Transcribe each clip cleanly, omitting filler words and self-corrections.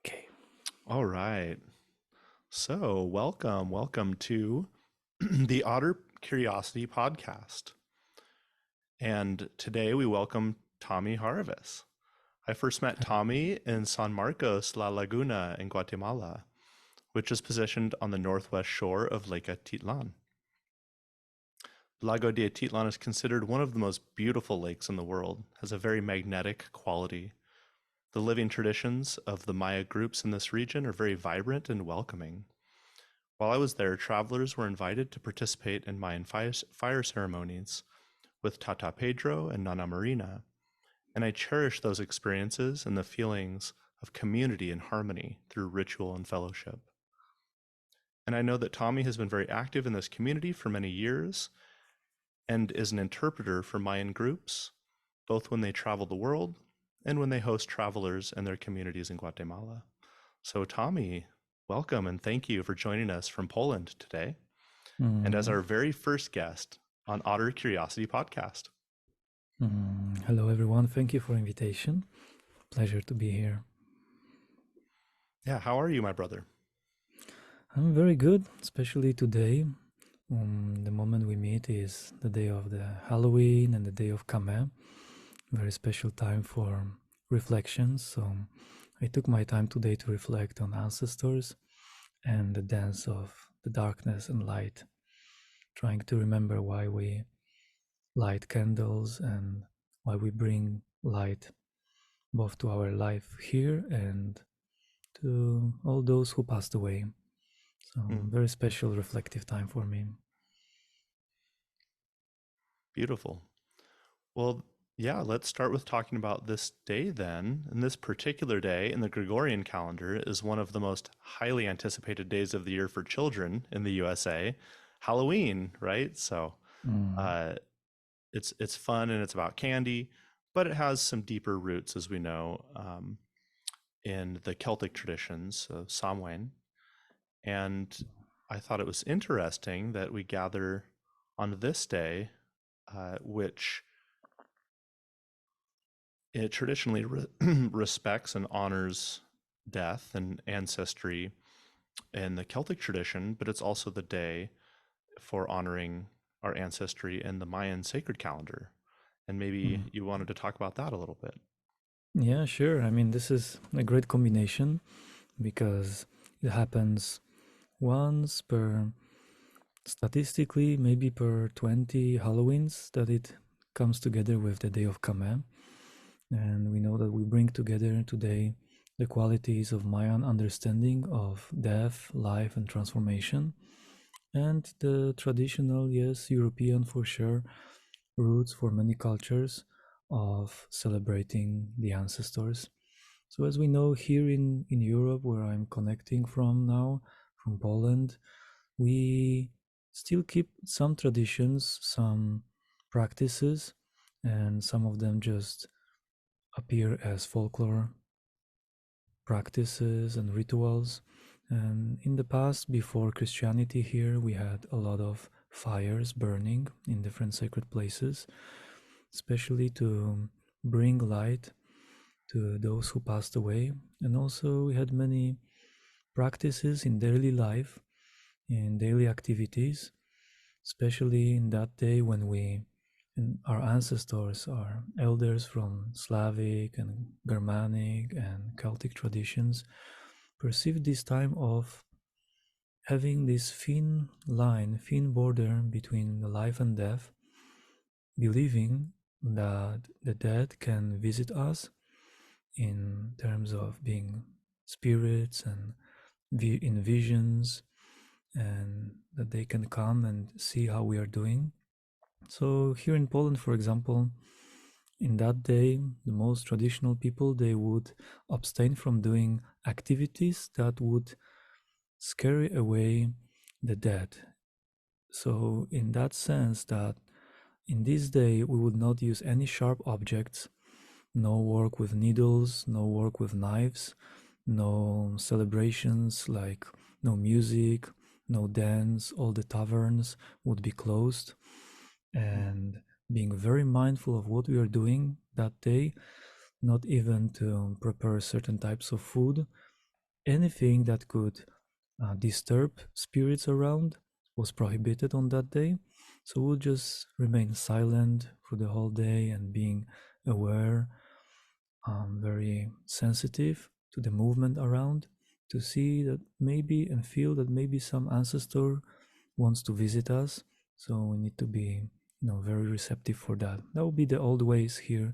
Okay. All right. So, welcome to the Otter Curiosity podcast. And today we welcome Tommy Harevis. I first met Tommy in San Marcos, La Laguna in Guatemala, which is positioned on the northwest shore of Lake Atitlan. Lago de Atitlan is considered one of the most beautiful lakes in the world, has a very magnetic quality. The living traditions of the Maya groups in this region are very vibrant and welcoming. While I was there, travelers were invited to participate in Mayan fire ceremonies with Tata Pedro and Nana Marina, and I cherish those experiences and the feelings of community and harmony through ritual and fellowship. And I know that Tommy has been very active in this community for many years and is an interpreter for Mayan groups, both when they travel the world and when they host travelers and their communities in Guatemala. So, Tommy, welcome and thank you for joining us from Poland today and as Mm, our very first guest on Otter Curiosity Podcast. Hello, everyone. Thank you for invitation. Pleasure to be here. Yeah, how are you, my brother? I'm very good, especially today. The moment we meet is the day of the Halloween and the day of Kame. Very special time for reflection. So I took my time today to reflect on ancestors and the dance of the darkness and light, trying to remember why we light candles and why we bring light both to our life here and to all those who passed away. So, Mm, very special reflective time for me. beautiful. Well, yeah, let's start with talking about this day then. And this particular day in the Gregorian calendar is one of the most highly anticipated days of the year for children in the USA, Halloween, right? So, Mm. uh, it's fun and it's about candy, but it has some deeper roots, as we know, in the Celtic traditions of Samhain. And I thought it was interesting that we gather on this day, which it traditionally respects and honors death and ancestry in the Celtic tradition, but it's also the day for honoring our ancestry in the Mayan sacred calendar. And maybe Mm. you wanted to talk about that a little bit. Yeah, sure. I mean, this is a great combination because it happens once per, statistically, maybe per 20 Halloweens that it comes together with the day of Kame. And we know that we bring together today the qualities of Mayan understanding of death, life, and transformation, and the traditional, yes, European for sure, roots for many cultures of celebrating the ancestors. So, as we know, here in Europe, where I'm connecting from now, from Poland, we still keep some traditions, some practices, and some of them just appear as folklore practices and rituals. And in the past, before Christianity, here we had a lot of fires burning in different sacred places, especially to bring light to those who passed away. And also, we had many practices in daily life, in daily activities, especially in that day when we and our ancestors, our elders from Slavic and Germanic and Celtic traditions, perceived this time of having this thin line, thin border between the life and death, believing that the dead can visit us in terms of being spirits and in visions, and that they can come and see how we are doing. So here in Poland, for example, in that day, the most traditional people, they would abstain from doing activities that would scare away the dead. So in that sense, that in this day we would not use any sharp objects, no work with needles, no work with knives, no celebrations like no music, no dance, all the taverns would be closed, and being very mindful of what we are doing that day, not even to prepare certain types of food, anything that could disturb spirits around was prohibited on that day. So we'll just remain silent for the whole day and being aware, very sensitive to the movement around, to see that maybe and feel that maybe some ancestor wants to visit us. So we need to be, very receptive for that. That would be the old ways here.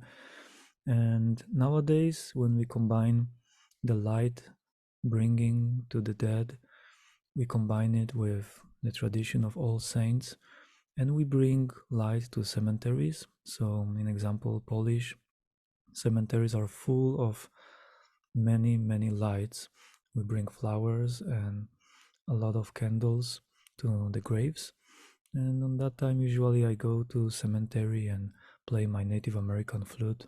And nowadays, when we combine the light bringing to the dead, we combine it with the tradition of All Saints, and we bring light to cemeteries. So, in example, Polish cemeteries are full of many, many lights. We bring flowers and a lot of candles to the graves. And on that time, usually I go to cemetery and play my Native American flute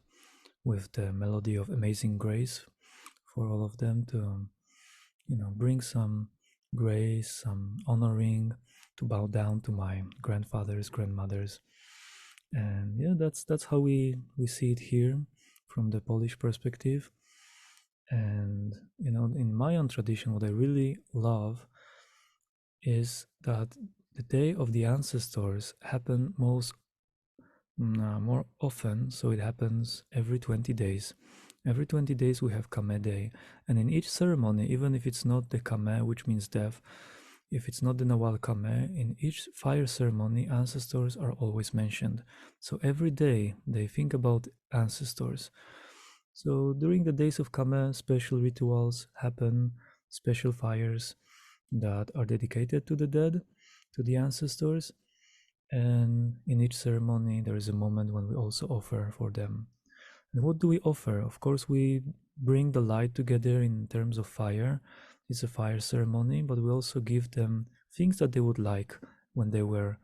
with the melody of Amazing Grace for all of them to, bring some grace, some honoring, to bow down to my grandfathers, grandmothers. And yeah, that's how we see it here from the Polish perspective. And in Mayan tradition, what I really love is that the day of the ancestors happen more often. So it happens every 20 days. Every 20 days we have Kame Day, and in each ceremony, even if it's not the Kame, which means death, if it's not the Nawal Kame, in each fire ceremony, ancestors are always mentioned. So every day they think about ancestors. So during the days of Kame, special rituals happen, special fires that are dedicated to the dead, to the ancestors. And in each ceremony, there is a moment when we also offer for them. And what do we offer? Of course, we bring the light together in terms of fire. It's a fire ceremony, but we also give them things that they would like when they were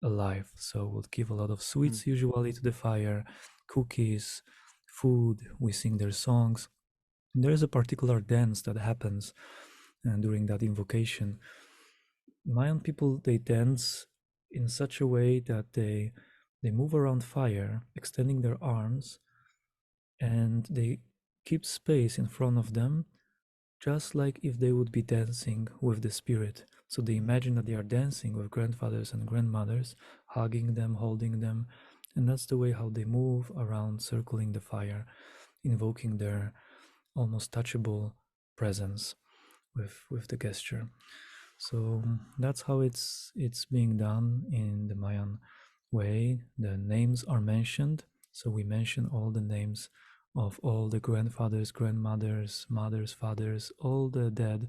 alive. So we'll give a lot of Mm. sweets usually to the fire, cookies, food. We sing their songs. And there is a particular dance that happens during that invocation. Mayan people, they dance in such a way that they move around fire, extending their arms, and they keep space in front of them, just like if they would be dancing with the spirit. So they imagine that they are dancing with grandfathers and grandmothers, hugging them, holding them, and that's the way how they move around, circling the fire, invoking their almost touchable presence with the gesture. So that's how it's being done in the Mayan way. The names are mentioned. So we mention all the names of all the grandfathers, grandmothers, mothers, fathers, all the dead,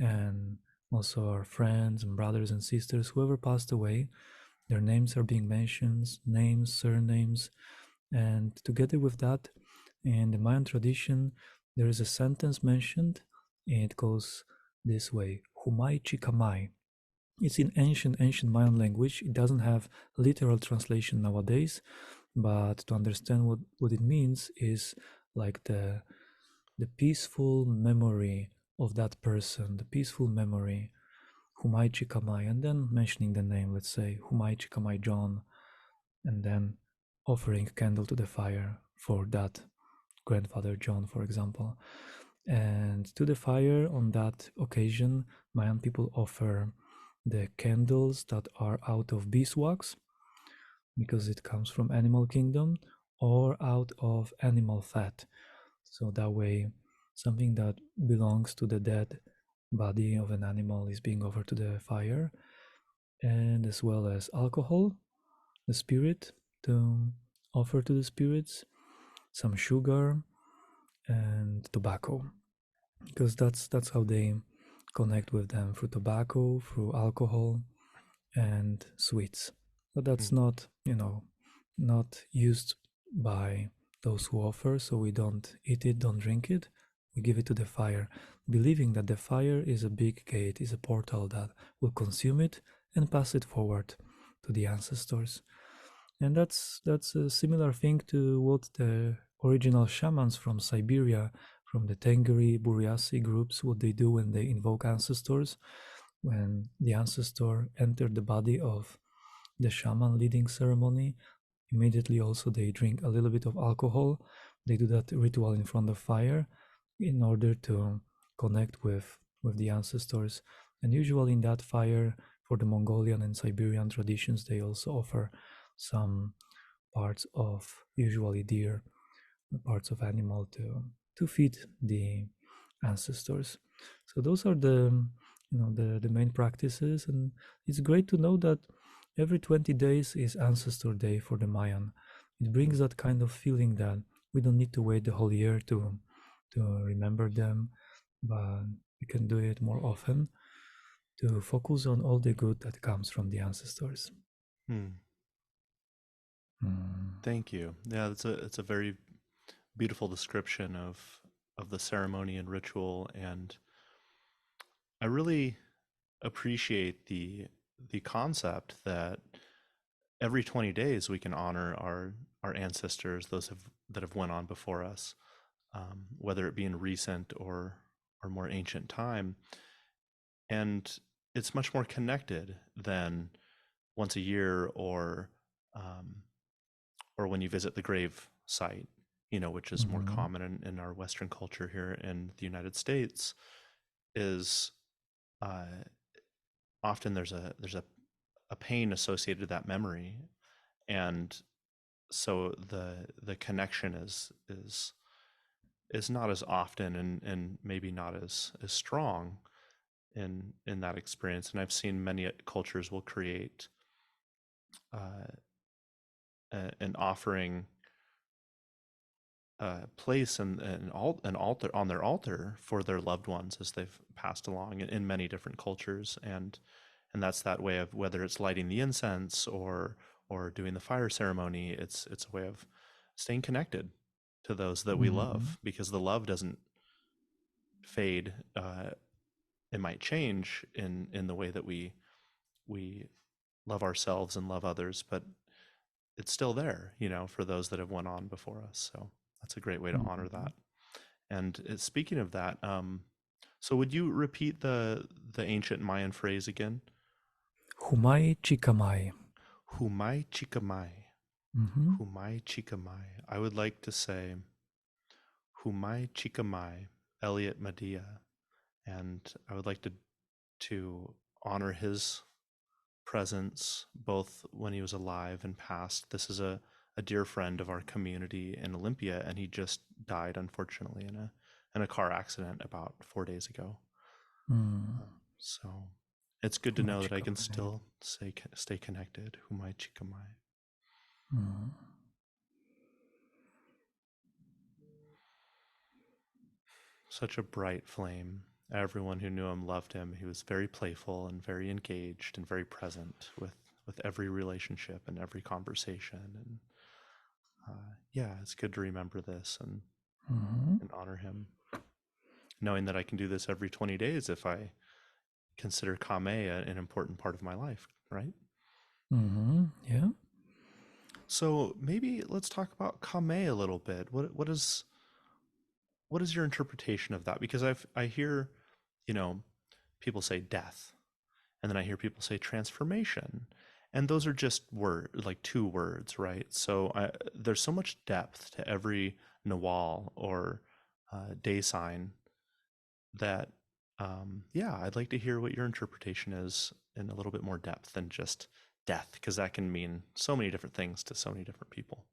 and also our friends and brothers and sisters, whoever passed away. Their names are being mentioned, names, surnames, and together with that, in the Mayan tradition, there is a sentence mentioned, and it goes this way: Humai Chikamai. It's in ancient Mayan language. It doesn't have literal translation nowadays, but to understand what it means is like the peaceful memory of that person, the peaceful memory, Humai Chikamai, and then mentioning the name, let's say Humai Chikamai John, and then offering candle to the fire for that grandfather John, for example. And to the fire on that occasion, Mayan people offer the candles that are out of beeswax because it comes from animal kingdom, or out of animal fat. So that way, something that belongs to the dead body of an animal is being offered to the fire, and as well as alcohol, the spirit, to offer to the spirits, some sugar, and tobacco, because that's how they connect with them, through tobacco, through alcohol, and sweets. But that's Mm. not, not used by those who offer, so we don't eat it, don't drink it. We give it to the fire, believing that the fire is a big gate, is a portal that will consume it and pass it forward to the ancestors. And that's a similar thing to what the original shamans from Siberia, from the Tengri Buryasi groups, what they do when they invoke ancestors. When the ancestor entered the body of the shaman leading ceremony, immediately also they drink a little bit of alcohol. They do that ritual in front of fire in order to connect with the ancestors. And usually in that fire, for the Mongolian and Siberian traditions, they also offer some parts of usually deer, parts of animal to feed the ancestors. So those are the main practices, and it's great to know that every 20 days is ancestor day for the Mayan. It brings that kind of feeling that we don't need to wait the whole year to remember them, but we can do it more often to focus on all the good that comes from the ancestors. Hmm. Mm. Thank you. Yeah, it's a very beautiful description of the ceremony and ritual, and I really appreciate the concept that every 20 days we can honor our ancestors, those that have went on before us, whether it be in recent or more ancient time, and it's much more connected than once a year um, or when you visit the grave site, which is more Mhm. common in our Western culture here in the United States, is uh, often there's a pain associated with that memory, and so the connection is not as often and maybe not as strong in that experience. And I've seen many cultures will create uh, an offering place an altar on their altar for their loved ones as they've passed along in many different cultures, and that's that way of whether it's lighting the incense or doing the fire ceremony. It's a way of staying connected to those that we Mhm. love, because the love doesn't fade. It might change in the way that we love ourselves and love others, but it's still there, for those that have went on before us. So that's a great way to honor Mhm. that. And speaking of that, so would you repeat the ancient Mayan phrase again? Humai chikamai. Humai chikamai. Mhm. Humai chikamai. I would like to say Humai chikamai, Elliot Madia, and I would like to honor his presence both when he was alive and past. This is a dear friend of our community in Olympia, and he just died unfortunately in a car accident about 4 days ago. Mm. So it's good to Humai know that I can chikamai. still stay connected. Humai chikamai. Mm. Such a bright flame. Everyone who knew him loved him. He was very playful and very engaged and very present with every relationship and every conversation. And yeah, it's good to remember this Mhm. and honor him, knowing that I can do this every 20 days if I consider Kame an important part of my life, right? Mhm. Yeah. So maybe let's talk about Kame a little bit. What is your interpretation of that? Because I hear, you know, people say death, and then I hear people say transformation, and those are just like two words, right? So there's so much depth to every nawal or day sign that, yeah, I'd like to hear what your interpretation is in a little bit more depth than just death, because that can mean so many different things to so many different people.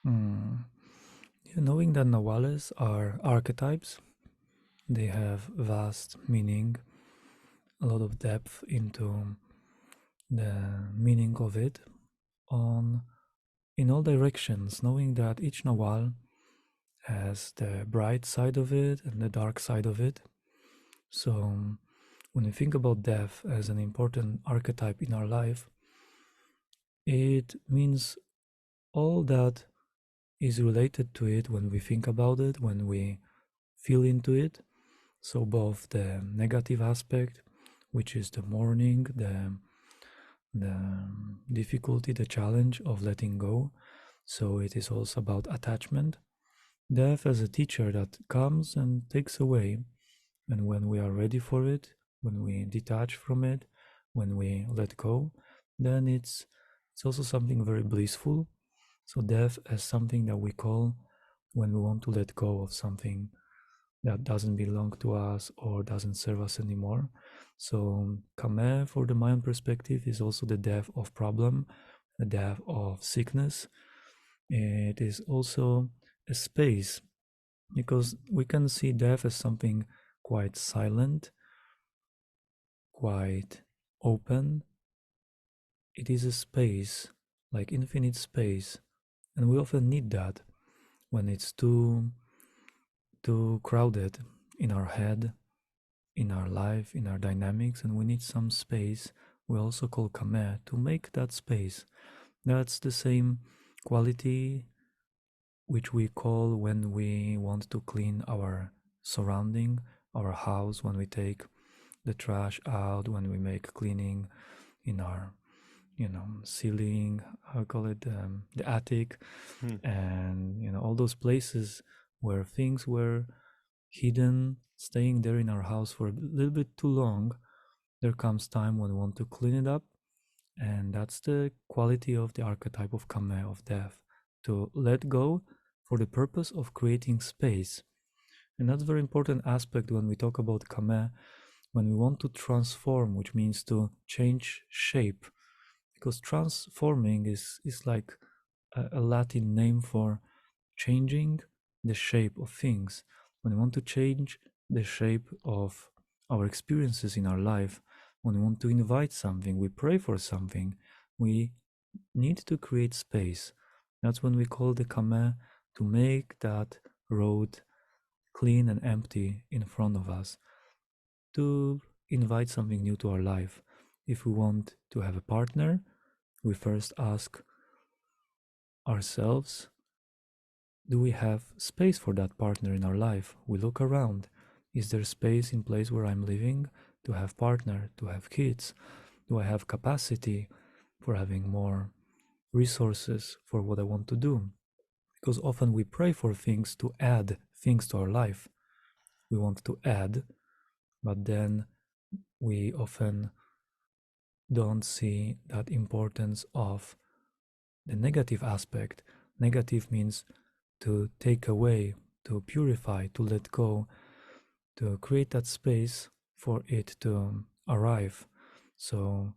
Mm. Yeah, knowing that Nawales are archetypes, they have vast meaning, a lot of depth into the meaning of it on in all directions, knowing that each Nawal has the bright side of it and the dark side of it. So when we think about death as an important archetype in our life, it means all that is related to it when we think about it, when we feel into it. So both the negative aspect, which is the mourning, the difficulty, the challenge of letting go. So it is also about attachment. Death as a teacher that comes and takes away. And when we are ready for it, when we detach from it, when we let go, then it's also something very blissful. So death as something that we call when we want to let go of something that doesn't belong to us or doesn't serve us anymore. So Kame, for the Mayan perspective, is also the death of problem, the death of sickness. It is also a space, because we can see death as something quite silent, quite open. It is a space, like infinite space, and we often need that when it's too crowded in our head, in our life, in our dynamics, and we need some space. We also call Kame to make that space. That's the same quality which we call when we want to clean our surrounding, our house, when we take the trash out, when we make cleaning in our, ceiling, I call it, the attic, Hmm. and all those places where things were hidden, staying there in our house for a little bit too long. There comes time when we want to clean it up, and that's the quality of the archetype of Kame, of death, to let go for the purpose of creating space. And that's a very important aspect when we talk about Kame, when we want to transform, which means to change shape, because transforming is like a Latin name for changing the shape of things. When we want to change the shape of our experiences in our life, when we want to invite something, we pray for something, we need to create space. That's when we call the Kame, to make that road clean and empty in front of us, to invite something new to our life. If we want to have a partner, we first ask ourselves, do we have space for that partner in our life? We look around. Is there space in place where I'm living to have partner, to have kids? Do I have capacity for having more resources for what I want to do? Because often we pray for things to add things to our life. We want to add, but then we often don't see that importance of the negative aspect. Negative means to take away, to purify, to let go, to create that space for it to arrive. So,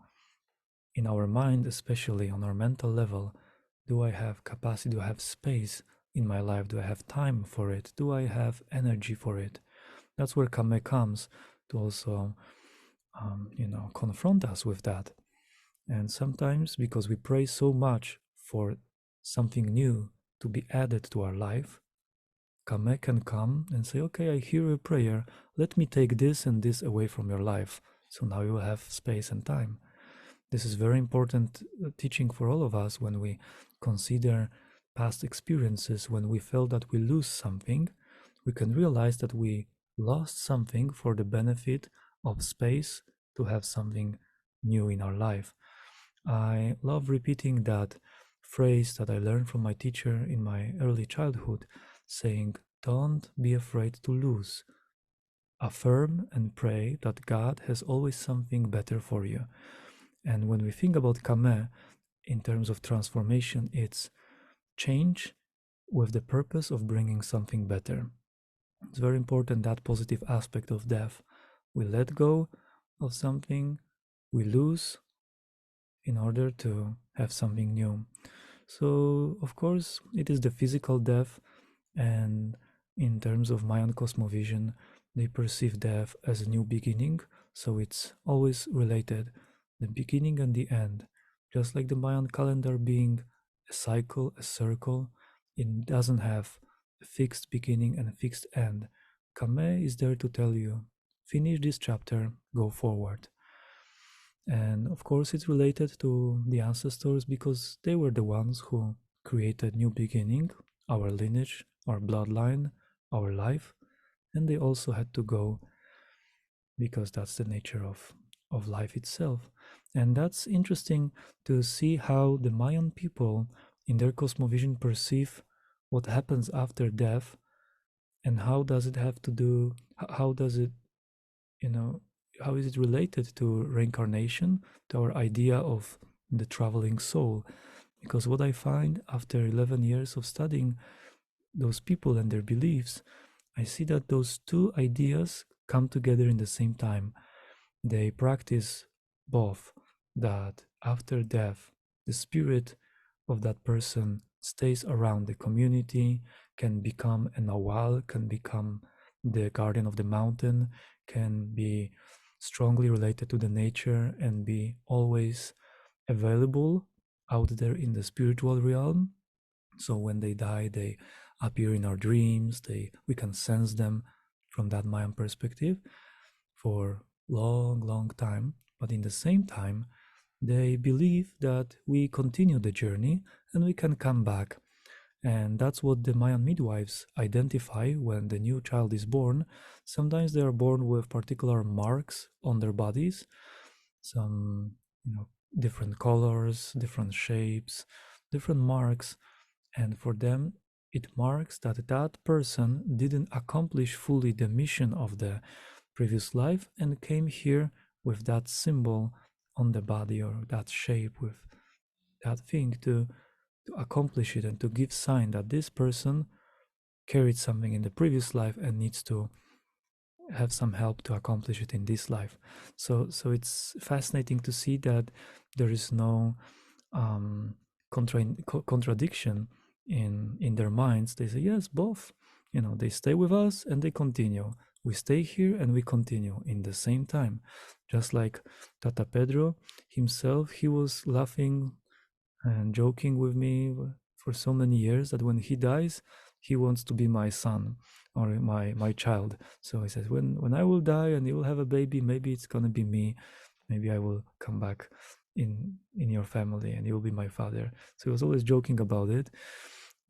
in our mind, especially on our mental level, do I have capacity? Do I have space in my life? Do I have time for it? Do I have energy for it? That's where Kame comes to also, confront us with that. And sometimes, because we pray so much for something new to be added to our life, Kame can come and say, okay, I hear your prayer. Let me take this and this away from your life. So now you will have space and time. This is very important teaching for all of us when we consider past experiences, when we felt that we lose something. We can realize that we lost something for the benefit of space to have something new in our life. I love repeating that phrase that I learned from my teacher in my early childhood, saying, don't be afraid to lose. Affirm and pray that God has always something better for you. And when we think about Kame in terms of transformation, it's change with the purpose of bringing something better. It's very important, that positive aspect of death. We let go of something, we lose in order to have something new. So, of course, it is the physical death, and in terms of Mayan cosmovision, they perceive death as a new beginning, so it's always related, the beginning and the end. Just like the Mayan calendar being a cycle, a circle, it doesn't have a fixed beginning and a fixed end. Kame is there to tell you, finish this chapter, go forward. And of course, it's related to the ancestors because they were the ones who created new beginning, our lineage, our bloodline, our life, and they also had to go because that's the nature of life itself. And that's interesting to see how the Mayan people in their cosmovision perceive what happens after death, and how does it have to do, how does it, you know, how is it related to reincarnation, to our idea of the traveling soul? Because what I find after 11 years of studying those people and their beliefs, I see that those two ideas come together in the same time. They practice both, that after death, the spirit of that person stays around the community, can become a nawal, can become the guardian of the mountain, can be strongly related to the nature and be always available out there in the spiritual realm. So when they die, they appear in our dreams. We can sense them from that Mayan perspective for long, long time. But in the same time, they believe that we continue the journey and we can come back. And that's what the Mayan midwives identify when the new child is born. Sometimes they are born with particular marks on their bodies, some, different colors, different shapes, different marks. And for them, it marks that that person didn't accomplish fully the mission of the previous life and came here with that symbol on the body or that shape with that thing to accomplish it and to give sign that this person carried something in the previous life and needs to have some help to accomplish it in this life. So it's fascinating to see that there is no um, contradiction in their minds. They say yes, both. They stay with us and they continue. We stay here and we continue in the same time. Just like Tata Pedro himself, he was laughing and joking with me for so many years that when he dies, he wants to be my son or my child. So he says, when I will die and you will have a baby, maybe it's gonna be me. Maybe I will come back in your family and you will be my father. So he was always joking about it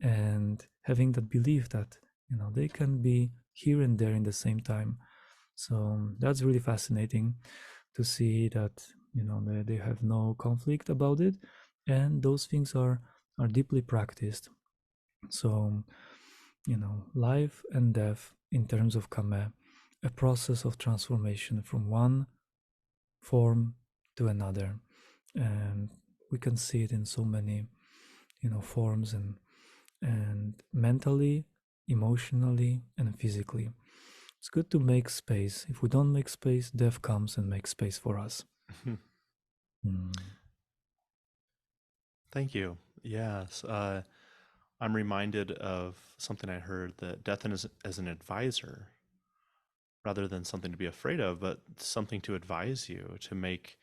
and having that belief that they can be here and there in the same time. So that's really fascinating to see that they have no conflict about it, and those things are deeply practiced. So life and death in terms of kame, a process of transformation from one form to another, and we can see it in so many forms and mentally, emotionally, and physically. It's good to make space. If we don't make space, death comes and makes space for us. Mm. Thank you. Yes. I'm reminded of something I heard, that death is as an advisor rather than something to be afraid of, but something to advise you to make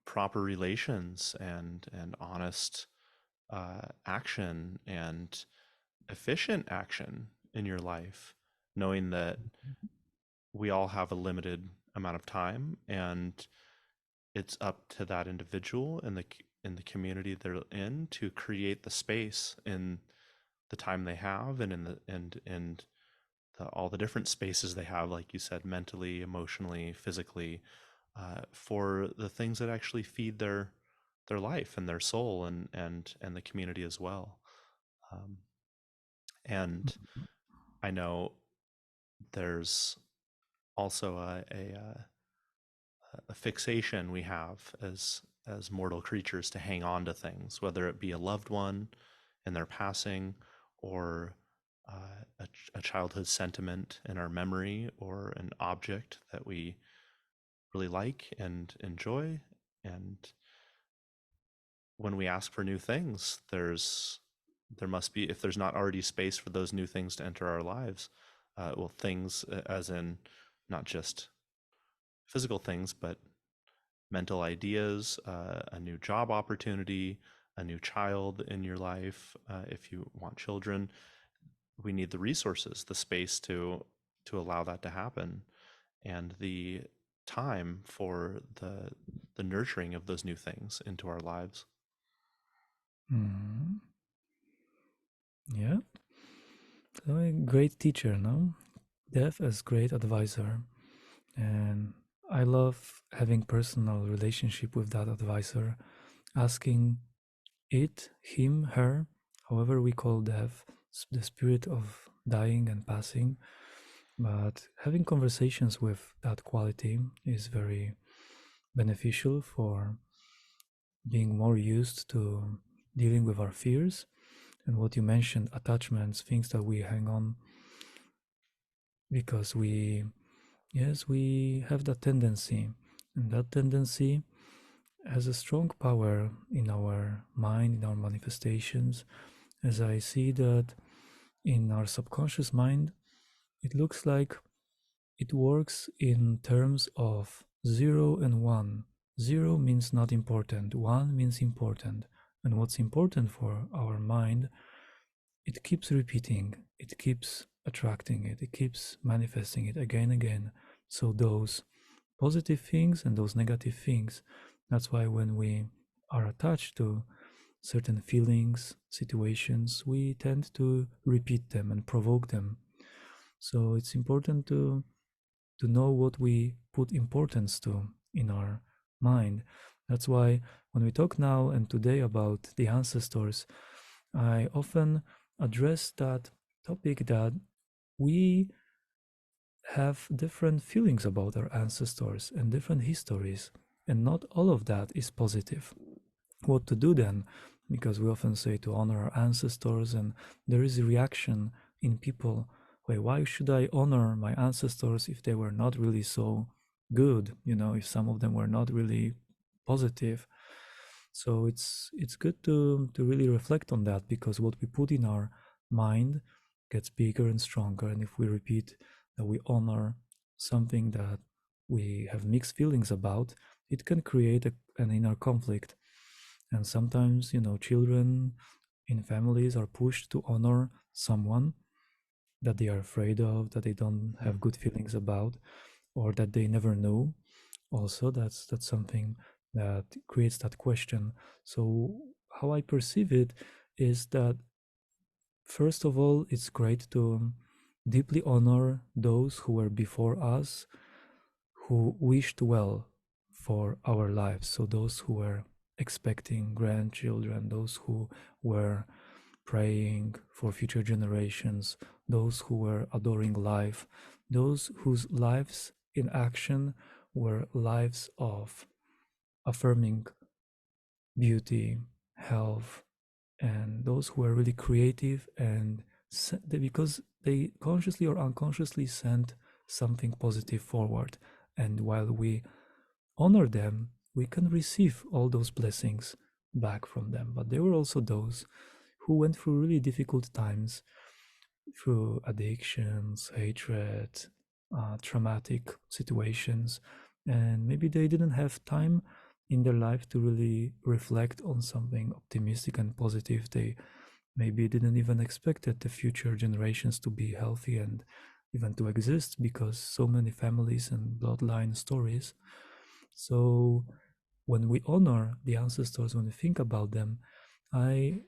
proper relations and honest action and efficient action in your life, knowing that we all have a limited amount of time, and it's up to that individual and the community they're in to create the space in the time they have, and in the and all the different spaces they have, like you said, mentally, emotionally, physically, for the things that actually feed their life and their soul, and the community as well. Um, and I know there's also a fixation we have as mortal creatures to hang on to things, whether it be a loved one in their passing, or a childhood sentiment in our memory, or an object that we really like and enjoy. And when we ask for new things, there must be, if there's not already space for those new things to enter our lives, well, things as in not just physical things, but mental ideas, a new job opportunity, a new child in your life, if you want children. We need the resources, the space to allow that to happen, and the time for the nurturing of those new things into our lives. Mm. Yeah. So a great teacher, no? Death as great advisor. And I love having personal relationship with that advisor, asking it, him, her, however we call death, the spirit of dying and passing. But having conversations with that quality is very beneficial for being more used to dealing with our fears and what you mentioned, attachments, things that we hang on because we, yes, we have that tendency, and that tendency has a strong power in our mind, in our manifestations. As I see that in our subconscious mind, it looks like it works in terms of 0 and 1. 0 means not important, 1 means important. And what's important for our mind, it keeps repeating, it keeps attracting it, it keeps manifesting it again and again. So those positive things and those negative things, that's why when we are attached to certain feelings, situations, we tend to repeat them and provoke them. So it's important to know what we put importance to in our mind. That's why when we talk now and today about the ancestors, I often address that topic that we have different feelings about our ancestors and different histories, and not all of that is positive. What to do then? Because we often say to honor our ancestors, and there is a reaction in people, wait, why should I honor my ancestors if they were not really so good? You know, if some of them were not really positive. So it's good to really reflect on that, because what we put in our mind gets bigger and stronger. And if we repeat that we honor something that we have mixed feelings about, it can create an inner conflict. And sometimes, you know, children in families are pushed to honor someone that they are afraid of, that they don't have good feelings about, or that they never knew. Also, that's something that creates that question. So how I perceive it is that, first of all, it's great to deeply honor those who were before us, who wished well for our lives. So those who were expecting grandchildren, those who were praying for future generations, those who were adoring life, those whose lives in action were lives of affirming beauty, health, and those who were really creative, and because they consciously or unconsciously sent something positive forward. And while we honor them, we can receive all those blessings back from them. But there were also those who went through really difficult times, through addictions, hatred, traumatic situations, and maybe they didn't have time in their life to really reflect on something optimistic and positive. They maybe didn't even expect that the future generations to be healthy and even to exist, because so many families and bloodline stories. So when we honor the ancestors, when we think about them, I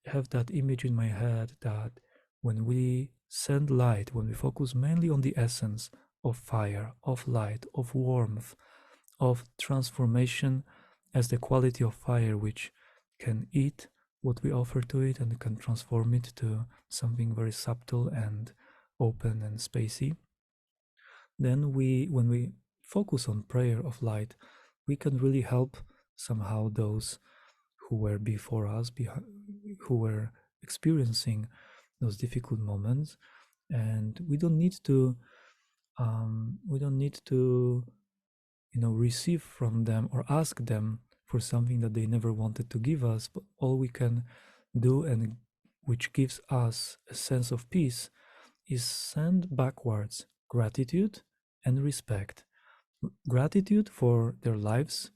have that image in my head that when we send light, when we focus mainly on the essence of fire, of light, of warmth, of transformation as the quality of fire which can eat what we offer to it and can transform it to something very subtle and open and spacey, then when we focus on prayer of light, we can really help somehow those who were before us, who were experiencing those difficult moments. And we don't need to, you know, receive from them or ask them for something that they never wanted to give us. But all we can do, and which gives us a sense of peace, is send backwards gratitude and respect. Gratitude for their lives,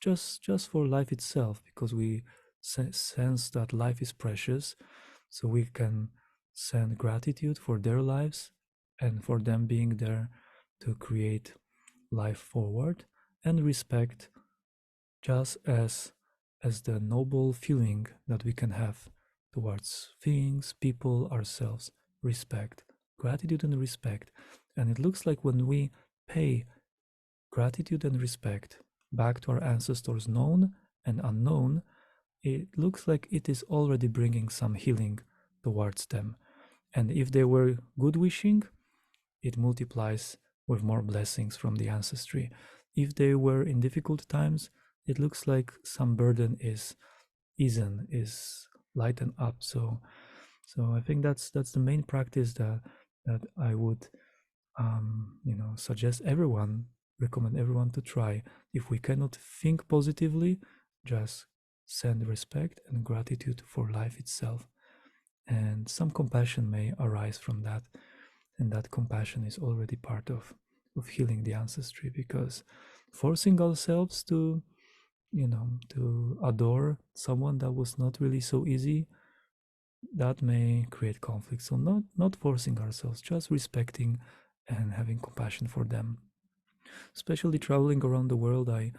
just for life itself, because we sense that life is precious. So we can send gratitude for their lives and for them being there to create life forward, and respect just as the noble feeling that we can have towards things, people, ourselves. Respect, gratitude and respect. And it looks like when we pay gratitude and respect back to our ancestors, known and unknown, it looks like it is already bringing some healing towards them. And if they were good wishing, it multiplies with more blessings from the ancestry. If they were in difficult times, it looks like some burden is easen, is lightened up. So I think that's the main practice that I would suggest everyone, recommend everyone to try. If we cannot think positively, just send respect and gratitude for life itself. And some compassion may arise from that. And that compassion is already part of healing the ancestry, because forcing ourselves to adore someone that was not really so easy, that may create conflict. So not forcing ourselves, just respecting and having compassion for them. Especially traveling around the world, I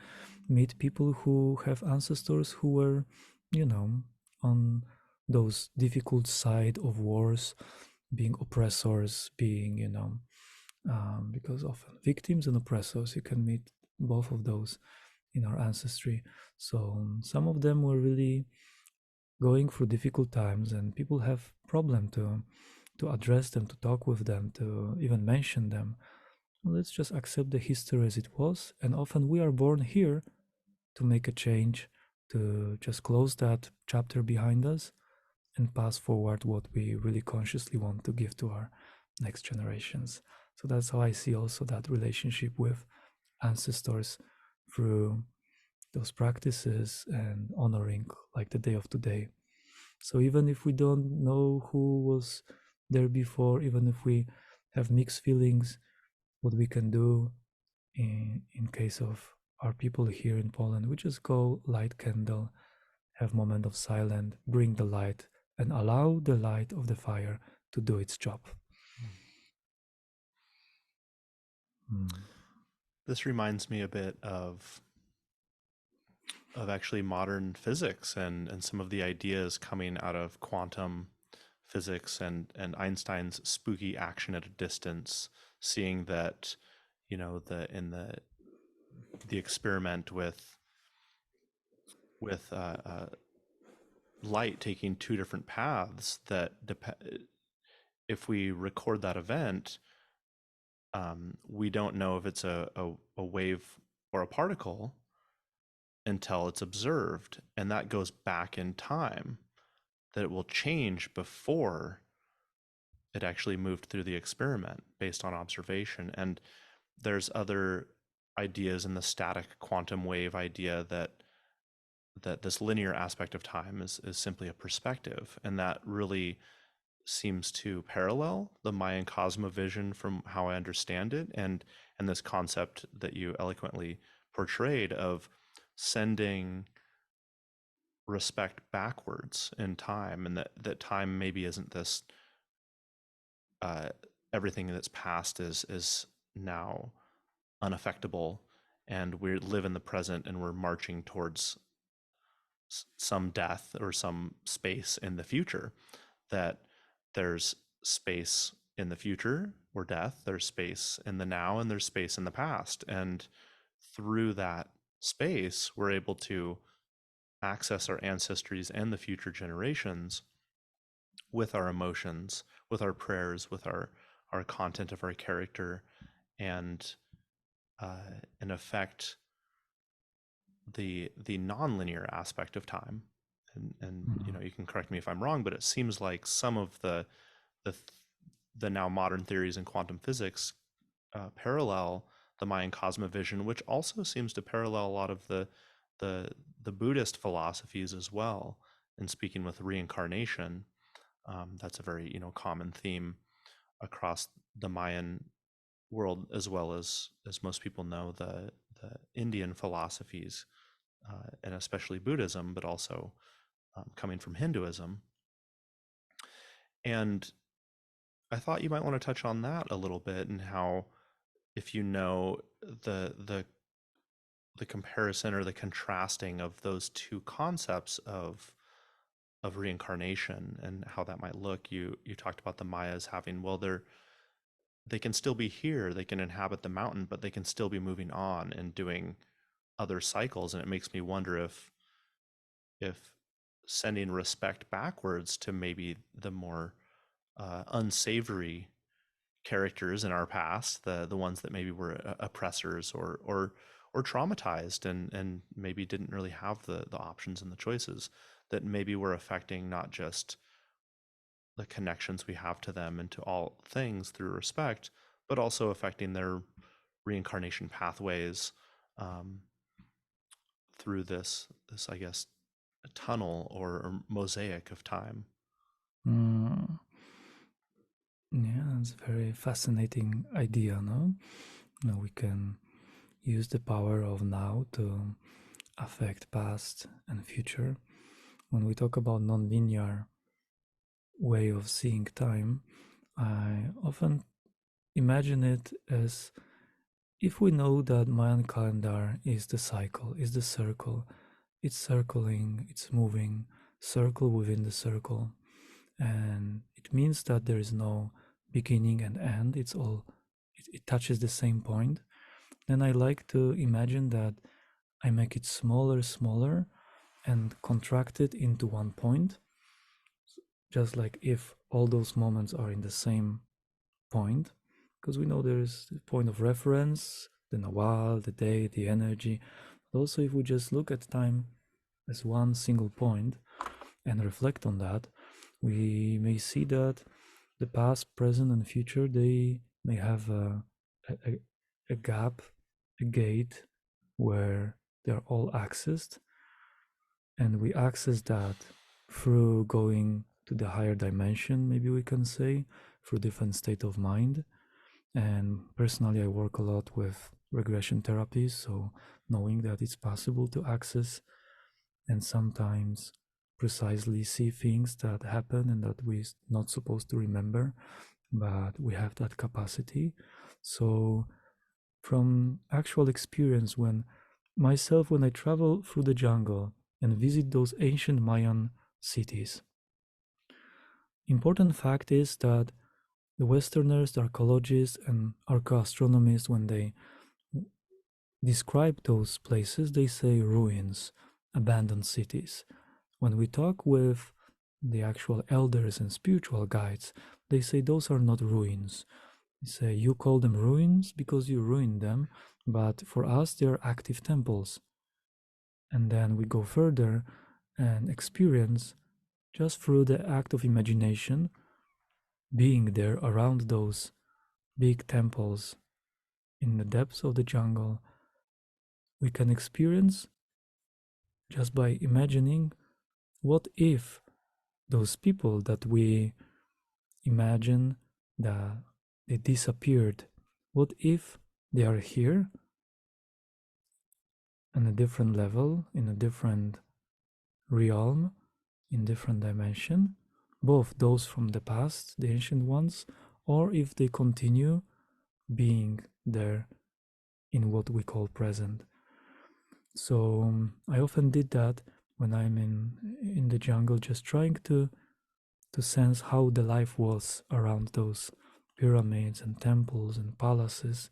meet people who have ancestors who were, you know, on those difficult side of wars, being oppressors, being, because often victims and oppressors, you can meet both of those in our ancestry. So some of them were really going through difficult times, and people have problem to address them, to talk with them, to even mention them. Let's just accept the history as it was, and often we are born here to make a change, to just close that chapter behind us and pass forward what we really consciously want to give to our next generations. So that's how I see also that relationship with ancestors, through those practices and honoring like the day of today. So even if we don't know who was there before, even if we have mixed feelings, what we can do in case of our people here in Poland, we just go light candle, have moment of silence, bring the light, and allow the light of the fire to do its job. Mm. This reminds me a bit of actually modern physics and some of the ideas coming out of quantum physics and Einstein's spooky action at a distance, seeing that, the experiment with light taking two different paths, that if we record that event, we don't know if it's a wave or a particle until it's observed, and that goes back in time, that it will change before it actually moved through the experiment based on observation. And there's other ideas in the static quantum wave idea that this linear aspect of time is simply a perspective, and that really seems to parallel the Mayan cosmovision from how I understand it, and this concept that you eloquently portrayed of sending respect backwards in time, and that time maybe isn't this uh, everything that's past is now unaffectable, and we live in the present and we're marching towards some death or some space in the future. That there's space in the future or death, there's space in the now, and there's space in the past, and through that space we're able to access our ancestries and the future generations with our emotions, with our prayers, with our content of our character, and and affect the nonlinear aspect of time. And Mhm. you can correct me if I'm wrong, but it seems like some of the the now modern theories in quantum physics parallel the Mayan cosmovision, which also seems to parallel a lot of the the Buddhist philosophies as well. And speaking with reincarnation, that's a very common theme across the Mayan world, as well as most people know the Indian philosophies, and especially Buddhism, but also coming from Hinduism. And I thought you might want to touch on that a little bit, and how, if you know, the comparison or the contrasting of those two concepts of reincarnation and how that might look. You talked about the Mayas having, well, they can still be here, they can inhabit the mountain, but they can still be moving on and doing other cycles. And it makes me wonder if sending respect backwards to maybe the more unsavory characters in our past, the ones that maybe were oppressors or traumatized, and maybe didn't really have the options and the choices, that maybe were affecting not just the connections we have to them and to all things through respect, but also affecting their reincarnation pathways um, through this I guess tunnel or mosaic of time. Mm, yeah, it's a very fascinating idea, no? Now we can use the power of now to affect past and future. When we talk about non-linear way of seeing time, I often imagine it as if we know that Mayan calendar is the cycle, is the circle, it's circling, it's moving, circle within the circle. And it means that there is no beginning and end, it's all, it touches the same point. Then I like to imagine that I make it smaller, smaller, and contract it into one point, just like if all those moments are in the same point, because we know there's the point of reference, the nawal, the day, the energy. But also, if we just look at time as one single point and reflect on that, we may see that the past, present, and future, they may have a, a gap, a gate where they're all accessed, and we access that through going to the higher dimension, maybe we can say, through different state of mind. And personally, I work a lot with regression therapies, so knowing that it's possible to access and sometimes precisely see things that happen and that we're not supposed to remember, but we have that capacity. So from actual experience, when I travel through the jungle and visit those ancient Mayan cities, important fact is that the Westerners, the archaeologists, and archaeoastronomists, when they describe those places, they say ruins, abandoned cities. When we talk with the actual elders and spiritual guides, they say those are not ruins. They say you call them ruins because you ruined them, but for us they are active temples. And then we go further and experience, just through the act of imagination, being there around those big temples in the depths of the jungle. We can experience, just by imagining, what if those people that we imagine that they disappeared, what if they are here on a different level, in a different realm, in different dimension, both those from the past, the ancient ones, or if they continue being there in what we call present. So I often did that when I'm in the jungle, just trying to sense how the life was around those pyramids and temples and palaces.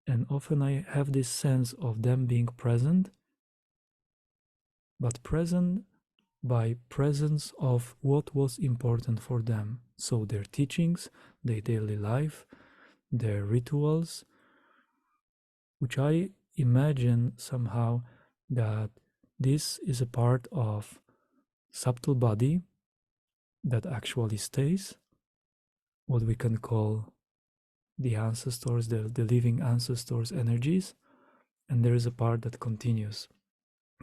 And often I have this sense of them being present, but present by presence of what was important for them. So their teachings, their daily life, their rituals, which I imagine somehow that this is a part of subtle body that actually stays, what we can call the ancestors, the living ancestors' energies, and there is a part that continues.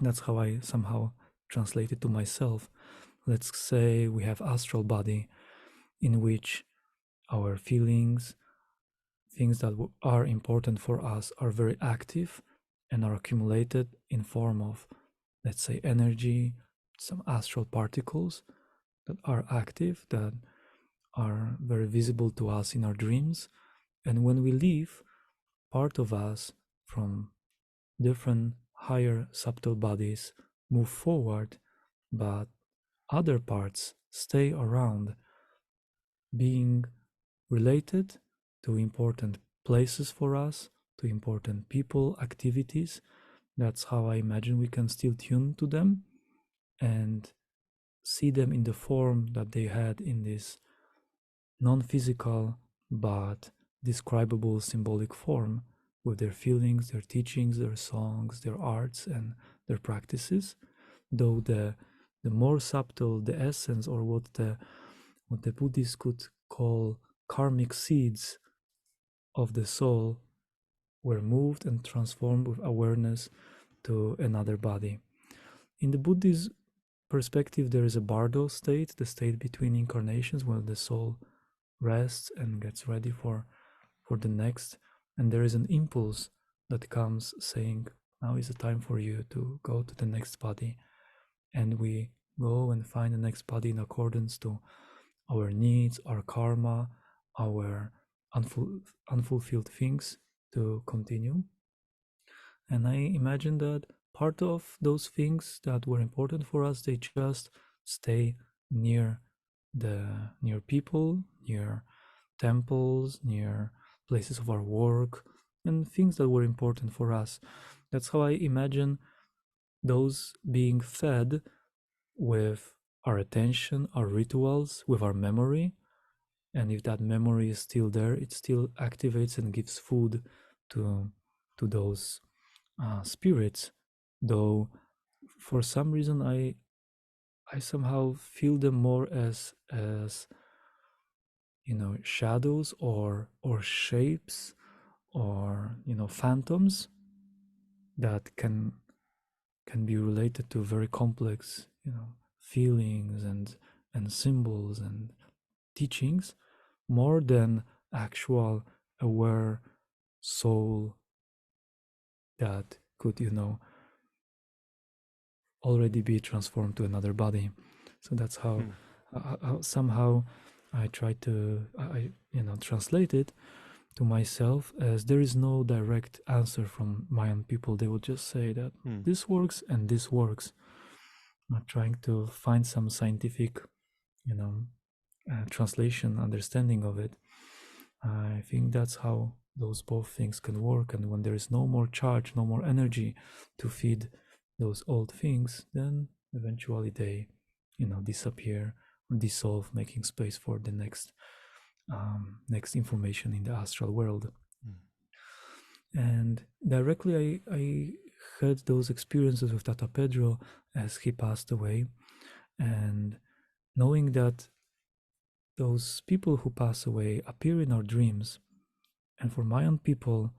That's how I somehow translate it to myself. Let's say we have astral body in which our feelings, things that are important for us, are very active and are accumulated in form of, let's say, energy, some astral particles that are active, that are very visible to us in our dreams. And when we leave, part of us from different higher subtle bodies move forward, but other parts stay around, being related to important places for us, to important people, activities. That's how I imagine we can still tune to them and see them in the form that they had in this non physical but describable symbolic form, with their feelings, their teachings, their songs, their arts, and their practices. Though the more subtle the essence, or what the Buddhists could call karmic seeds, of the soul were moved and transformed with awareness to another body. In the Buddhist perspective, there is a bardo state, the state between incarnations where the soul rests and gets ready for the next. And there is an impulse that comes saying, now is the time for you to go to the next body. And we go and find the next body in accordance to our needs, our karma, our unfulfilled things to continue. And I imagine that part of those things that were important for us, they just stay near near people, near temples, near places of our work, and things that were important for us. That's how I imagine those being fed with our attention, our rituals, with our memory. And if that memory is still there, it still activates and gives food to those spirits. Though for some reason I somehow feel them more as shadows or shapes or phantoms that can be related to very complex feelings and symbols and teachings more than actual aware soul that could already be transformed to another body. So that's how, Hmm. somehow I try to translate it to myself, as there is no direct answer from Mayan people. They will just say that Hmm. this works and this works. I'm not trying to find some scientific you know translation understanding of it. I think that's how those both things can work. And when there is no more charge, no more energy to feed those old things, then eventually they, disappear or dissolve, making space for the next information in the astral world. Hmm. And directly, I had those experiences with Tata Pedro as he passed away, and knowing that those people who pass away appear in our dreams. And for Mayan people,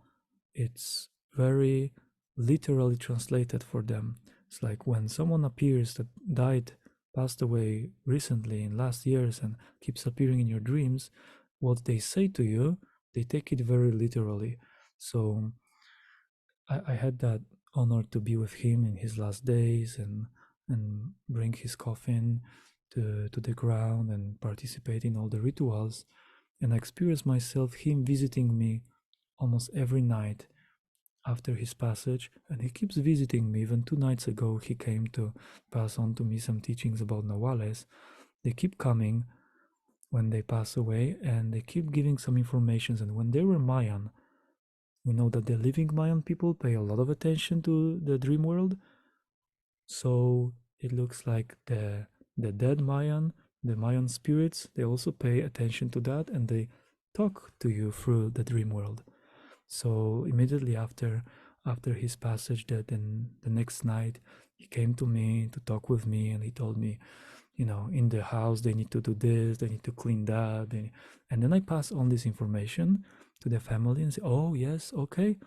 it's very literally translated for them. It's like when someone appears that died, passed away recently in last years and keeps appearing in your dreams, what they say to you, they take it very literally. So I had that honor to be with him in his last days and bring his coffin to the ground and participate in all the rituals. And I experienced myself him visiting me almost every night after his passage, and he keeps visiting me. Even 2 nights ago, he came to pass on to me some teachings about Nawales. They keep coming when they pass away, and they keep giving some informations. And when they were Mayan, we know that the living Mayan people pay a lot of attention to the dream world. So it looks like the dead Mayan, the Mayan spirits, they also pay attention to that, and they talk to you through the dream world. So immediately after his passage, that then the next night he came to me to talk with me, and he told me, in the house they need to do this, they need to clean that, and then I pass on this information to the family and say, oh yes, okay,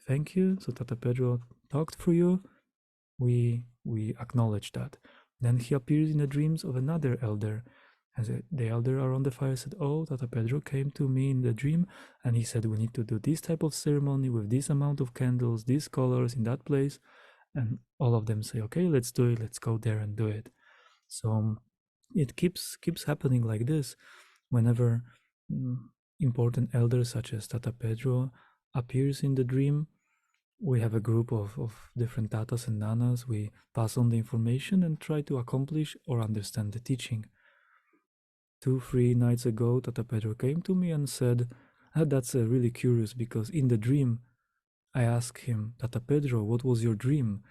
thank you. So Tata Pedro talked for you. We acknowledge that. Then he appears in the dreams of another elder. And the elder around the fire said, oh, Tata Pedro came to me in the dream and he said, we need to do this type of ceremony with this amount of candles, these colors in that place. And all of them say, okay, let's do it. Let's go there and do it. So it keeps happening like this. Whenever mm, important elders such as Tata Pedro appears in the dream, we have a group of different tatas and nanas. We pass on the information and try to accomplish or understand the teaching. 2 3 nights ago, Tata Pedro came to me and said, that's really curious, because in the dream I asked him, Tata Pedro, what was your dream?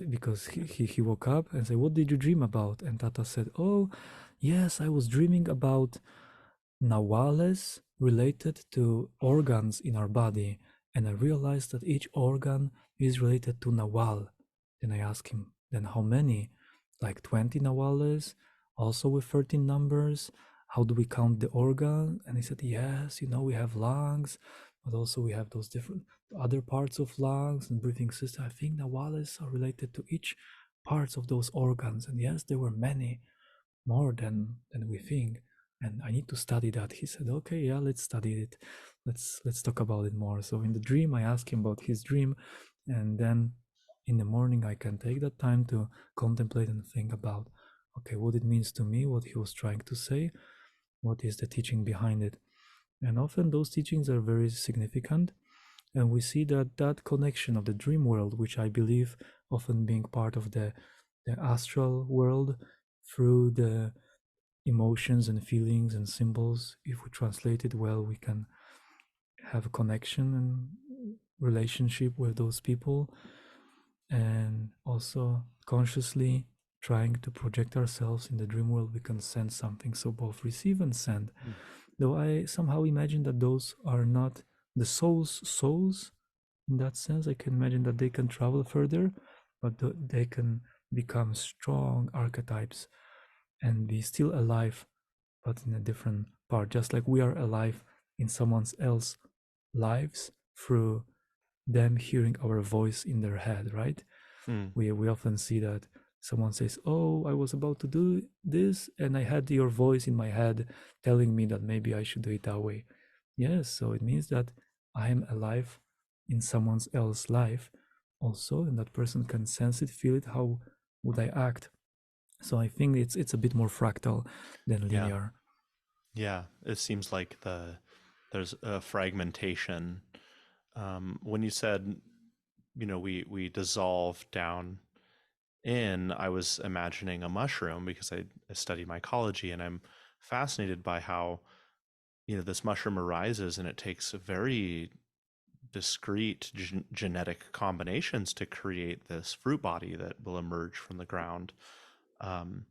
Because he woke up and said, what did you dream about? And Tata said, oh yes, I was dreaming about nawales related to organs in our body, and I realized that each organ is related to nawal. Then I asked him, then how many? Like 20 nawales, also with 13 numbers? how do we count the organ? And he said, yes, we have lungs, but also we have those different other parts of lungs and breathing system. I think the Wallace are related to each parts of those organs. And yes, there were many more than we think. And I need to study that. He said, okay, yeah, let's study it. Let's talk about it more. So in the dream, I asked him about his dream, and then in the morning I can take that time to contemplate and think about, okay, what it means to me, what he was trying to say, what is the teaching behind it. And often those teachings are very significant, and we see that that connection of the dream world, which I believe often being part of the astral world, through the emotions and feelings and symbols, if we translate it well, we can have a connection and relationship with those people, and also consciously trying to project ourselves in the dream world, we can send something. So both receive and send. Mm. Though I somehow imagine that those are not the souls in that sense. I can imagine that they can travel further, but they can become strong archetypes and be still alive, but in a different part, just like we are alive in someone else's lives through them hearing our voice in their head, right? Mm. We often see that someone says, oh, I was about to do this and I had your voice in my head telling me that maybe I should do it that way. Yes, so it means that I am alive in someone else's life also, and that person can sense it, feel it. How would I act? So I think it's a bit more fractal than Yeah. linear. Yeah. It seems like there's a fragmentation. When you said, we dissolve down in, I was imagining a mushroom because I study mycology, and I'm fascinated by how, this mushroom arises and it takes very discrete genetic combinations to create this fruit body that will emerge from the ground. Um,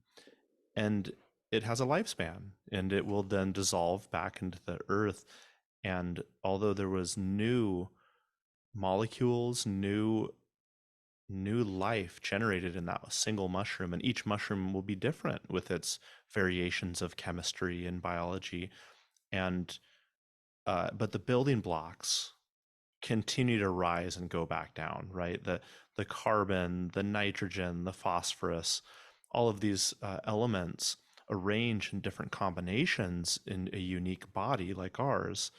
and it has a lifespan, and it will then dissolve back into the earth. And although there was new molecules, new life generated in that single mushroom, and each mushroom will be different with its variations of chemistry and biology, and but the building blocks continue to rise and go back down, right? The carbon, the nitrogen, the phosphorus, all of these elements arrange in different combinations in a unique body like ours,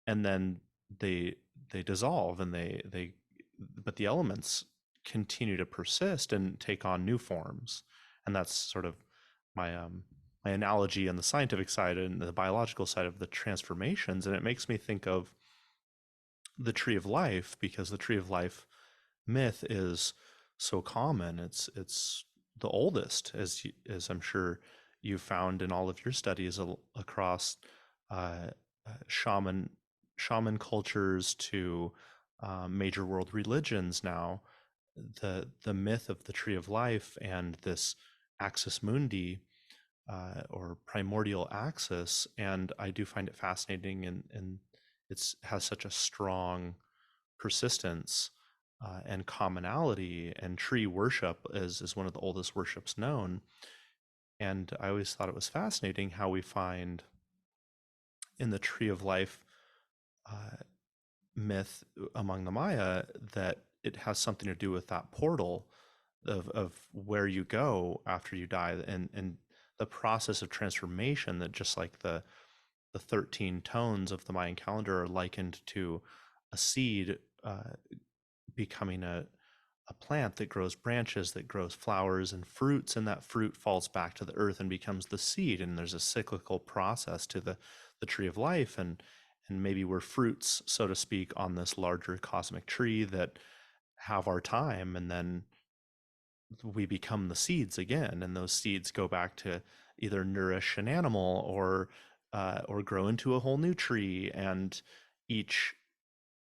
and then they they dissolve, and they but the elements continue to persist and take on new forms. And that's sort of my my analogy on the scientific side and the biological side of the transformations. And it makes me think of the tree of life, because the tree of life myth is so common. It's the oldest, as I'm sure you found in all of your studies across uh, shaman cultures to major world religions. Now, the myth of the tree of life and this axis mundi, or primordial axis, and I do find it fascinating, and it's has such a strong persistence and commonality. And tree worship is one of the oldest worships known. And I always thought it was fascinating how we find in the tree of life uh, myth among the Maya that it has something to do with that portal of where you go after you die, and the process of transformation, that just like the 13 tones of the Mayan calendar are likened to a seed becoming a plant that grows branches, that grows flowers and fruits, and that fruit falls back to the earth and becomes the seed. And there's a cyclical process to the tree of life, and maybe we're fruits, so to speak, on this larger cosmic tree that have our time, and then we become the seeds again, and those seeds go back to either nourish an animal or grow into a whole new tree. And each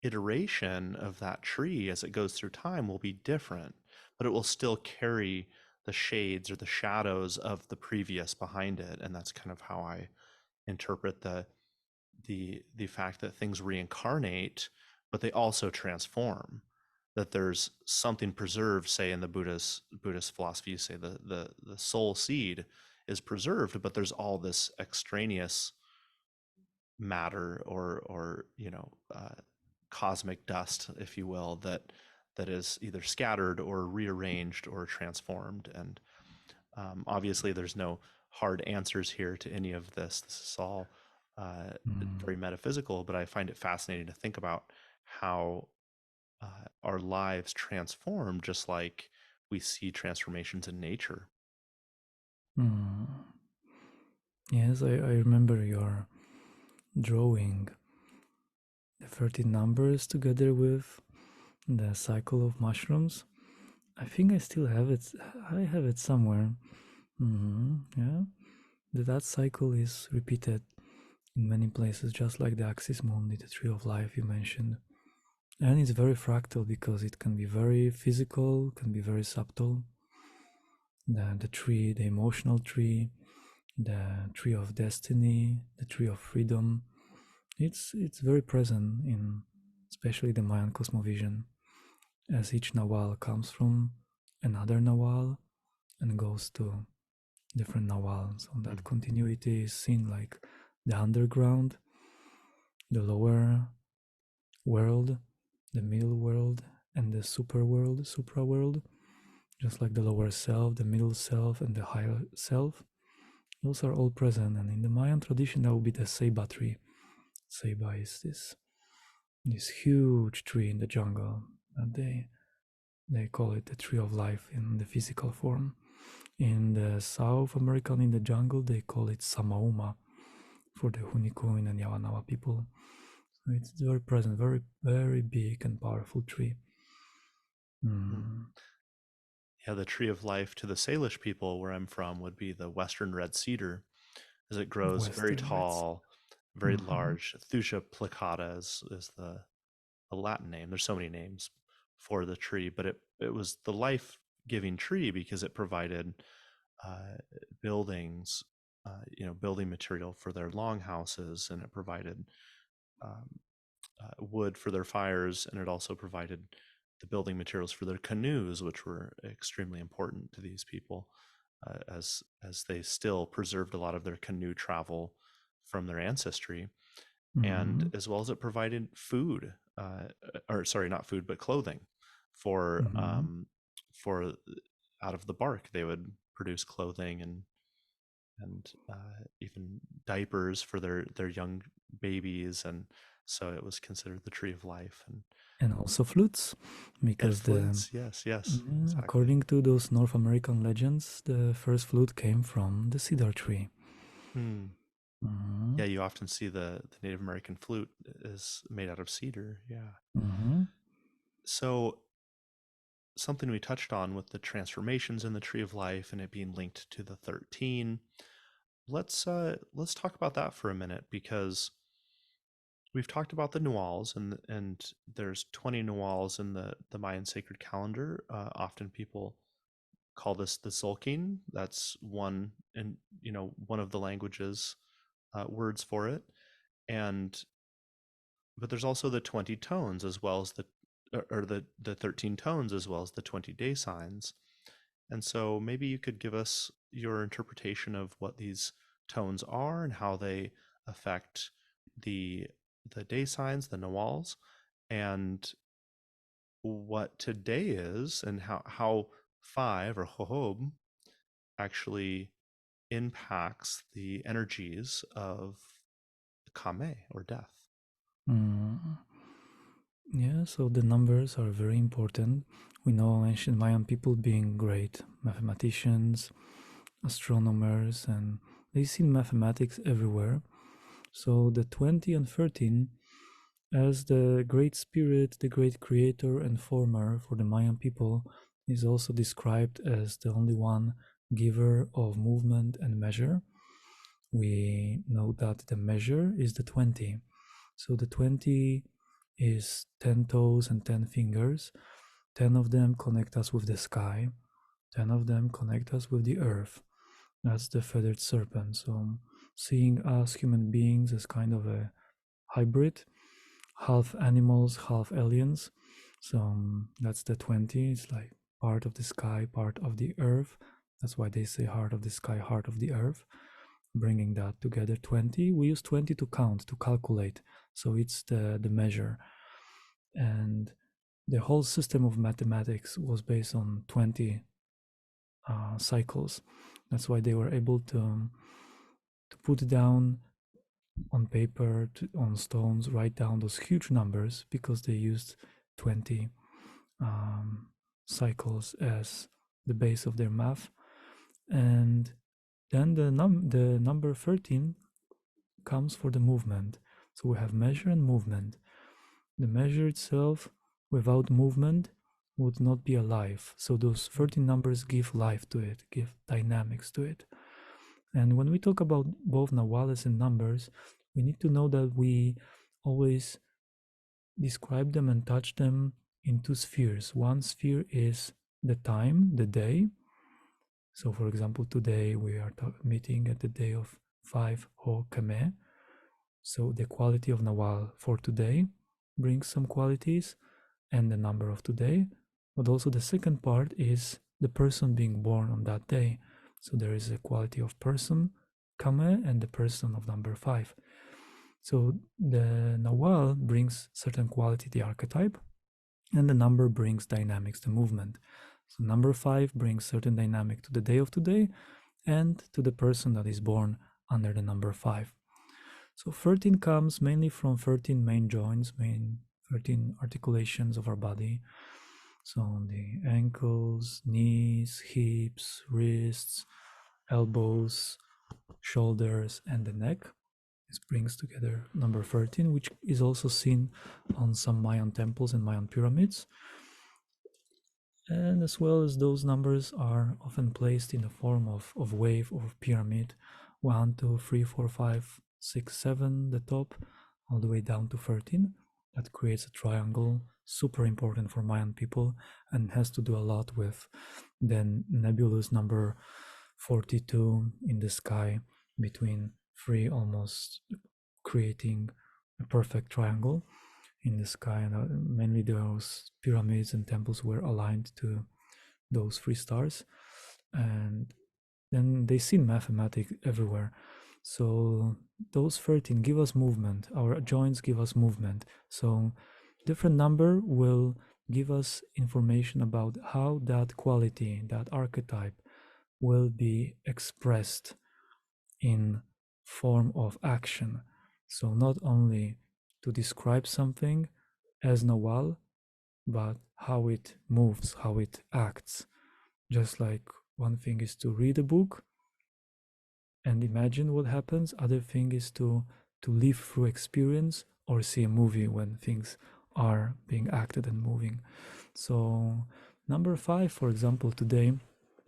iteration of that tree as it goes through time will be different, but it will still carry the shades or the shadows of the previous behind it. And that's kind of how I interpret the fact that things reincarnate, but they also transform. That there's something preserved, say in the Buddhist philosophy, you say the soul seed is preserved, but there's all this extraneous matter or cosmic dust, if you will, that is either scattered or rearranged or transformed. And obviously, there's no hard answers here to any of this. This is all Mm. very metaphysical, but I find it fascinating to think about how our lives transform, just like we see transformations in nature. Mm. Yes, I remember your drawing the 13 numbers together with the cycle of mushrooms. I think I still have it. I have it somewhere. Yeah, that cycle is repeated in many places, just like the axis mundi, the tree of life you mentioned. And it's very fractal because it can be very physical, can be very subtle. The tree, the emotional tree, the tree of destiny, the tree of freedom. It's very present in especially the Mayan cosmovision, as each nawal comes from another nawal and goes to different nawal. So that Mm, continuity is seen like the underground, the lower world, the middle world, and the super world, supra world, just like the lower self, the middle self, and the higher self. Those are all present, and in the Mayan tradition, that would be the ceiba tree. Ceiba is this huge tree in the jungle that they call it the tree of life in the physical form. In the South American, in the jungle, they call it Samauma for the Hunikuin and Yawanawa people. So it's very present, very, very big and powerful tree. mm. Mm. Yeah, the tree of life to the Salish people where I'm from would be the western red cedar, as it grows very Western Reds. tall, very Mm-hmm. large. Thuja plicata is the Latin name. There's so many names for the tree, but it was the life giving tree because it provided uh, buildings, building material for their longhouses, and it provided um, wood for their fires, and it also provided the building materials for their canoes, which were extremely important to these people, as they still preserved a lot of their canoe travel from their ancestry, and Mm-hmm. as well as it provided food, or sorry, not food, but clothing for Mm-hmm. for out of the bark. They would produce clothing and even diapers for their young babies, and so it was considered the tree of life, And also flutes, and because flutes. Yes, yes, exactly. according to those North American legends, the first flute came from the cedar tree. Hmm. Mm-hmm. Yeah, you often see the Native American flute is made out of cedar. Yeah. Mm-hmm. So something we touched on with the transformations in the tree of life and it being linked to the 13. Let's talk about that for a minute, because we've talked about the Nuals, and there's 20 Nuals in the Mayan sacred calendar. Often people call this the Tzolk'in. That's one, and one of the languages words for it. And but there's also the 20 tones, as well as the 13 tones, as well as the 20 day signs. And so maybe you could give us your interpretation of what these tones are and how they affect the the day signs, the nawals, and what today is, and how five, or hohob, actually impacts the energies of kame, or death. Mm. Yeah, so the numbers are very important. We know ancient Mayan people being great mathematicians, astronomers, and they see mathematics everywhere. So the 20 and 13, as the great spirit, the great creator and former for the Mayan people, is also described as the only one giver of movement and measure. We know that the measure is the 20. So the 20 is 10 toes and 10 fingers. 10 of them connect us with the sky, 10 of them connect us with the earth. That's the feathered serpent. So seeing us human beings as kind of a hybrid, half animals, half aliens. So that's the 20. It's like part of the sky, part of the earth, That's why they say heart of the sky, heart of the earth. Bringing that together, 20. We use 20 to count, to calculate. So it's the measure. And the whole system of mathematics was based on 20 cycles. That's why they were able to put down on paper, on stones, write down those huge numbers because they used 20 cycles as the base of their math. And then the number 13 comes for the movement. So we have measure and movement. The measure itself without movement would not be alive. So those 13 numbers give life to it, give dynamics to it. And when we talk about both nawales and numbers, we need to know that we always describe them and touch them in two spheres. One sphere is the time, the day. So, for example, today we are meeting at the day of 5 Ho Kame. So, the quality of Nawal for today brings some qualities and the number of today. But also, the second part is the person being born on that day. So, there is a quality of person, Kame, and the person of number 5. So, the Nawal brings certain quality, the archetype, and the number brings dynamics, the movement. So number 5 brings certain dynamic to the day of today and to the person that is born under the number 5. So 13 comes mainly from 13 main joints, 13 articulations of our body. So the ankles, knees, hips, wrists, elbows, shoulders, and the neck. This brings together number 13, which is also seen on some Mayan temples and Mayan pyramids. And as well as those numbers are often placed in the form of wave or pyramid, 1, 2, 3, 4, 5, 6, 7, the top, all the way down to 13. That creates a triangle, super important for Mayan people, and has to do a lot with the nebulous number 42 in the sky between 3, almost creating a perfect triangle in the sky. And mainly those pyramids and temples were aligned to those 3 stars, and then they see mathematics everywhere. So those 13 give us movement, our joints give us movement. So different number will give us information about how that quality, that archetype, will be expressed in form of action. So not only to describe something as Nawal, but how it moves, how it acts. Just like one thing is to read a book and imagine what happens, other thing is to live through experience or see a movie when things are being acted and moving. So number 5, for example, today,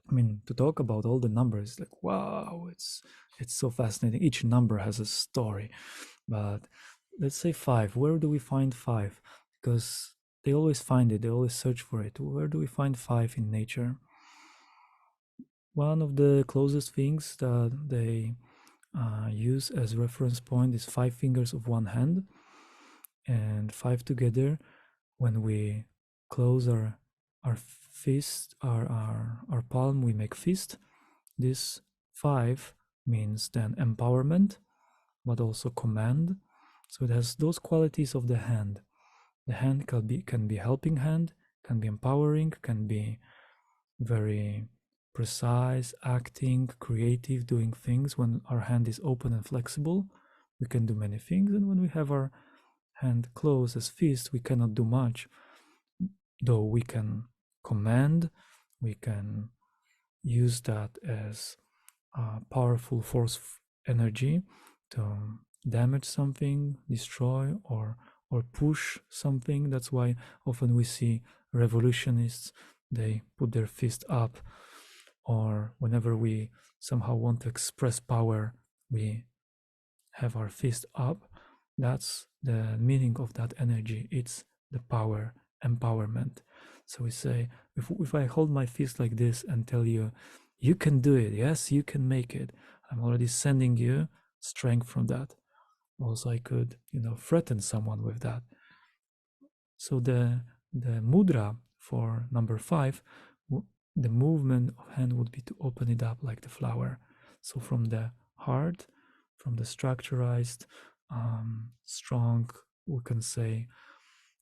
I mean, to talk about all the numbers, like wow, it's so fascinating. Each number has a story. But let's say 5. Where do we find 5? Because they always find it, they always search for it. Where do we find 5 in nature? One of the closest things that they use as reference point is 5 fingers of one hand and 5 together. When we close our fist, our palm, we make fist. This 5 means then empowerment, but also command. So it has those qualities of the hand. The hand can be helping hand, can be empowering, can be very precise, acting, creative, doing things. When our hand is open and flexible, we can do many things. And when we have our hand closed as fist, we cannot do much. Though we can command, we can use that as a powerful force energy to damage something, destroy, or push something. That's why often we see revolutionists, they put their fist up, or whenever we somehow want to express power, we have our fist up. That's the meaning of that energy. It's the power, empowerment. So we say, if I hold my fist like this and tell you, you can do it, yes, you can make it, I'm already sending you strength from that. Also, I could, threaten someone with that. So the mudra for number 5 the movement of hand would be to open it up like the flower. So from the heart, from the structurized, strong, we can say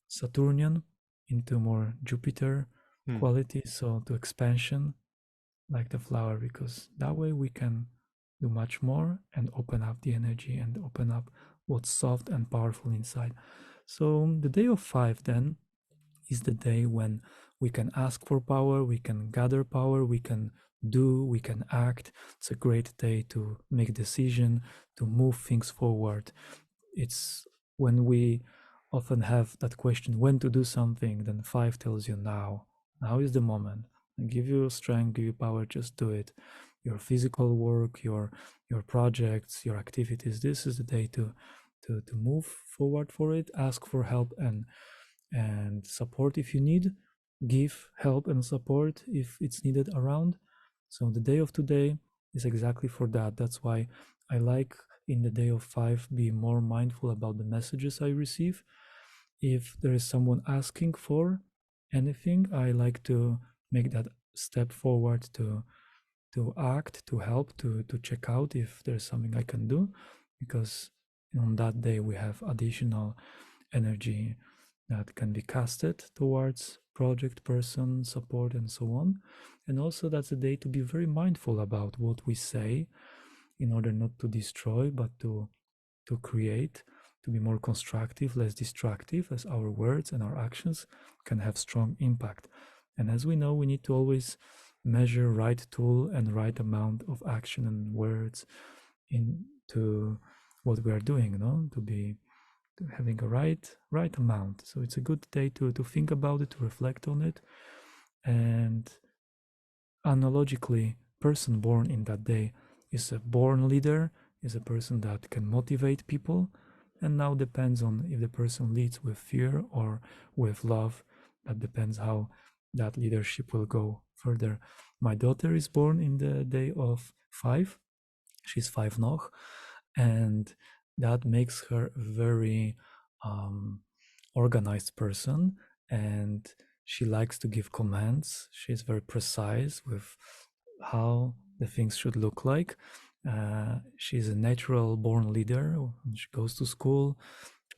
Saturnian, into more Jupiter Hmm. quality, so to expansion like the flower, because that way we can do much more and open up the energy and open up what's soft and powerful inside. So the day of 5 then is the day when we can ask for power, we can gather power, we can do, we can act. It's a great day to make decision, to move things forward. It's when we often have that question when to do something, then 5 tells you now. Now is the moment. And give you strength, give you power, just do it. Your physical work, your projects, your activities, this is the day to move forward for it, ask for help and support if you need, give help and support if it's needed around. So the day of today is exactly for that. That's why I like in the day of 5 be more mindful about the messages I receive. If there is someone asking for anything, I like to make that step forward to act, to help, to check out if there's something I can do, because on that day we have additional energy that can be casted towards project, person, support, and so on. And also, that's a day to be very mindful about what we say in order not to destroy, but to create, to be more constructive, less destructive, as our words and our actions can have strong impact. And as we know, we need to always measure right tool and right amount of action and words into what we are doing, no? To be having a right amount. So it's a good day to think about it, to reflect on it. And analogically, person born in that day is a born leader, is a person that can motivate people, and now depends on if the person leads with fear or with love. That depends how that leadership will go further. My daughter is born in the day of 5. She's 5 noch, and that makes her a very um, organized person, and she likes to give commands. She's very precise with how the things should look like. She's a natural born leader. She goes to school.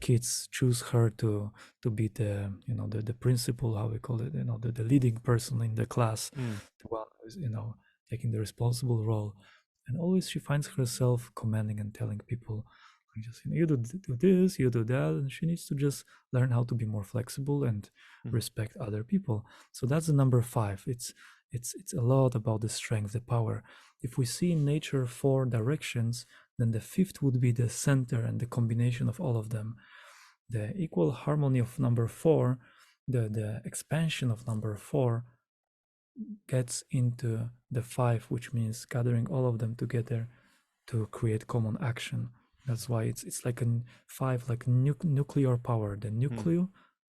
Kids choose her to be the the principal, how we call it, the leading person in the class, Hmm. the one who's taking the responsible role. And always she finds herself commanding and telling people, like, just you do this, you do that, and she needs to just learn how to be more flexible and Hmm. respect other people. So that's the number 5. It's a lot about the strength, the power. If we see in nature 4 directions, then the 5th would be the center and the combination of all of them. The equal harmony of number 4, the expansion of number 4 gets into the 5, which means gathering all of them together to create common action. That's why it's like a 5, like nuclear power. Hmm.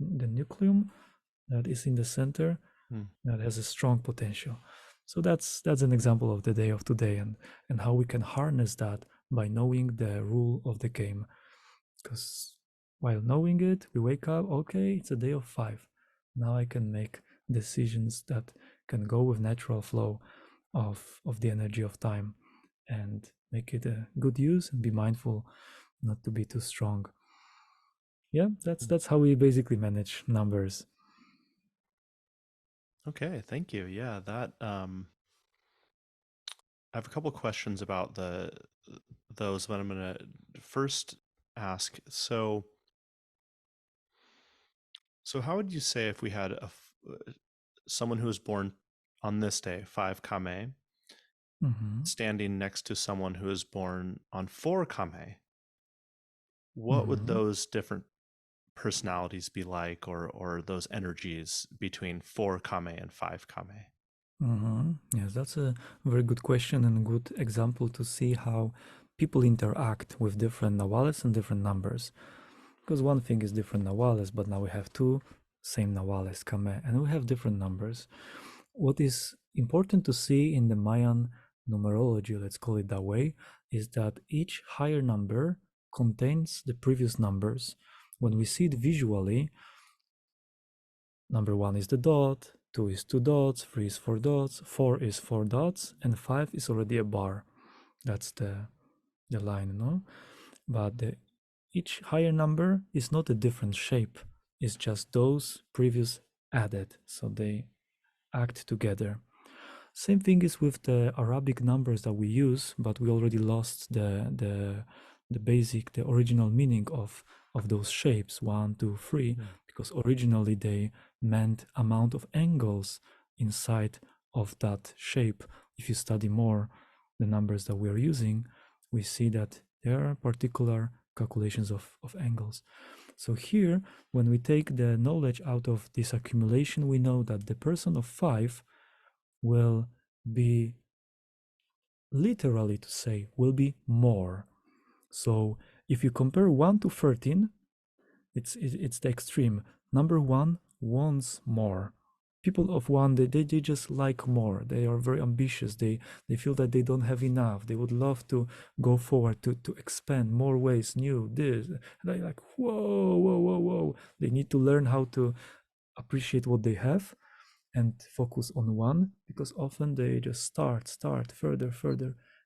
The nucleum that is in the center, Hmm. that has a strong potential. So that's an example of the day of today, and how we can harness that by knowing the rule of the game. Because while knowing it, we wake up, okay, it's a day of 5. Now I can make decisions that can go with natural flow of the energy of time and make it a good use and be mindful not to be too strong. Yeah, that's Hmm. that's how we basically manage numbers. Okay, thank you. Yeah, that I have a couple questions about the those, but I'm going to first ask. So how would you say if we had someone who was born on this day, 5 Kame, Mm-hmm. standing next to someone who was born on 4 Kame, what would Mm-hmm. those different personalities be like, or those energies between 4 Kame and 5 Kame? Mm-hmm. Yes, that's a very good question and good example to see how people interact with different nawales and different numbers. Because one thing is different nawales, but now we have two same nawales, kame, and we have different numbers. What is important to see in the Mayan numerology, let's call it that way, is that each higher number contains the previous numbers. When we see it visually, number 1 is the dot, 2 is 2 dots, 3 is 4 dots, 4 is 4 dots, and 5 is already a bar. That's the line, no? But each higher number is not a different shape. It's just those previous added, so they act together. Same thing is with the Arabic numbers that we use, but we already lost the basic, the original meaning of those shapes, 1, 2, 3, because originally they meant amount of angles inside of that shape. If you study more the numbers that we are using, we see that there are particular calculations of angles. So here, when we take the knowledge out of this accumulation, we know that the person of 5 will be, literally to say, will be more. So if you compare 1 to 13, it's the extreme. Number 1 wants more. People of 1, they just like more. They are very ambitious. They feel that they don't have enough. They would love to go forward, to expand more ways, new this. And they're like, whoa, whoa, whoa, whoa. They need to learn how to appreciate what they have and focus on one, because often they just start further,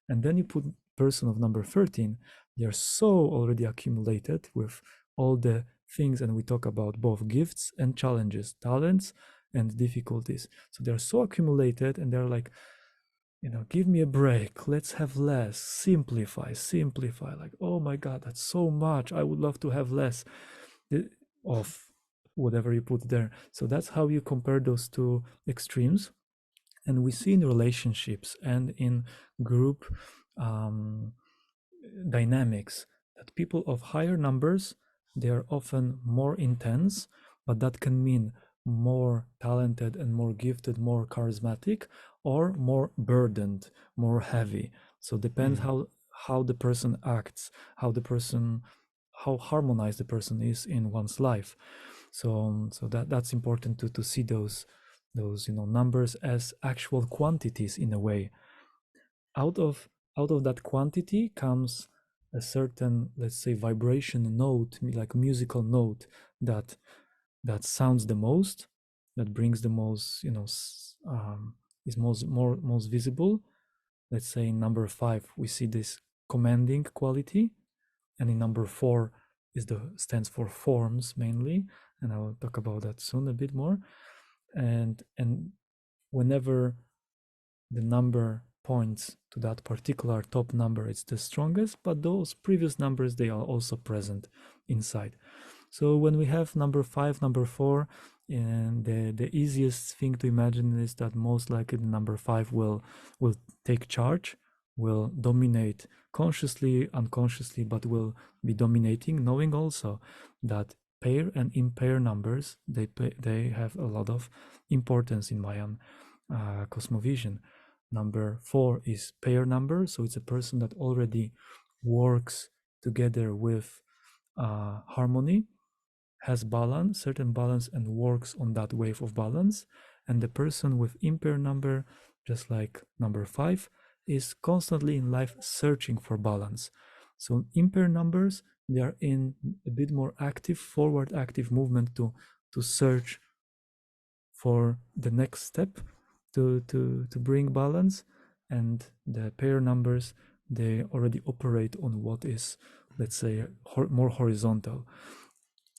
and then you put person of number 13. They are so already accumulated with all the things, and we talk about both gifts and challenges, talents and difficulties. So they're so accumulated, and they're like, give me a break, let's have less, simplify, like, oh my god, that's so much, I would love to have less of whatever you put there. So that's how you compare those two extremes. And we see in relationships and in group dynamics that people of higher numbers, they are often more intense, but that can mean more talented and more gifted, more charismatic, or more burdened, more heavy. So depends how the person acts, how harmonized the person is in one's life. So that's important to see those numbers as actual quantities in a way. Out of that quantity comes a certain, let's say, vibration note, like musical note, that sounds the most, that brings the most, is most visible. Let's say in number 5 we see this commanding quality, and in number 4 stands for forms mainly, and I will talk about that soon a bit more. And whenever the number points to that particular top number, it's the strongest, but those previous numbers, they are also present inside. So when we have number 5, number 4, and the easiest thing to imagine is that most likely the number 5 will take charge, will dominate consciously, unconsciously, but will be dominating, knowing also that pair and impair numbers, they have a lot of importance in Mayan cosmovision. Number 4 is pair number, so it's a person that already works together with harmony, has balance, certain balance, and works on that wave of balance. And the person with impair number, just like number 5, is constantly in life searching for balance. So impair numbers, they are in a bit more active, forward active movement to search for the next step, to bring balance. And the pair numbers, they already operate on what is, let's say, more horizontal.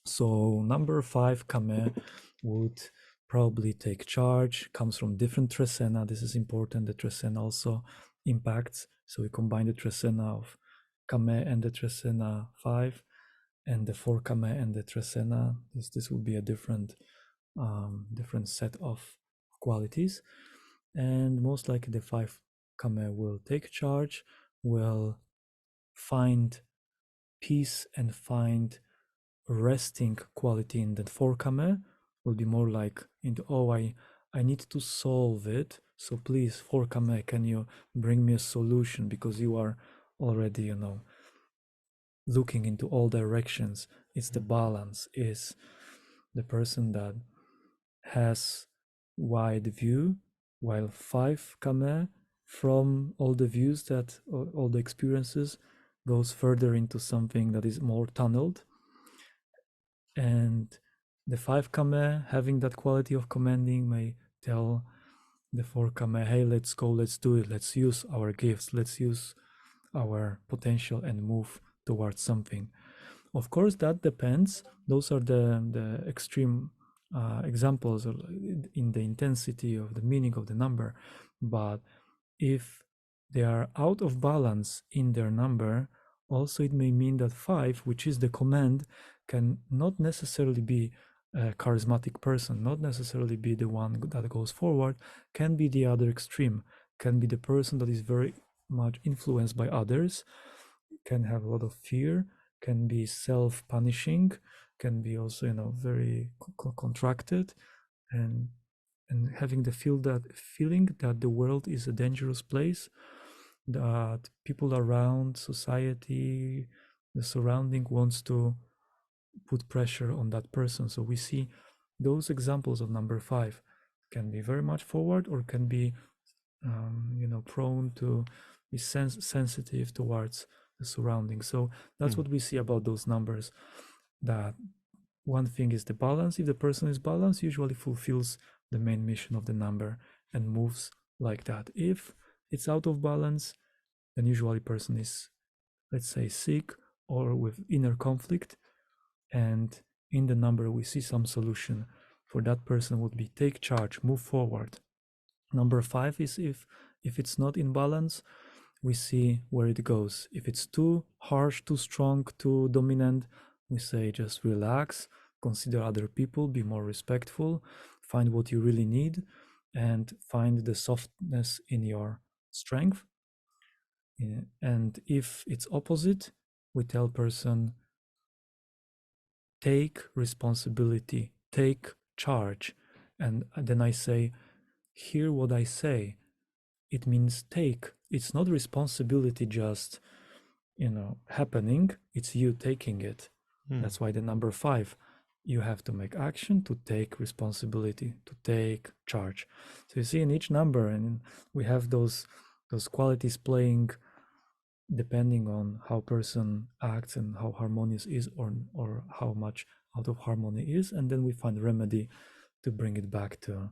So number 5 Kame would probably take charge, comes from different tresena. This is important. The tresena also impacts. So we combine the tresena of Kame and the tresena 5, and the 4 Kame and the tresena. This will be a different set of qualities. And most likely the 5 Kame will take charge, will find peace and find resting quality in the 4 Kame, will be more like into, oh, I need to solve it, so please 4 Kame, can you bring me a solution, because you are already looking into all directions. It's the balance, is the person that has wide view, while 5 Kame, from all the views, that all the experiences, goes further into something that is more tunneled. And the 5 Kame, having that quality of commanding, may tell the four kame, hey, let's go, let's do it, let's use our gifts, let's use our potential and move towards something. Of course, that depends. Those are the extreme examples in the intensity of the meaning of the number. But if they are out of balance in their number, also it may mean that five, which is the command, can not necessarily be a charismatic person, not necessarily be the one that goes forward, can be the other extreme, can be the person that is very much influenced by others, can have a lot of fear, can be self-punishing, can be also, very contracted, and having the feeling that the world is a dangerous place, that people around, society, the surrounding wants to put pressure on that person. So we see those examples of number five can be very much forward, or can be prone to be sensitive towards the surroundings. So that's Hmm. what we see about those numbers, that one thing is the balance. If the person is balanced, usually fulfills the main mission of the number and moves like that. If it's out of balance, then usually person is, let's say, sick or with inner conflict, and in the number we see some solution for that person would be take charge, move forward. Number five is if it's not in balance, we see where it goes. If it's too harsh, too strong, too dominant, we say just relax, consider other people, be more respectful, find what you really need, and find the softness in your strength. And if it's opposite, we tell person take responsibility, take charge. And then I say, hear what I say. It means take. It's not responsibility just, happening. It's you taking it. Hmm. That's why the number five, you have to make action to take responsibility, to take charge. So you see in each number, and we have those qualities playing depending on how person acts and how harmonious is, or how much out of harmony is, and then we find remedy to bring it back to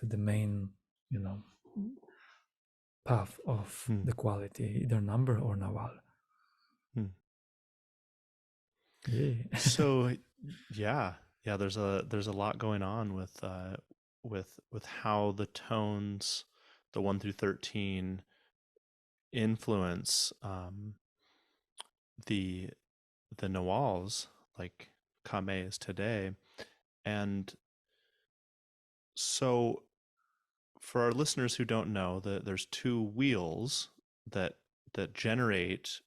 the main, you know path of Hmm. the quality, either number or nawal. Hmm. Yeah. So yeah, yeah. There's a lot going on with how the tones, the 1 through 13, influence the the nawals, like Kame is today. And so for our listeners who don't know, there's two wheels that generate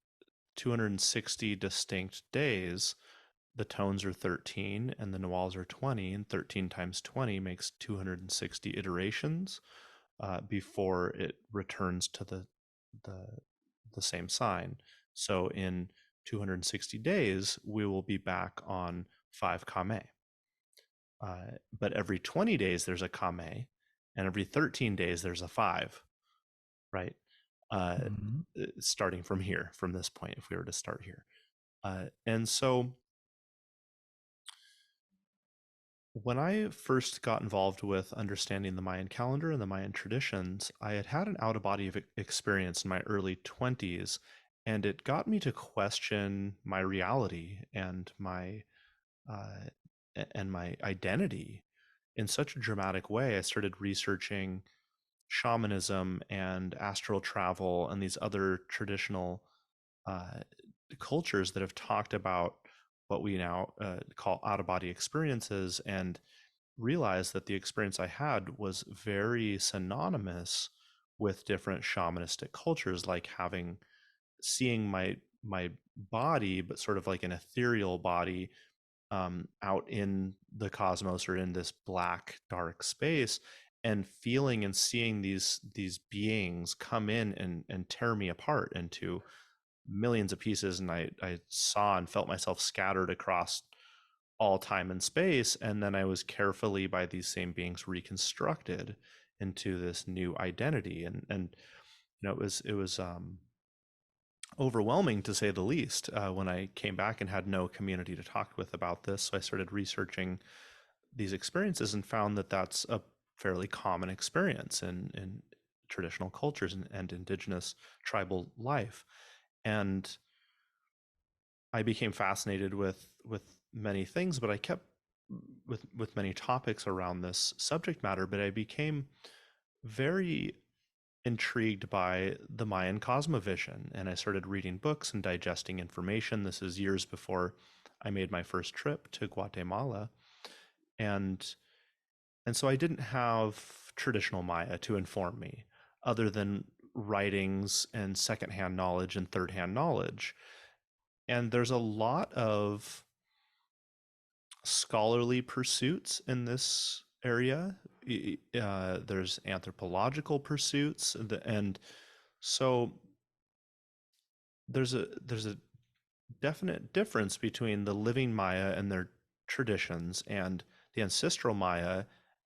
260 distinct days. The tones are 13 and the nawals are 20, and 13 times 20 makes 260 iterations before it returns to the the same sign. So in 260 days, we will be back on 5 kame. But every 20 days, there's a kame, and every 13 days, there's a 5, right? Uh, Mhm. Starting from here, from this point, if we were to start here. And so when I first got involved with understanding the Mayan calendar and the Mayan traditions, I had had an out of body experience in my early 20s, and it got me to question my reality uh, and my identity in such a dramatic way. I started researching shamanism and astral travel and these other traditional uh, cultures that have talked about what we now call out of body experiences, and realized that the experience I had was very synonymous with different shamanistic cultures, like seeing my body, but sort of like an ethereal body out in the cosmos or in this black dark space, and feeling and seeing these beings come in and tear me apart into millions of pieces. And I saw and felt myself scattered across all time and space, and then I was carefully by these same beings reconstructed into this new identity. And it was overwhelming, to say the least, when I came back and had no community to talk with about this. So I started researching these experiences and found that that's a fairly common experience in traditional cultures and indigenous tribal life. And I became fascinated with many things, but I kept with many topics around this subject matter, but I became very intrigued by the Mayan cosmovision, and I started reading books and digesting information. This is years before I made my first trip to Guatemala, and so I didn't have traditional Maya to inform me, other than writings and secondhand knowledge and third-hand knowledge. And there's a lot of scholarly pursuits in this area. There's anthropological pursuits, and so there's a definite difference between the living Maya and their traditions and the ancestral Maya,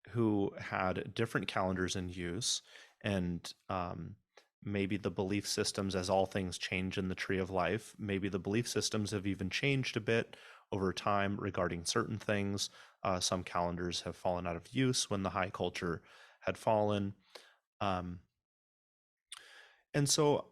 who had different calendars in use, and maybe the belief systems, as all things change in the tree of life, maybe the belief systems have even changed a bit over time regarding certain things. Some calendars have fallen out of use when the high culture had fallen. Um, and so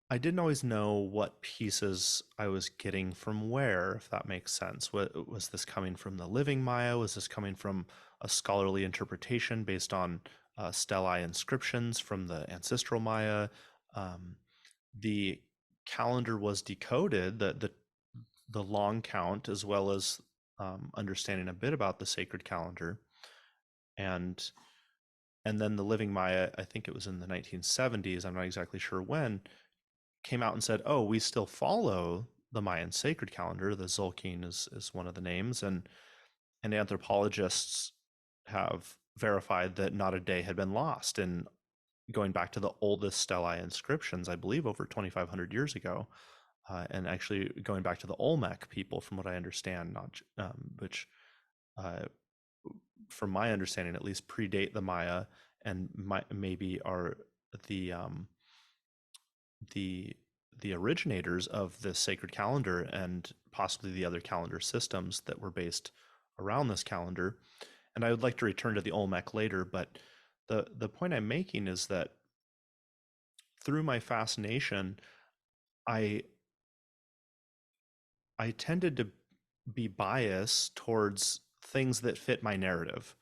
I didn't always know what pieces I was getting from where, if that makes sense. What, was this coming from the living Maya? Was this coming from a scholarly interpretation based on stellai inscriptions from the ancestral Maya? Um, the calendar was decoded, the long count, as well as understanding a bit about the sacred calendar, and then the living Maya. I think it was in the 1970s. I'm not exactly sure when, came out and said, "Oh, we still follow the Mayan sacred calendar. The Zolkin is one of the names, and anthropologists have verified that not a day had been lost." And going back to the oldest stellai inscriptions, I believe over 2,500 years ago, and actually going back to the Olmec people, from what I understand, not which, uh, from my understanding, at least predate the Maya, and maybe are the um, the the originators of this sacred calendar and possibly the other calendar systems that were based around this calendar. And I would like to return to the Olmec later, but the point I'm making is that through my fascination, I I tended to be biased towards things that fit my narrative,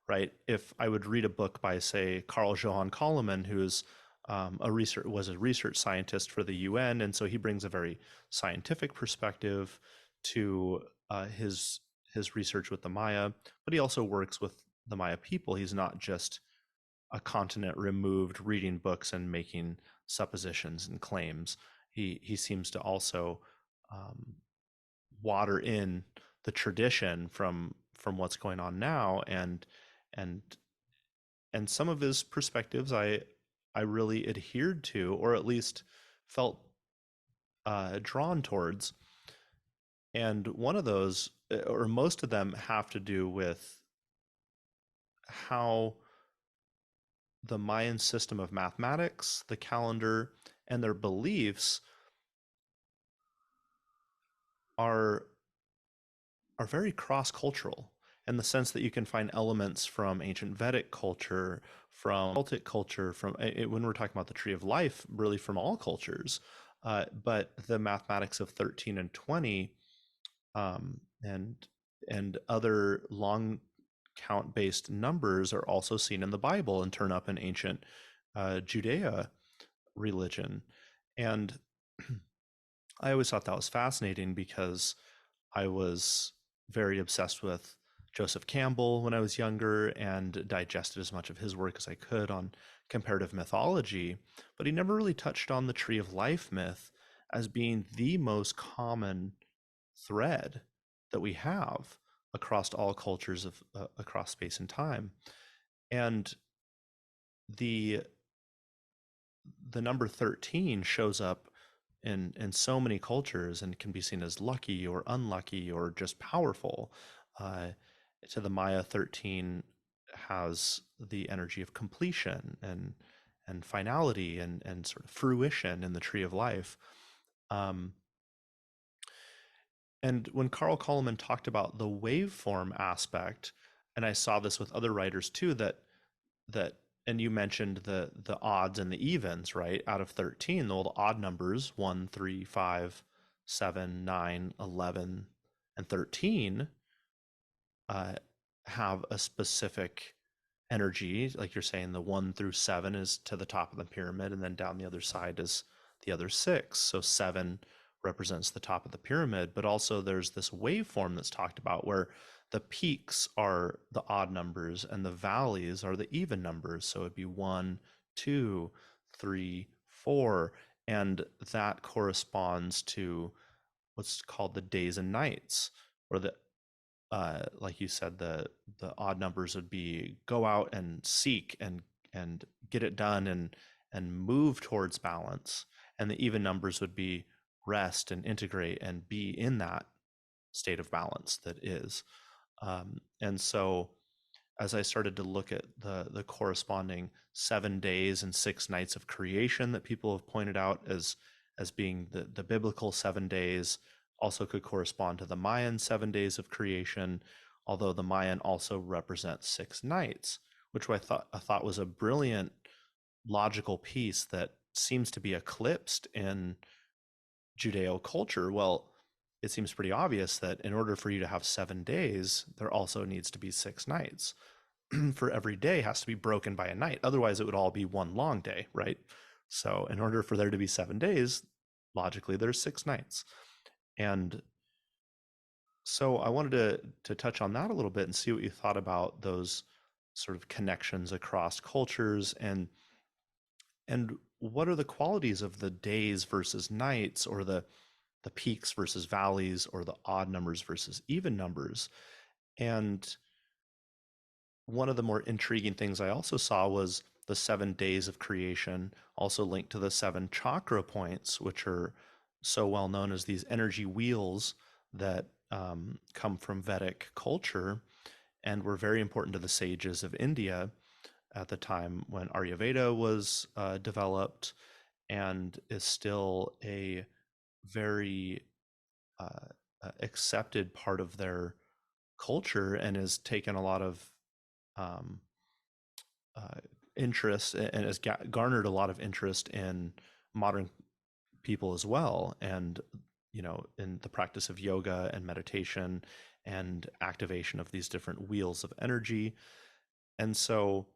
right? If I would read a book by, say, Carl Johan Koloman, who's was a research scientist for the UN, and so he brings a very scientific perspective to his research with the Maya, but he also works with the Maya people. He's not just a continent removed reading books and making suppositions and claims. He seems to also um, water in the tradition from what's going on now, and some of his perspectives I really adhered to, or at least felt drawn towards. And one of those, or most of them, have to do with how the Mayan system of mathematics, the calendar, and their beliefs are very cross-cultural, in the sense that you can find elements from ancient Vedic culture, from Celtic culture, from when we're talking about the tree of life, really from all cultures. But the mathematics of 13 and 20, and other long count based numbers are also seen in the Bible and turn up in ancient Judea religion. And I always thought that was fascinating because I was very obsessed with Joseph Campbell when I was younger and digested as much of his work as I could on comparative mythology, but he never really touched on the tree of life myth as being the most common thread that we have across all cultures of across space and time. And the number 13 shows up in so many cultures and can be seen as lucky or unlucky or just powerful. Uh, to the Maya, 13 has the energy of completion and finality and sort of fruition in the tree of life. Um, and when Carl Koloman talked about the waveform aspect, and I saw this with other writers too, that that, and you mentioned the odds and the evens, right? Out of 13, the odd numbers 1, 3, 5, 7, 9, 11, and 13 uh, have a specific energy. Like you're saying, the 1 through 7 is to the top of the pyramid, and then down the other side is the other six. So 7 represents the top of the pyramid, but also there's this waveform that's talked about where the peaks are the odd numbers and the valleys are the even numbers. So it'd be 1, 2, 3, 4. And that corresponds to what's called the days and nights, or the like you said, the odd numbers would be go out and seek and get it done and move towards balance, and the even numbers would be rest and integrate and be in that state of balance that is. And so as I started to look at the corresponding 7 days and 6 nights of creation that people have pointed out as being the biblical 7 days, also could correspond to the Mayan 7 days of creation, although the Mayan also represents 6 nights, which I thought was a brilliant logical piece that seems to be eclipsed in Judeo culture. Well, it seems pretty obvious that in order for you to have 7 days, there also needs to be 6 nights. For every day has to be broken by a night. Otherwise, it would all be one long day, right? So, in order for there to be 7 days, logically, there's 6 nights. And so, I wanted to touch on that a little bit and see what you thought about those sort of connections across cultures, and what are the qualities of the days versus nights, or the peaks versus valleys, or the odd numbers versus even numbers. And one of the more intriguing things I also saw was the 7 days of creation, also linked to the seven chakra points, which are so well known as these energy wheels that come from Vedic culture and were very important to the sages of India at the time when Ayurveda was developed, and is still a very uh, accepted part of their culture, and has taken a lot of um, uh, interest and has garnered a lot of interest in modern people as well. And, in the practice of yoga and meditation and activation of these different wheels of energy. And so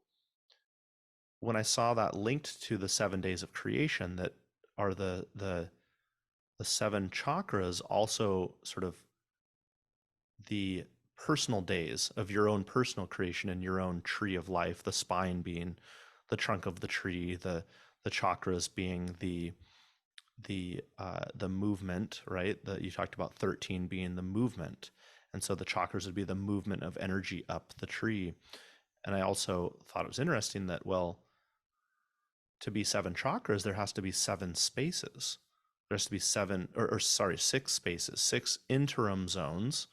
when I saw that linked to the 7 days of creation, that are the seven chakras, also sort of the personal days of your own personal creation and your own tree of life, the spine being the trunk of the tree, the chakras being the movement, right? You talked about 13 being the movement. And so the chakras would be the movement of energy up the tree. And I also thought it was interesting that, well, to be seven chakras, there has to be seven spaces. There has to be seven, or sorry, six spaces, six interim zones.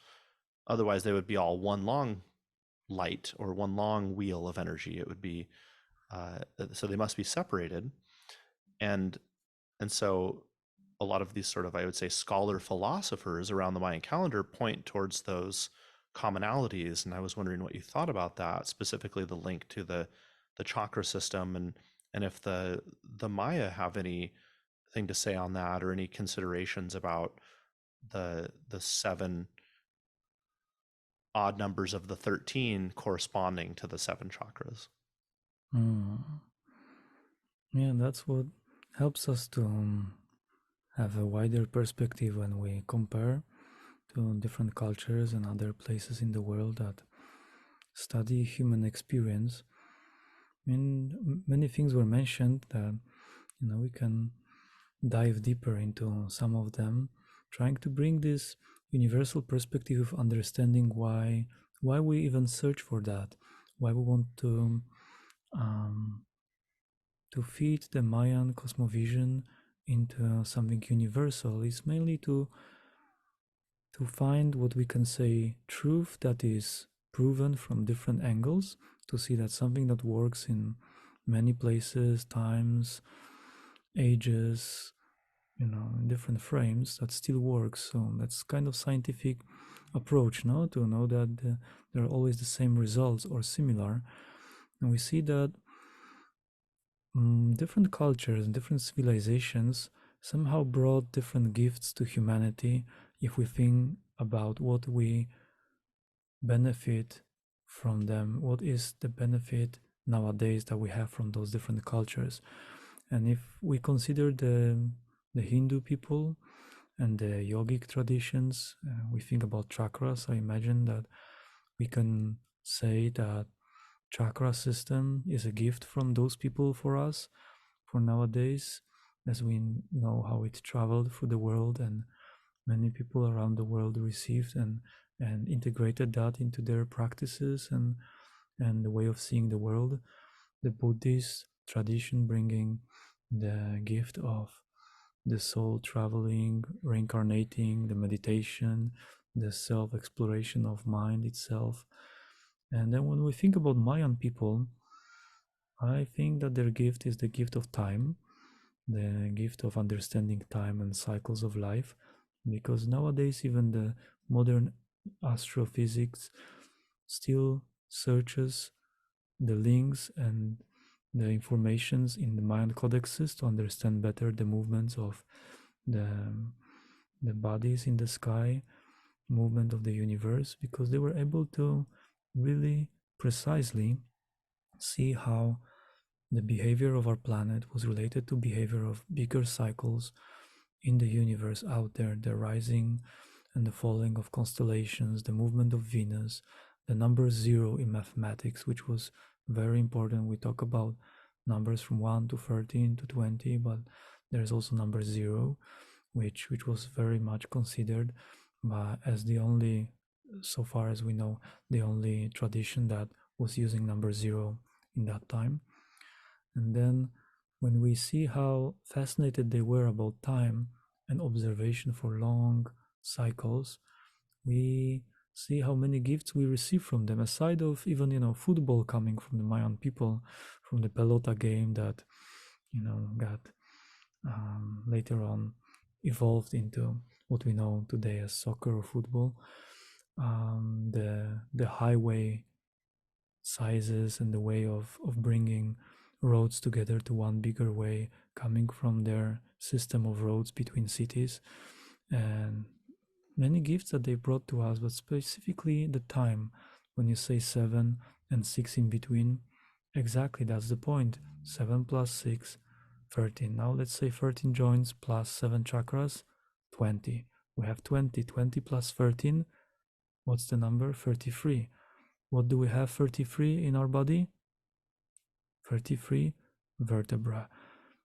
Otherwise, they would be all one long light or one long wheel of energy. It would be so they must be separated, and so a lot of these sort of, I would say, scholar philosophers around the Mayan calendar point towards those commonalities. And I was wondering what you thought about that, specifically the link to the chakra system, and if the Maya have anything to say on that, or any considerations about the seven odd numbers of the 13 corresponding to the seven chakras. Mm. Yeah, that's what helps us to have a wider perspective when we compare to different cultures and other places in the world that study human experience. I mean, many things were mentioned that we can dive deeper into some of them, trying to bring this universal perspective of understanding why we even search for that, why we want um, to feed the Mayan cosmovision into something universal is mainly to find what we can say truth that is proven from different angles, to see that something that works in many places, times, ages, in different frames, that still works. So that's kind of scientific approach, no, to know that there are always the same results or similar. And we see that different cultures and different civilizations somehow brought different gifts to humanity if we think about what we benefit from them, what is the benefit nowadays that we have from those different cultures. And if we consider the Hindu people and the yogic traditions, we think about chakras. I imagine that we can say that chakra system is a gift from those people for us for nowadays, as we know how it traveled through the world, and many people around the world received and integrated that into their practices and the way of seeing the world. The Buddhist tradition bringing the gift of the soul traveling, reincarnating, the meditation, the self exploration of mind itself. And then when we think about Mayan people, I think that their gift is the gift of time, the gift of understanding time and cycles of life, because nowadays even the modern astrophysics still searches the links and the informations in the Mayan codexes to understand better the movements of the the bodies in the sky, movement of the universe, because they were able to really precisely see how the behavior of our planet was related to behavior of bigger cycles in the universe out there, the rising and the falling of constellations, the movement of Venus, the number zero in mathematics, which was very important. We talk about numbers from 1 to 13 to 20, but there's also number zero, which was very much considered as the only, so far as we know, the only tradition that was using number zero in that time. And then when we see how fascinated they were about time and observation for long cycles, we see how many gifts we receive from them, aside of even, football coming from the Mayan people, from the pelota game that, got later on evolved into what we know today as soccer or football. The highway sizes and the way of bringing roads together to one bigger way, coming from their system of roads between cities, and many gifts that they brought to us, but specifically the time. When you say 7 and 6 in between, exactly, that's the point. 7 plus 6, 13. Now let's say 13 joints plus 7 chakras, 20. We have 20. 20 plus 13, what's the number? 33. What do we have 33 in our body? 33 vertebra.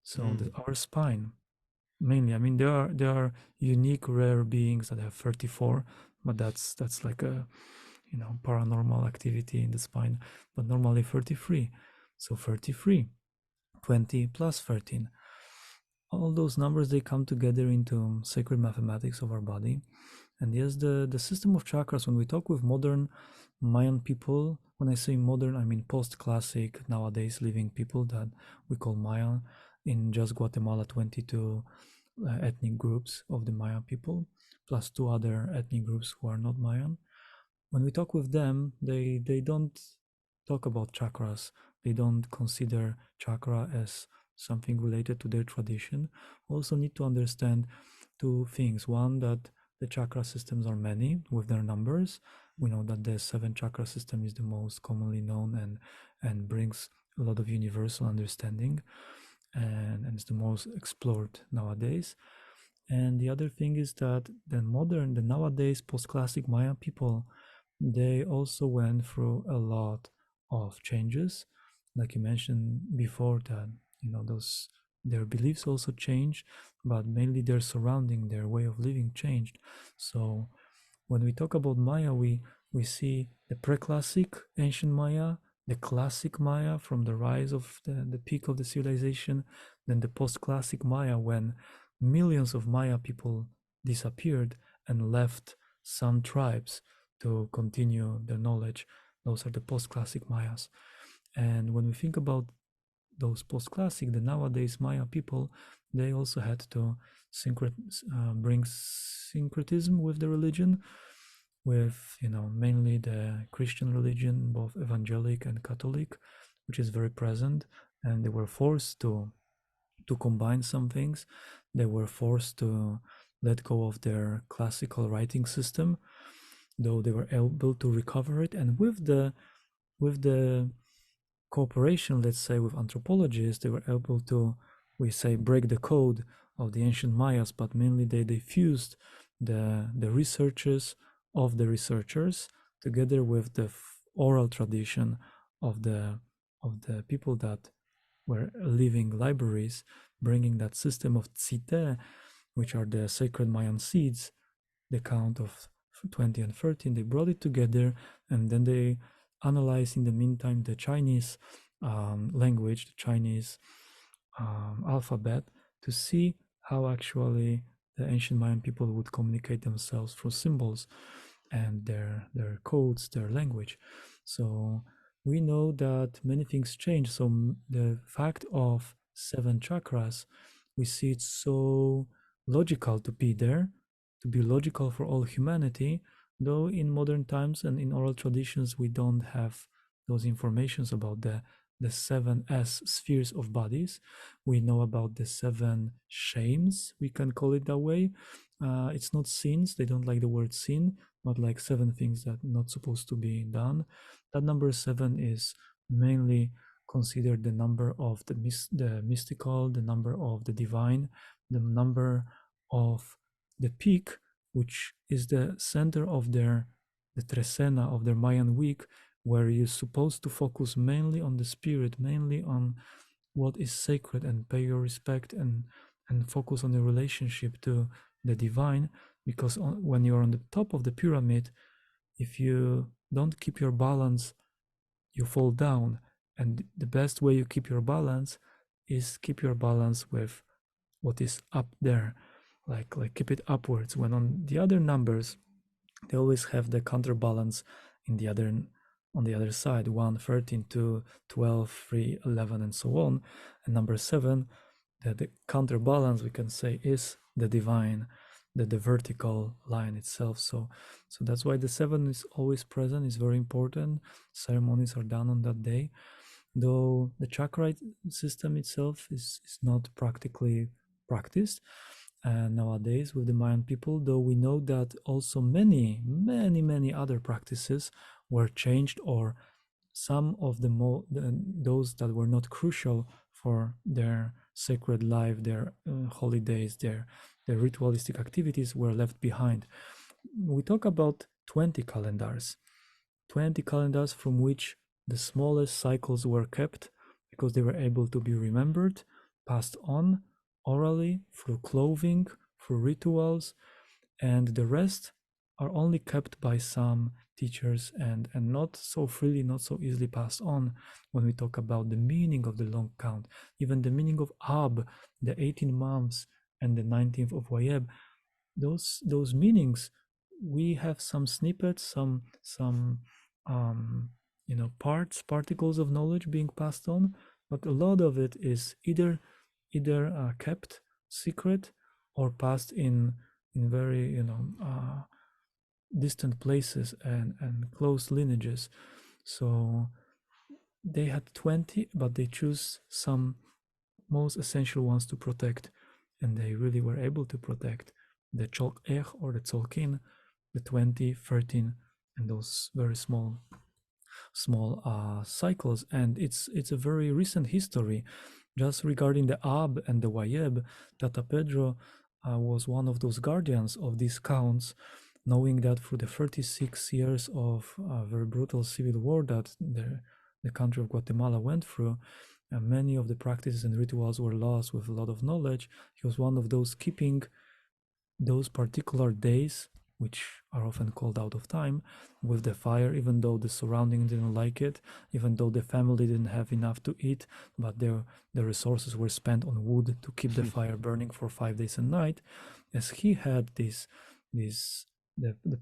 So our spine, mainly. I mean, there are unique rare beings that have 34, but that's like a paranormal activity in the spine. But normally 33. So 33, 20 plus 13. All those numbers, they come together into sacred mathematics of our body. And yes, the system of chakras, when we talk with modern Mayan people, when I say modern, I mean post-classic, nowadays living people that we call Mayan. In just Guatemala, 22 ethnic groups of the Mayan people, plus 2 other ethnic groups who are not Mayan. When we talk with them, they don't talk about chakras. They don't consider chakra as something related to their tradition. Also need to understand 2 things. One, that the chakra systems are many with their numbers. We know that the 7 chakra system is the most commonly known and brings a lot of universal understanding, and it's the most explored nowadays. And the other thing is that the nowadays post-classic Maya people, they also went through a lot of changes. Like you mentioned before, that those their beliefs also changed, but mainly their surrounding, their way of living changed. So when we talk about Maya, we see the pre-classic ancient Maya, the classic Maya from the rise of the peak of the civilization, then the post-classic Maya when millions of Maya people disappeared and left some tribes to continue their knowledge. Those are the post-classic Mayas. And when we think about those post-classic, the nowadays Maya people, they also had to bring syncretism with the religion, with mainly the Christian religion, both evangelic and Catholic, which is very present, and they were forced to combine some things. They were forced to let go of their classical writing system, though they were able to recover it. And with the cooperation, let's say, with anthropologists, they were able to, we say, break the code of the ancient Mayas, but mainly they fused the researches of the researchers together with the oral tradition of the people that were living libraries, bringing that system of tzite, which are the sacred Mayan seeds, the count of 20 and 13. They brought it together, and then they analyzed in the meantime the Chinese language, the Chinese alphabet, to see how actually the ancient Mayan people would communicate themselves through symbols and their codes, their language. So we know that many things change. So the fact of seven chakras, we see it so logical to be there, to be logical for all humanity, though in modern times and in oral traditions we don't have those informations about the seven S spheres of bodies. We know about the seven shames, we can call it that way. It's not sins, they don't like the word sin, but like seven things that not supposed to be done. That number seven is mainly considered the number of the mystical, the number of the divine, the number of the peak, which is the center of the trecena of their Mayan week, where you're supposed to focus mainly on the spirit, mainly on what is sacred, and pay your respect and focus on the relationship to the divine. Because when you're on the top of the pyramid, if you don't keep your balance, you fall down. And the best way you keep your balance is keep your balance with what is up there, like keep it upwards. When on the other numbers, they always have the counterbalance in the other, on the other side, 1, 13, 2, 12, 3, 11, and so on. And number 7, the counterbalance, we can say, is the divine, the vertical line itself. So that's why the 7 is always present, is very important. Ceremonies are done on that day, though the chakra system itself is not practically practiced nowadays with the Mayan people, though we know that also many other practices were changed, or some of those that were not crucial for their sacred life, their holidays, their ritualistic activities were left behind. We talk about 20 calendars, 20 calendars from which the smallest cycles were kept because they were able to be remembered, passed on orally through clothing, through rituals, and the rest are only kept by some teachers and not so freely, not so easily passed on. When we talk about the meaning of the long count, even the meaning of Ab, the 18 months, and the 19th of Wayeb, those meanings, we have some snippets, some um, particles of knowledge being passed on, but a lot of it is either kept secret or passed in very distant places and close lineages. So they had 20, but they choose some most essential ones to protect, and they really were able to protect the Chalk Ech or the Tzolkin, the 20, 13, and those very small cycles. And it's a very recent history. Just regarding the Ab and the Wayeb, Tata Pedro was one of those guardians of these counts, knowing that through the 36 years of very brutal civil war that the country of Guatemala went through, and many of the practices and rituals were lost with a lot of knowledge. He was one of those keeping those particular days, which are often called out of time, with the fire, even though the surrounding didn't like it, even though the family didn't have enough to eat, but the resources were spent on wood to keep the fire burning for 5 days and night, as he had the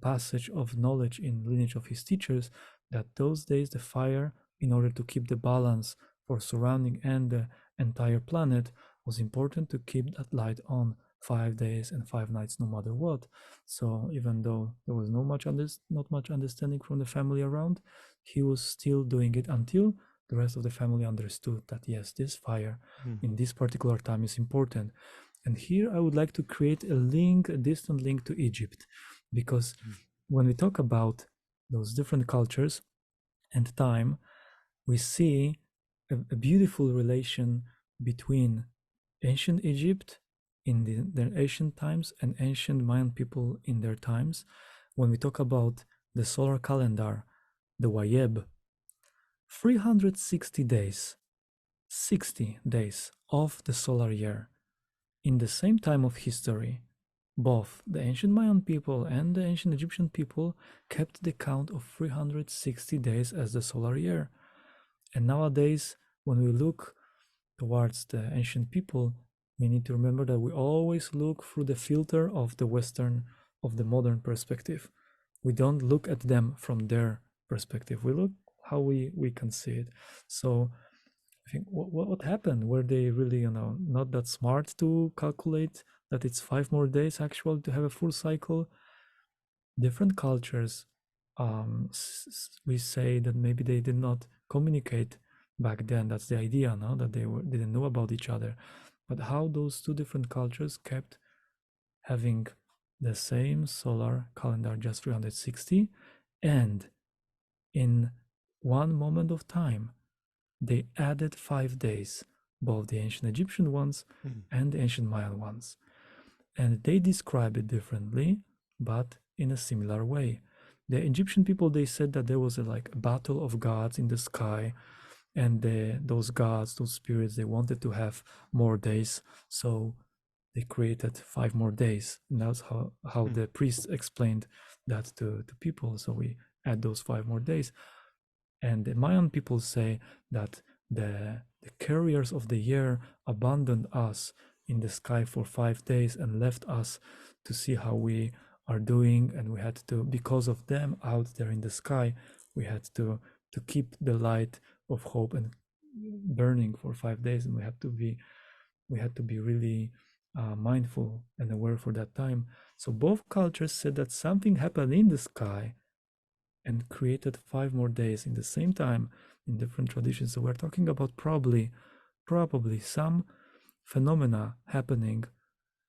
passage of knowledge in lineage of his teachers, that those days the fire, in order to keep the balance for surrounding and the entire planet, was important to keep that light on 5 days and 5 nights, no matter what. So even though there was not much understanding from the family around, he was still doing it until the rest of the family understood that yes, this fire Mm. in this particular time is important. And here I would like to create a link, a distant link to Egypt, because Mm. when we talk about those different cultures and time, we see a beautiful relation between ancient Egypt in their ancient times and ancient Mayan people in their times. When we talk about the solar calendar, the Wayeb, 360 days, 60 days of the solar year. In the same time of history, both the ancient Mayan people and the ancient Egyptian people kept the count of 360 days as the solar year. And nowadays, when we look towards the ancient people, we need to remember that we always look through the filter of the Western, of the modern perspective. We don't look at them from their perspective. We look how we can see it. So I think what happened? Were they really, not that smart to calculate that it's 5 more days actually to have a full cycle? Different cultures, we say that maybe they did not communicate back then. That's the idea, no, that didn't know about each other. But how those two different cultures kept having the same solar calendar, just 360, and in one moment of time they added 5 days, both the ancient Egyptian ones Mm. and the ancient Mayan ones. And they describe it differently, but in a similar way. The Egyptian people, they said that there was like a battle of gods in the sky, and those gods, those spirits, they wanted to have more days, so they created 5 more days. And that's how Mm. the priests explained that to people. So we add those 5 more days. And the Mayan people say that the carriers of the year abandoned us in the sky for 5 days and left us to see how we are doing. And we had to, because of them out there in the sky, we had to keep the light of hope and burning for 5 days. And we had to be really mindful and aware for that time. So both cultures said that something happened in the sky and created 5 more days in the same time in different traditions. So we're talking about probably some phenomena happening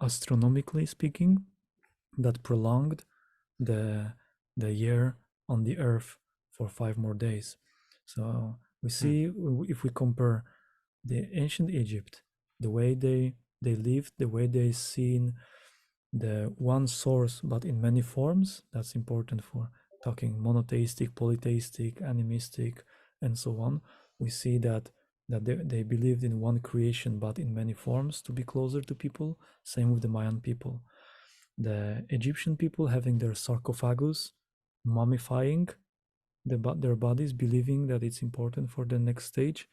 astronomically speaking that prolonged the the year on the earth for 5 more days. So we Mm. see, if we compare the ancient Egypt, the way they lived, the way they seen the one source but in many forms. That's important for talking monotheistic, polytheistic, animistic, and so on. We see that they believed in one creation but in many forms to be closer to people. Same with the Mayan people. The Egyptian people having their sarcophagus, mummifying their bodies, believing that it's important for the next stage.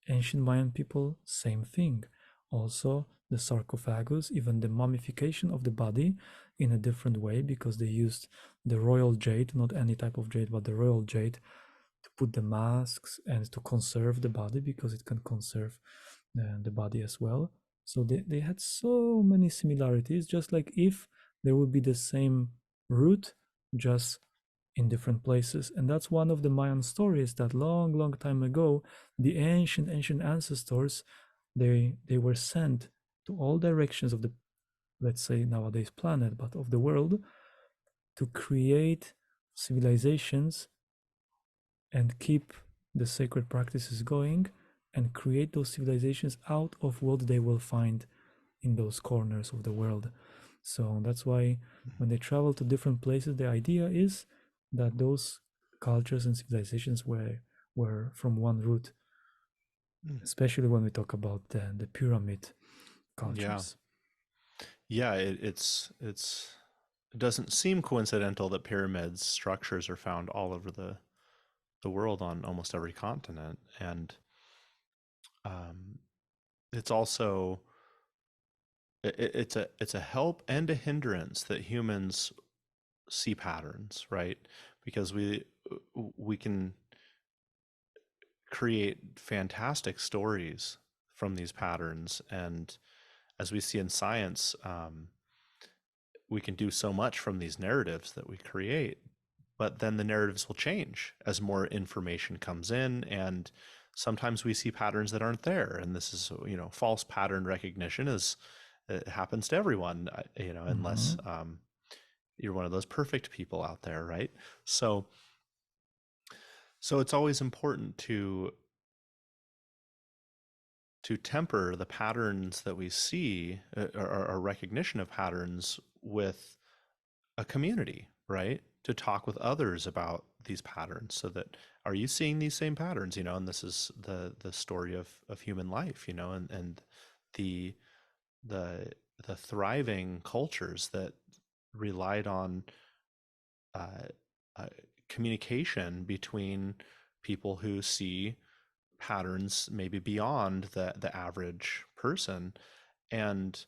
Ancient Mayan people, same thing. Also, the sarcophagus, even the mummification of the body in a different way, because they used the royal jade, not any type of jade, but the royal jade, to put the masks and to conserve the body, because it can conserve the body as well. So they had so many similarities, just like if there would be the same root, just in different places. And that's one of the Mayan stories, that long time ago, the ancient ancestors, they were sent to all directions of the, let's say nowadays planet, but of the world, to create civilizations and keep the sacred practices going and create those civilizations out of what they will find in those corners of the world. So that's why when they travel to different places, the idea is that those cultures and civilizations were from one root, Mm. especially when we talk about the pyramid Yeah. cultures. Yeah, it doesn't seem coincidental that pyramids structures are found all over the world on almost every continent, and um, it's also it's a help and a hindrance that humans see patterns, right? Because we can create fantastic stories from these patterns, and as we see in science, we can do so much from these narratives that we create, but then the narratives will change as more information comes in, and sometimes we see patterns that aren't there, and this is, false pattern recognition is, it happens to everyone, unless Mm-hmm. you're one of those perfect people out there, right? So it's always important to temper the patterns that we see, or recognition of patterns, with a community, right? To talk with others about these patterns, so that, are you seeing these same patterns? And this is the story of human life, and the the the thriving cultures that relied on uh, uh, communication between people who see patterns maybe beyond the average person. And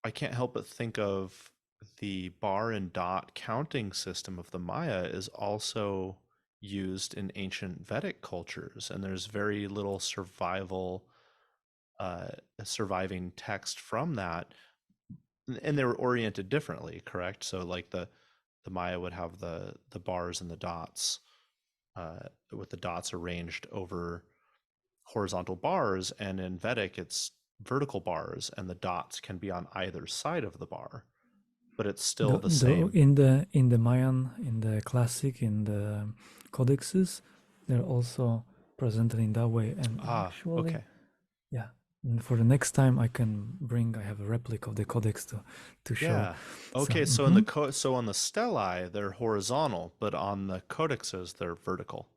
I can't help but think of the bar and dot counting system of the Maya is also used in ancient Vedic cultures, and there's very little uh, surviving text from that, and they were oriented differently, correct? So like the Maya would have the bars and the dots, with the dots arranged over horizontal bars, and in Vedic it's vertical bars, and the dots can be on either side of the bar, but it's still the Though same. in the Mayan, in the classic, in the codexes, they're also presented in that way. And Ah, actually, okay. yeah, and for the next time I have a replica of the codex to show. Yeah. So, Okay, so so on the stelae they're horizontal, but on the codexes they're vertical.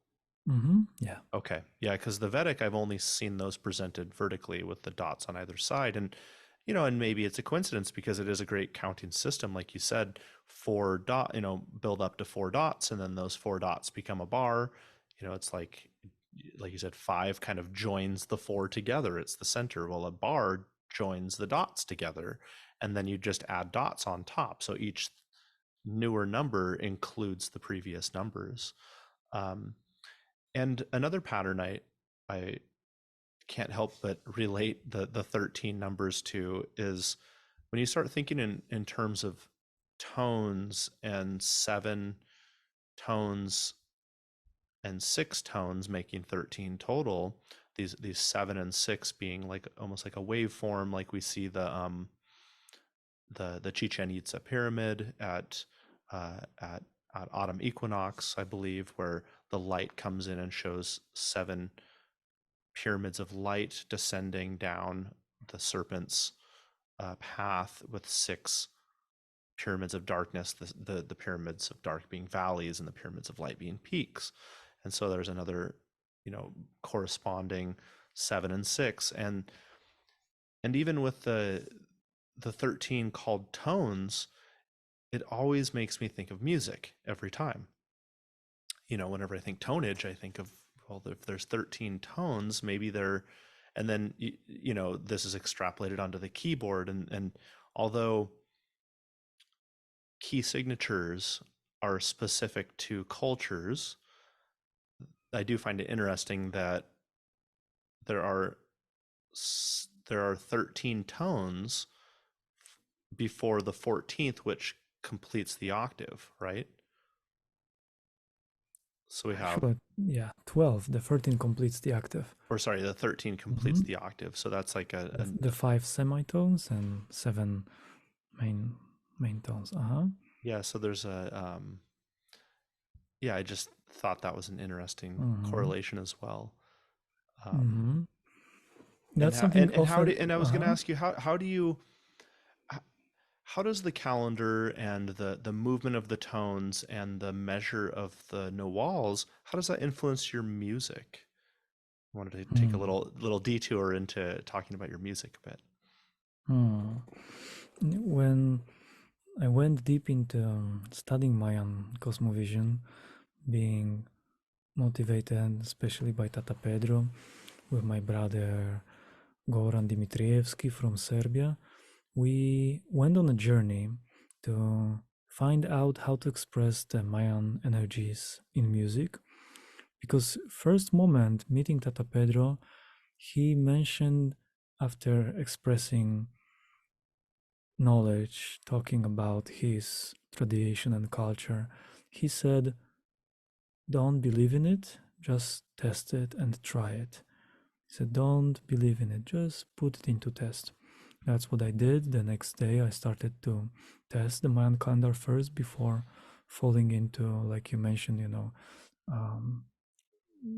yeah, Okay. Yeah, because the Vedic, I've only seen those presented vertically with the dots on either side. And, and maybe it's a coincidence because it is a great counting system. Like you said, build up to four dots, and then those four dots become a bar. It's like you said, five kind of joins the four together. It's the center. Well, a bar joins the dots together, and then you just add dots on top. So each newer number includes the previous numbers. Um, and another pattern I can't help but relate the 13 numbers to is when you start thinking in terms of tones, and seven tones and six tones making 13 total, these seven and six being like almost like a waveform, like we see the Chichen Itza pyramid at autumn equinox, I believe, where the light comes in and shows seven pyramids of light descending down the serpent's path, with six pyramids of darkness, the pyramids of dark being valleys and the pyramids of light being peaks. And so there's another, corresponding seven and six. And even with the 13 called tones, it always makes me think of music every time. Whenever I think tonage, I think of, well, if there's 13 tones, maybe they're, and then, this is extrapolated onto the keyboard. And although key signatures are specific to cultures, I do find it interesting that there are there are 13 tones before the 14th, which completes the octave, right? So we have, actually, yeah, 12. The 13 completes the octave. or sorry, the 13 completes hmm the octave. So that's like The five semitones and seven main main tones. yeah. So there's yeah, I just thought that was an interesting Mm-hmm. correlation as well. Um, Mm-hmm. and That's how something and also. how do and I was going to ask you, how do you, how does the calendar and the movement of the tones and the measure of the nawals, how does that influence your music? I wanted to take a Hmm. little detour into talking about your music a bit. Hmm. When I went deep into studying Mayan cosmovision, being motivated especially by Tata Pedro, with my brother Goran Dimitrievski from Serbia, we went on a journey to find out how to express the Mayan energies in music. Because first moment meeting Tata Pedro, he mentioned, after expressing knowledge, talking about his tradition and culture, he said, "Don't believe in it, just test it and try it. He said, don't believe in it, just put it into test. That's what I did. The next day, I started to test the Mayan calendar first before falling into, like you mentioned, um,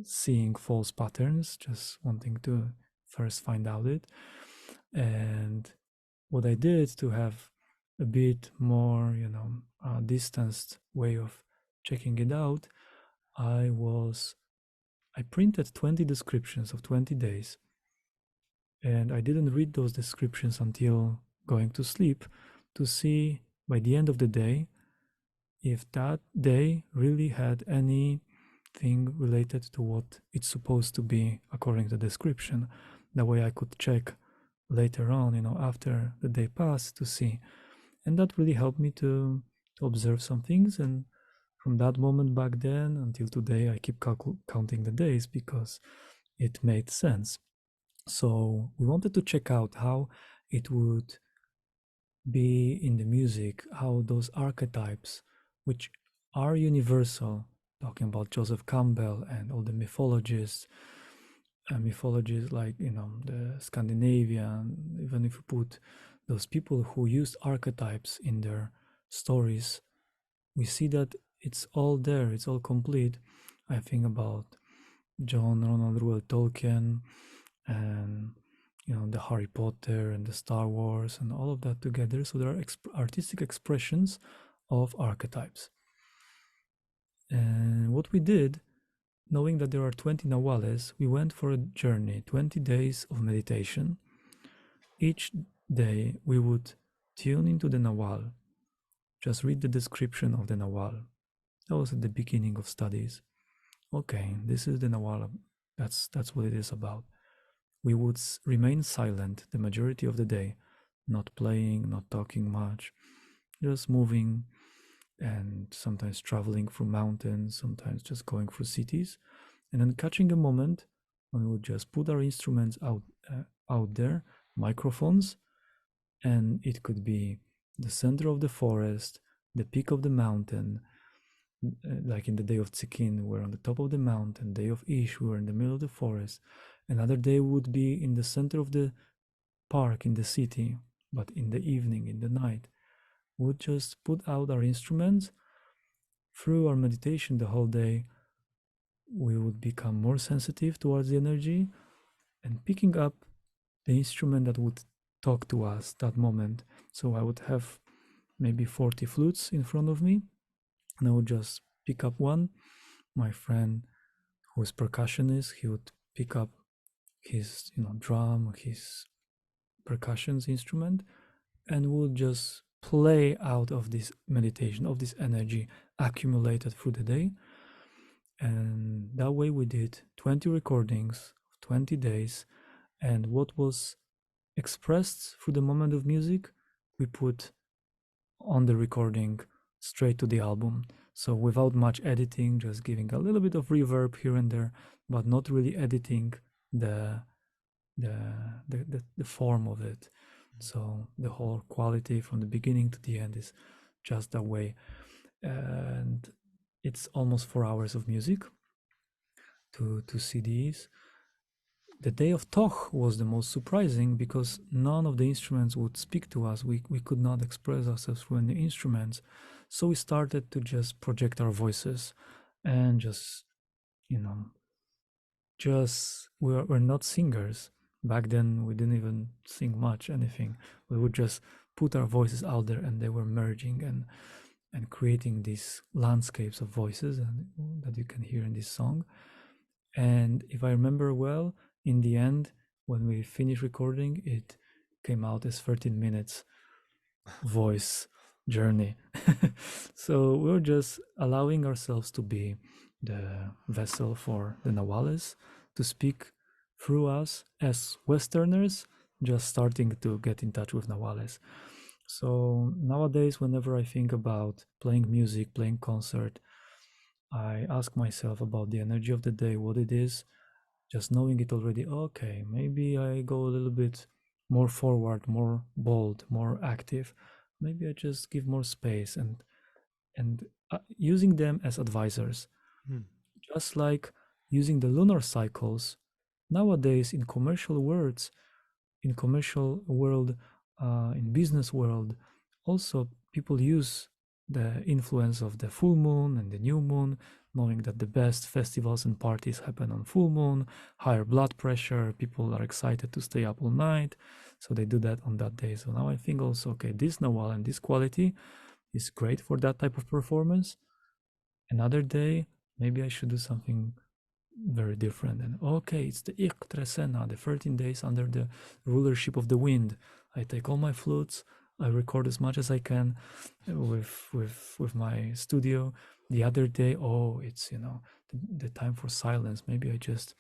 seeing false patterns, just wanting to first find out it. And what I did to have a bit more, distanced way of checking it out, I was I printed 20 descriptions of 20 days, and I didn't read those descriptions until going to sleep to see by the end of the day if that day really had anything related to what it's supposed to be according to the description. That way I could check later on, after the day passed to see. And that really helped me to observe some things. And from that moment back then until today, I keep counting the days because it made sense. So we wanted to check out how it would be in the music, how those archetypes, which are universal, talking about Joseph Campbell and all the mythologies like, the Scandinavian, even if you put those people who used archetypes in their stories, we see that it's all there, it's all complete. I think about John Ronald Reuel Tolkien and the Harry Potter and the Star Wars and all of that together. So there are artistic expressions of archetypes. And what we did, knowing that there are 20 Nawales, we went for a journey, 20 days of meditation. Each day we would tune into the Nawal, just read the description of the Nawal. That was at the beginning of studies. Okay, this is the Nawal. That's what it is about. We would remain silent the majority of the day, not playing, not talking much, just moving and sometimes traveling through mountains, sometimes just going through cities, and then catching a moment when we would just put our instruments out there, microphones, and it could be the center of the forest, the peak of the mountain. Like in the day of Tzikin, we're on the top of the mountain. Day of Ish, we're in the middle of the forest. Another day would be in the center of the park in the city, but in the evening, in the night. We would just put out our instruments. Through our meditation the whole day, we would become more sensitive towards the energy and picking up the instrument that would talk to us that moment. So I would have maybe 40 flutes in front of me, and I would just pick up one. My friend who is percussionist, he would pick up his drum, his percussions instrument, and would just play out of this meditation, of this energy accumulated through the day. And that way we did 20 recordings, 20 days, and what was expressed through the moment of music, we put on the recording straight to the album. So without much editing, just giving a little bit of reverb here and there, but not really editing the the form of it. So the whole quality from the beginning to the end is just that way. And it's almost 4 hours of music, to CDs. The day of Toch was the most surprising because none of the instruments would speak to us. We could not express ourselves through any instruments. So we started to just project our voices and just, you know, we're not singers. Back then, we didn't even sing much, anything. We would just put our voices out there and they were merging and creating these landscapes of voices and that you can hear in this song. And if I remember well, in the end, when we finished recording, it came out as 13 minutes voice journey. So we were just allowing ourselves to be the vessel for the Nawales to speak through us as Westerners, just starting to get in touch with Nawales. So nowadays, whenever I think about playing music, playing concert, I ask myself about the energy of the day, what it is, just knowing it already. Okay, maybe I go a little bit more forward, more bold, more active. Maybe I just give more space and using them as advisors, Hmm. just like using the lunar cycles. Nowadays, in commercial words, in commercial world, in business world, also people use the influence of the full moon and the new moon, knowing that the best festivals and parties happen on full moon, higher blood pressure, people are excited to stay up all night, so they do that on that day. So now I think also, okay, this Nawal and this quality is great for that type of performance. Another day, maybe I should do something very different. And okay, it's the Iqtresena, the 13 days under the rulership of the wind. I take all my flutes, I record as much as I can with my studio. The other day, oh, it's the time for silence. Maybe I just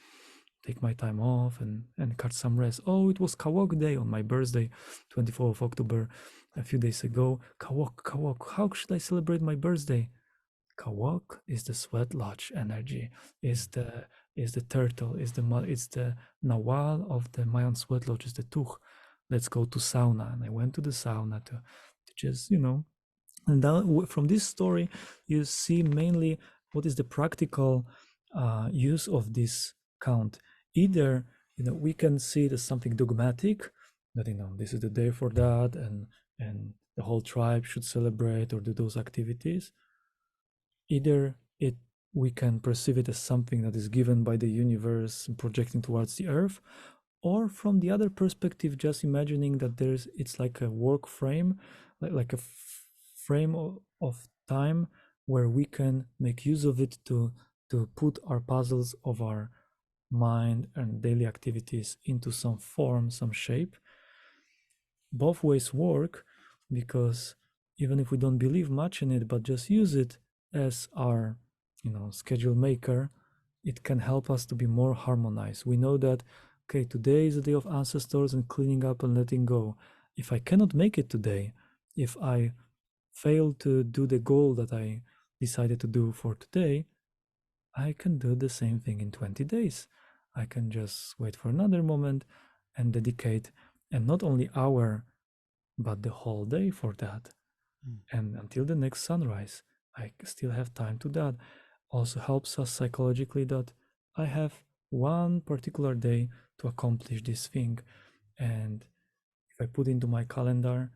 take my time off and cut some rest. Oh, it was Kawok Day on my birthday, 24th of October, a few days ago. Kawok, Kawok. How should I celebrate my birthday? Kawok is the sweat lodge energy, is the turtle, it's the nawal of the Mayan sweat lodge, is the tuch. Let's go to sauna. And I went to the sauna to just, and now from this story, you see mainly what is the practical use of this count. Either, we can see it as something dogmatic, that, this is the day for that, and the whole tribe should celebrate or do those activities. Either we can perceive it as something that is given by the universe projecting towards the earth, or from the other perspective, just imagining that it's like a work frame, like a frame of time where we can make use of it to put our puzzles of our mind and daily activities into some form, some shape. Both ways work, because even if we don't believe much in it but just use it as our schedule maker, it can help us to be more harmonized. We know that, okay, today is the day of ancestors and cleaning up and letting go. If I cannot make it today, if I fail to do the goal that I decided to do for today, I can do the same thing in 20 days. I can just wait for another moment and dedicate, and not only hour, but the whole day for that. Mm. And until the next sunrise, I still have time to that. Also helps us psychologically that I have one particular day to accomplish this thing. And if I put into my calendar,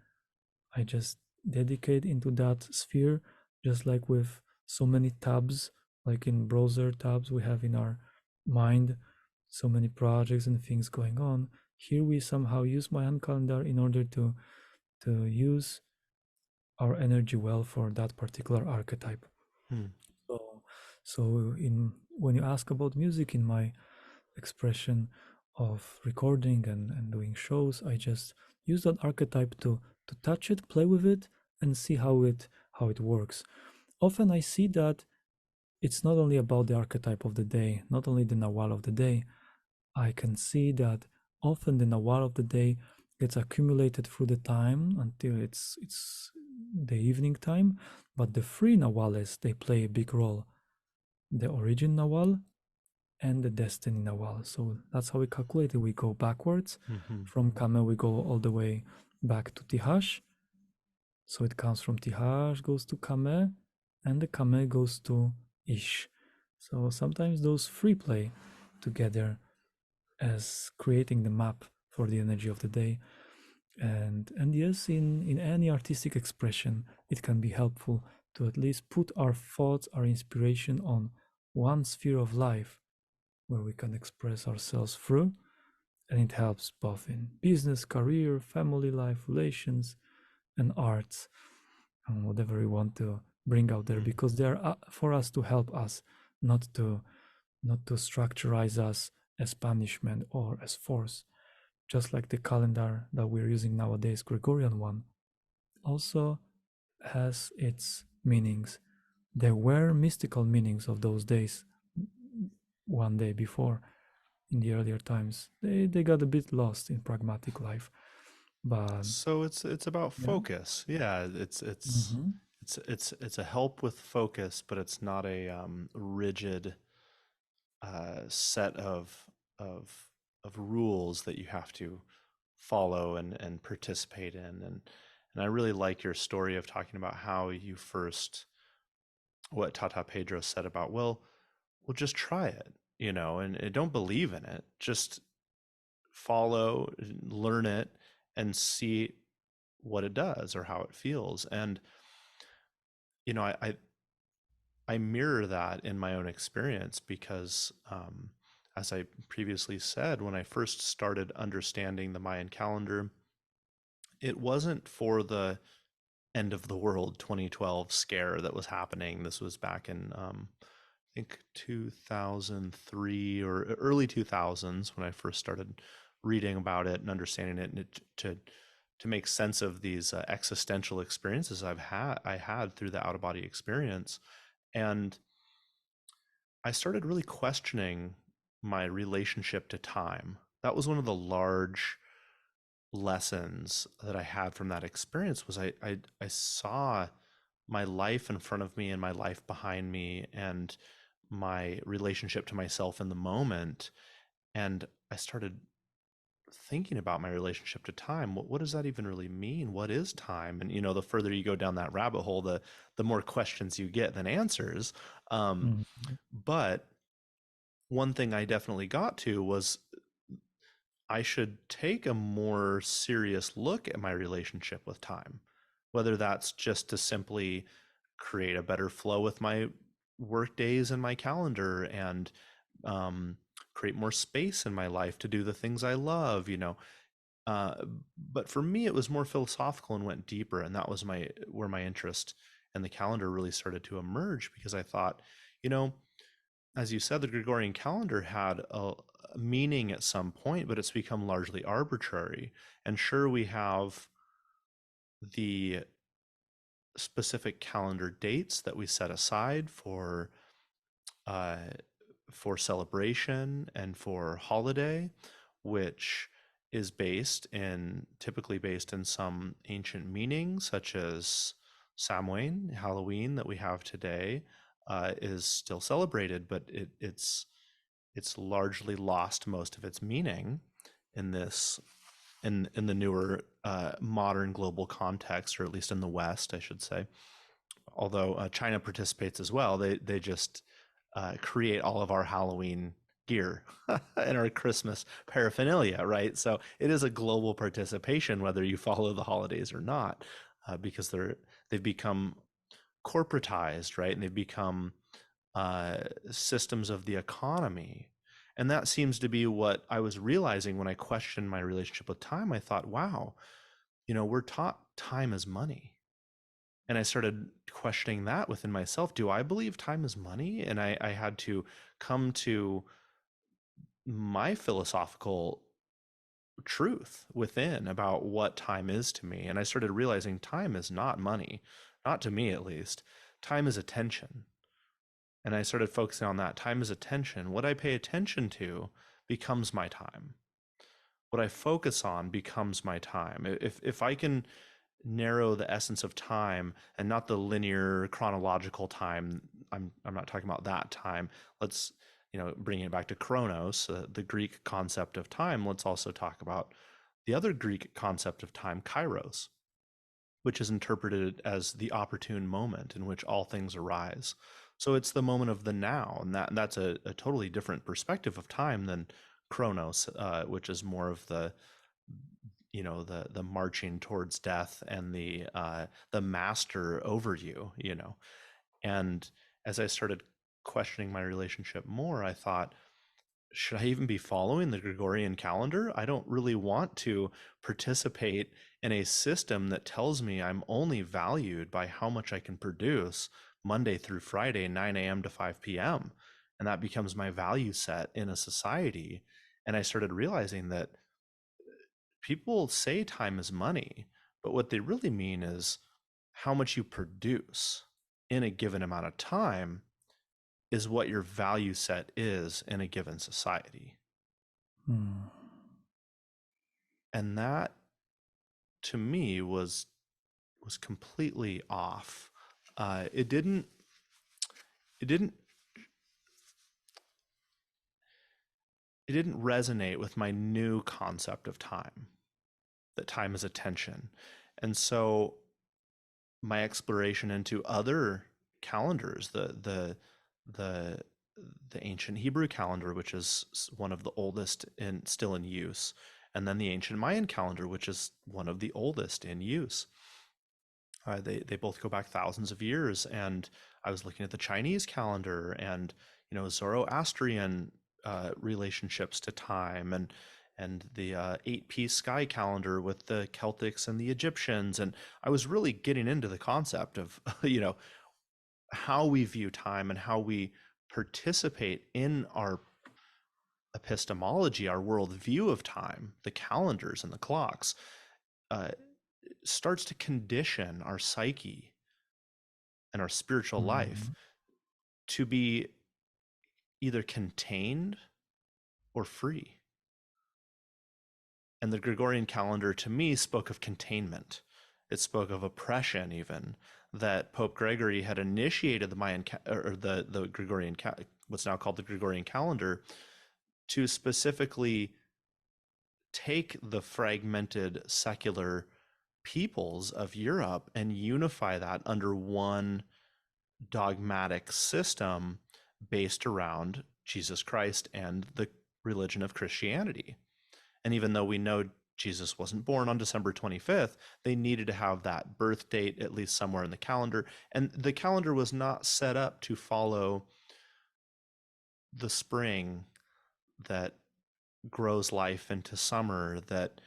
I just dedicate into that sphere, just like with so many tabs, like in browser tabs we have in our mind, so many projects and things going on. Here we somehow use my hand calendar in order to use our energy well for that particular archetype. Mm. So, so in when you ask about music, in my expression of recording and doing shows, I just use that archetype to touch it, play with it, and see how it works. Often I see that it's not only about the archetype of the day, not only the nawal of the day. I can see that often the nawal of the day gets accumulated through the time until it's the evening time, but the three nawales, they play a big role: the origin nawal and the destiny nawal. So that's how we calculate it. We go backwards. Hmm. From Kame, we go all the way back to Tihash. So it comes from Tihash, goes to Kame, and the Kame goes to Ish. So sometimes those three play together as creating the map for the energy of the day. And yes, in any artistic expression, it can be helpful to at least put our thoughts, our inspiration on one sphere of life where we can express ourselves through. And it helps both in business, career, family life, relations, and arts, and whatever we want to bring out there, Mm. because they're for us to help us, not to structurize us as punishment or as force. Just like the calendar that we're using nowadays, Gregorian one, also has its meanings. There were mystical meanings of those days one day before, in the earlier times. They got a bit lost in pragmatic life. But So it's about yeah. focus. Yeah, Mm-hmm. it's a help with focus, but it's not a rigid set of of rules that you have to follow and participate in. And I really like your story of talking about how you first, what Tata Pedro said about, well, just try it. and don't believe in it. Just follow, learn it, and see what it does or how it feels. And you know, I mirror that in my own experience because, as I previously said, when I first started understanding the Mayan calendar, it wasn't for the end of the world 2012 scare that was happening. This was back in, I think 2003 or early 2000s when I first started reading about it and understanding it, and to make sense of these existential experiences I had through the out of body experience. And I started really questioning my relationship to time. That was one of the large lessons that I had from that experience. Was I saw my life in front of me and my life behind me and my relationship to myself in the moment. And I started thinking about my relationship to time. What does that even really mean? What is time? And the further you go down that rabbit hole, the more questions you get than answers. Um, Mm. but one thing I definitely got to was I should take a more serious look at my relationship with time, whether that's just to simply create a better flow with my work days and my calendar and um, create more space in my life to do the things I love. Uh, but for me, it was more philosophical and went deeper, and that was my where my interest in the calendar really started to emerge because I thought, you know, as you said, the Gregorian calendar had a meaning at some point, but it's become largely arbitrary. And sure, we have the specific calendar dates that we set aside uh, for celebration and for holiday, which is typically based in some ancient meaning, such as Samhain, Halloween that we have today, is still celebrated, but it's largely lost most of its meaning in this in the newer modern global context, or at least in the West, I should say. Although China participates as well, they just create all of our Halloween gear and our Christmas paraphernalia, right? So it is a global participation, whether you follow the holidays or not, because they've become corporatized, right? And they've become uh, systems of the economy. And that seems to be what I was realizing when I questioned my relationship with time. I thought, wow, we're taught time is money. And I started questioning that within myself. Do I believe time is money? And I had to come to my philosophical truth within about what time is to me. And I started realizing time is not money, not to me at least. Time is attention. And I started focusing on that. Time is attention. What I pay attention to becomes my time. What I focus on becomes my time. If I can narrow the essence of time and not the linear chronological time, I'm not talking about that time. Let's bringing it back to chronos, the Greek concept of time. Let's also talk about the other Greek concept of time, kairos, which is interpreted as the opportune moment in which all things arise. So it's the moment of the now, and that's a totally different perspective of time than chronos, which is more of the marching towards death and the master over you. And as I started questioning my relationship more, I thought, should I even be following the Gregorian calendar? I don't really want to participate in a system that tells me I'm only valued by how much I can produce Monday through Friday, 9 a.m. to 5 p.m. And that becomes my value set in a society. And I started realizing that people say time is money, but what they really mean is how much you produce in a given amount of time is what your value set is in a given society. Mm. And that to me was completely off. It didn't it didn't resonate with my new concept of time, that time is attention. And so my exploration into other calendars, the the ancient Hebrew calendar, which is one of the oldest and still in use, and then the ancient Mayan calendar, which is one of the oldest in use. They both go back thousands of years, and I was looking at the Chinese calendar and Zoroastrian relationships to time, and the 8-piece sky calendar with the Celtics and the Egyptians, and I was really getting into the concept of how we view time and how we participate in our epistemology, our worldview of time, the calendars and the clocks, uh, starts to condition our psyche and our spiritual life Mm, to be either contained or free. And the Gregorian calendar to me spoke of containment. It spoke of oppression, even that Pope Gregory had initiated the Mayan or the Gregorian, what's now called the Gregorian calendar, to specifically take the fragmented secular peoples of Europe and unify that under one dogmatic system based around Jesus Christ and the religion of Christianity. And even though we know Jesus wasn't born on December 25th, they needed to have that birth date at least somewhere in the calendar. And the calendar was not set up to follow the spring that grows life into summer, that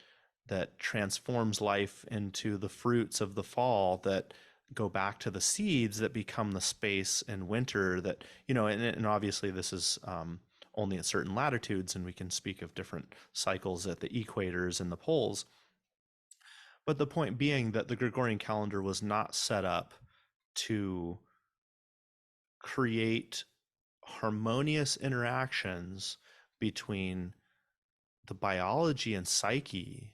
transforms life into the fruits of the fall, that go back to the seeds that become the space in winter, that and obviously this is only at certain latitudes, and we can speak of different cycles at the equators and the poles. But the point being that the Gregorian calendar was not set up to create harmonious interactions between the biology and psyche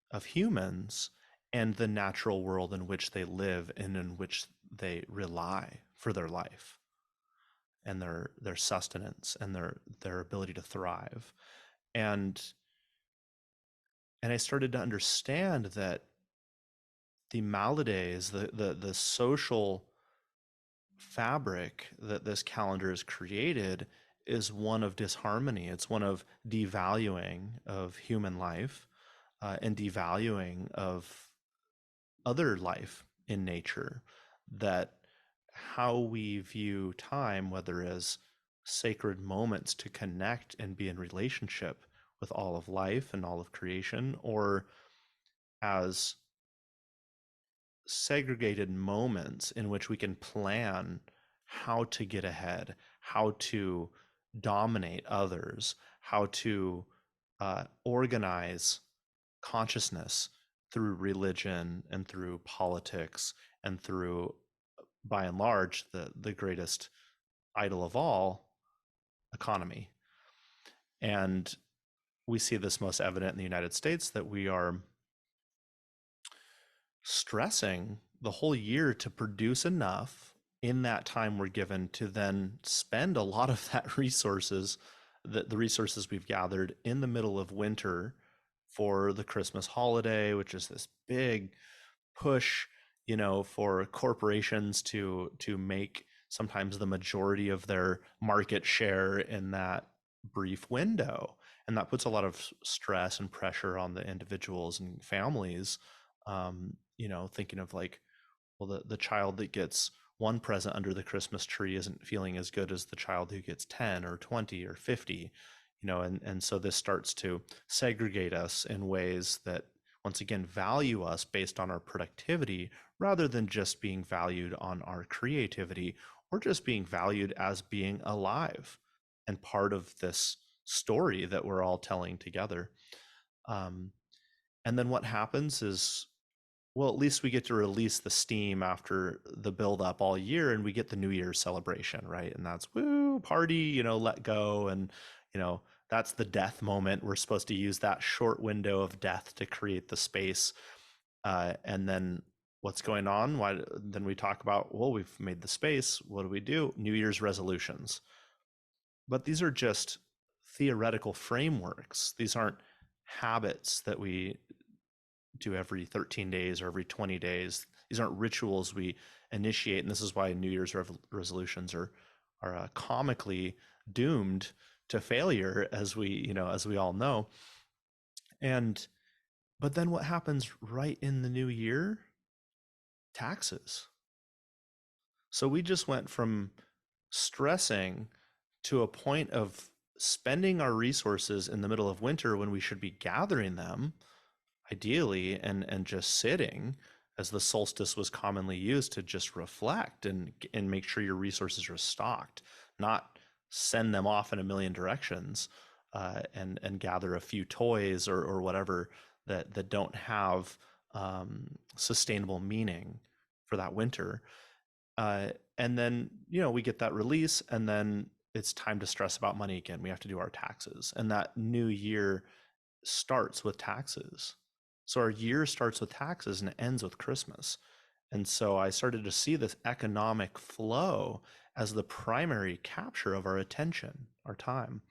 of humans and the natural world in which they live and in which they rely for their life and their sustenance and their ability to thrive. And I started to understand that the maladies, the social fabric that this calendar has created is one of disharmony. It's one of devaluing of human life, and devaluing of other life in nature. That how we view time, whether as sacred moments to connect and be in relationship with all of life and all of creation, or as segregated moments in which we can plan how to get ahead, how to dominate others, how to organize consciousness through religion and through politics and through, by and large, the greatest idol of all, economy. And we see this most evident in the United States, that we are stressing the whole year to produce enough in that time we're given to then spend a lot of that resources, the resources we've gathered in the middle of winter for the Christmas holiday, which is this big push, for corporations to make sometimes the majority of their market share in that brief window. And that puts a lot of stress and pressure on the individuals and families, thinking of like, well, the child that gets one present under the Christmas tree isn't feeling as good as the child who gets 10 or 20 or 50, and so this starts to segregate us in ways that once again value us based on our productivity rather than just being valued on our creativity or just being valued as being alive and part of this story that we're all telling together. Um, and then what happens is, well, at least we get to release the steam after the build up all year, and we get the New Year's celebration, right? And that's woo, party, let go. And, that's the death moment. We're supposed to use that short window of death to create the space. And then what's going on? Why then we talk about, well, we've made the space. What do we do? New Year's resolutions. But these are just theoretical frameworks. These aren't habits that we do every 13 days or every 20 days. These aren't rituals we initiate. And this is why New Year's resolutions are comically doomed to failure, as we all know. And but then what happens right in the new year? Taxes. So we just went from stressing to a point of spending our resources in the middle of winter when we should be gathering them, ideally, and just sitting, as the solstice was commonly used to just reflect and make sure your resources are stocked, not send them off in a million directions, and gather a few toys or whatever that don't have sustainable meaning for that winter. And then, we get that release, and then it's time to stress about money again. We have to do our taxes. And that new year starts with taxes. So our year starts with taxes and it ends with Christmas. And so I started to see this economic flow as the primary capture of our attention, our time.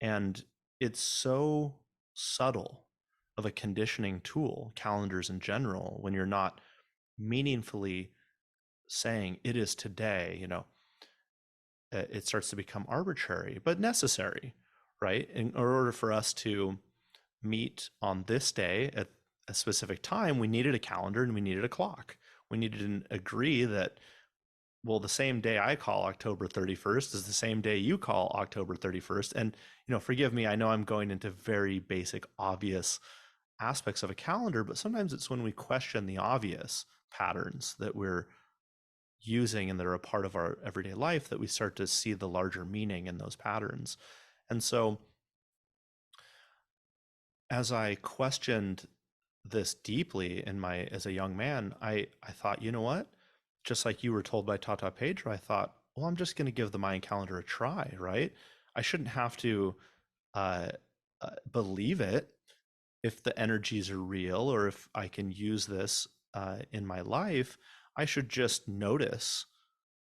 And it's so subtle of a conditioning tool, calendars in general, when you're not meaningfully saying it is today, it starts to become arbitrary, but necessary, right? In order for us to meet on this day at a specific time, we needed a calendar and we needed a clock. We needed to agree that, well, the same day I call October 31st is the same day you call October 31st. And, forgive me, I know I'm going into very basic, obvious aspects of a calendar, but sometimes it's when we question the obvious patterns that we're using and that are a part of our everyday life that we start to see the larger meaning in those patterns. And so as I questioned this deeply as a young man, I thought, you know what? Just like you were told by Tata Pedro, I thought, well, I'm just going to give the Mayan calendar a try, right? I shouldn't have to uh, believe it if the energies are real, or if I can use this in my life. I should just notice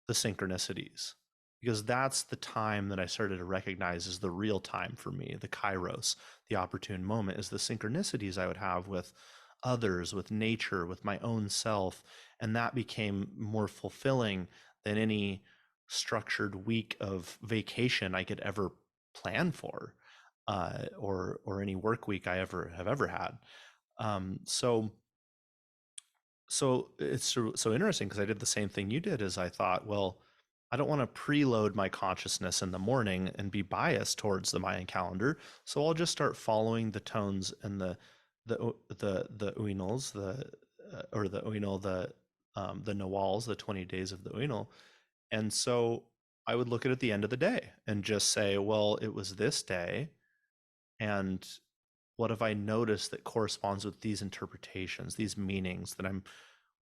the synchronicities, because that's the time that I started to recognize as the real time for me, the kairos, the opportune moment, is the synchronicities I would have with others, with nature, with my own self. And that became more fulfilling than any structured week of vacation I could ever plan for, or any work week I have ever had. So it's so interesting, because I did the same thing you did. Is I thought, well, I don't want to preload my consciousness in the morning and be biased towards the Mayan calendar, so I'll just start following the tones and the uinals, or the uinal, the nawals, the 20 days of the uinal. And so I would look at the end of the day and just say, well, it was this day, and what have I noticed that corresponds with these interpretations, these meanings that I'm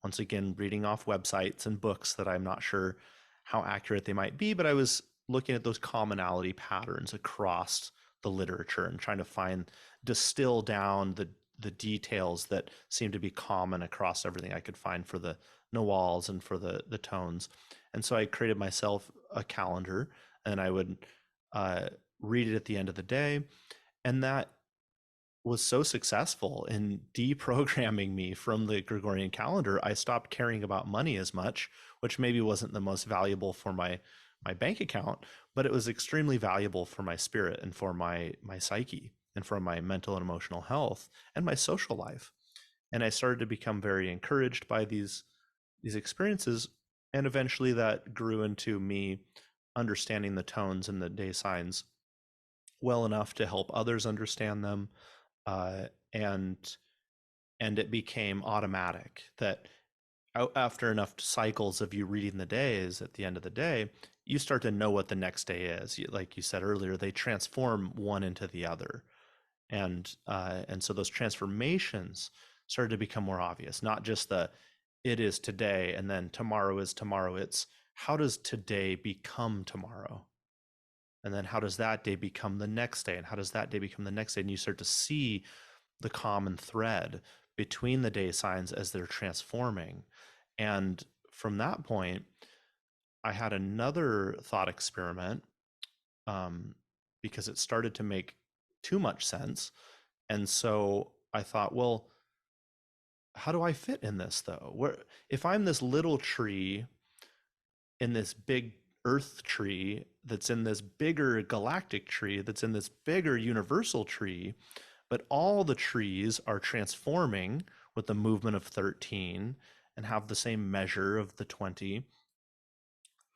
once again reading off websites and books that I'm not sure how accurate they might be, but I was looking at those commonality patterns across the literature and trying to distill down the details that seem to be common across everything I could find for the nawals and for the tones. And so I created myself a calendar, and I would uh, read it at the end of the day. And that was so successful in deprogramming me from the Gregorian calendar. I stopped caring about money as much, which maybe wasn't the most valuable for my bank account, but it was extremely valuable for my spirit and for my psyche and for my mental and emotional health and my social life. And I started to become very encouraged by these experiences, and eventually that grew into me understanding the tones and the day signs well enough to help others understand them, uh, and it became automatic that after enough cycles of you reading the days, at the end of the day, you start to know what the next day is. Like you said earlier, they transform one into the other, and so those transformations started to become more obvious. Not just the it is today and then tomorrow is tomorrow. It's how does today become tomorrow, and then how does that day become the next day, and how does that day become the next day, and you start to see the common thread between the day signs as they're transforming. And from that point, I had another thought experiment, um, because it started to make too much sense. And so I thought, well, how do I fit in this though? Where, if I'm this little tree in this big earth tree that's in this bigger galactic tree that's in this bigger universal tree, but all the trees are transforming with the movement of 13 and have the same measure of the 20.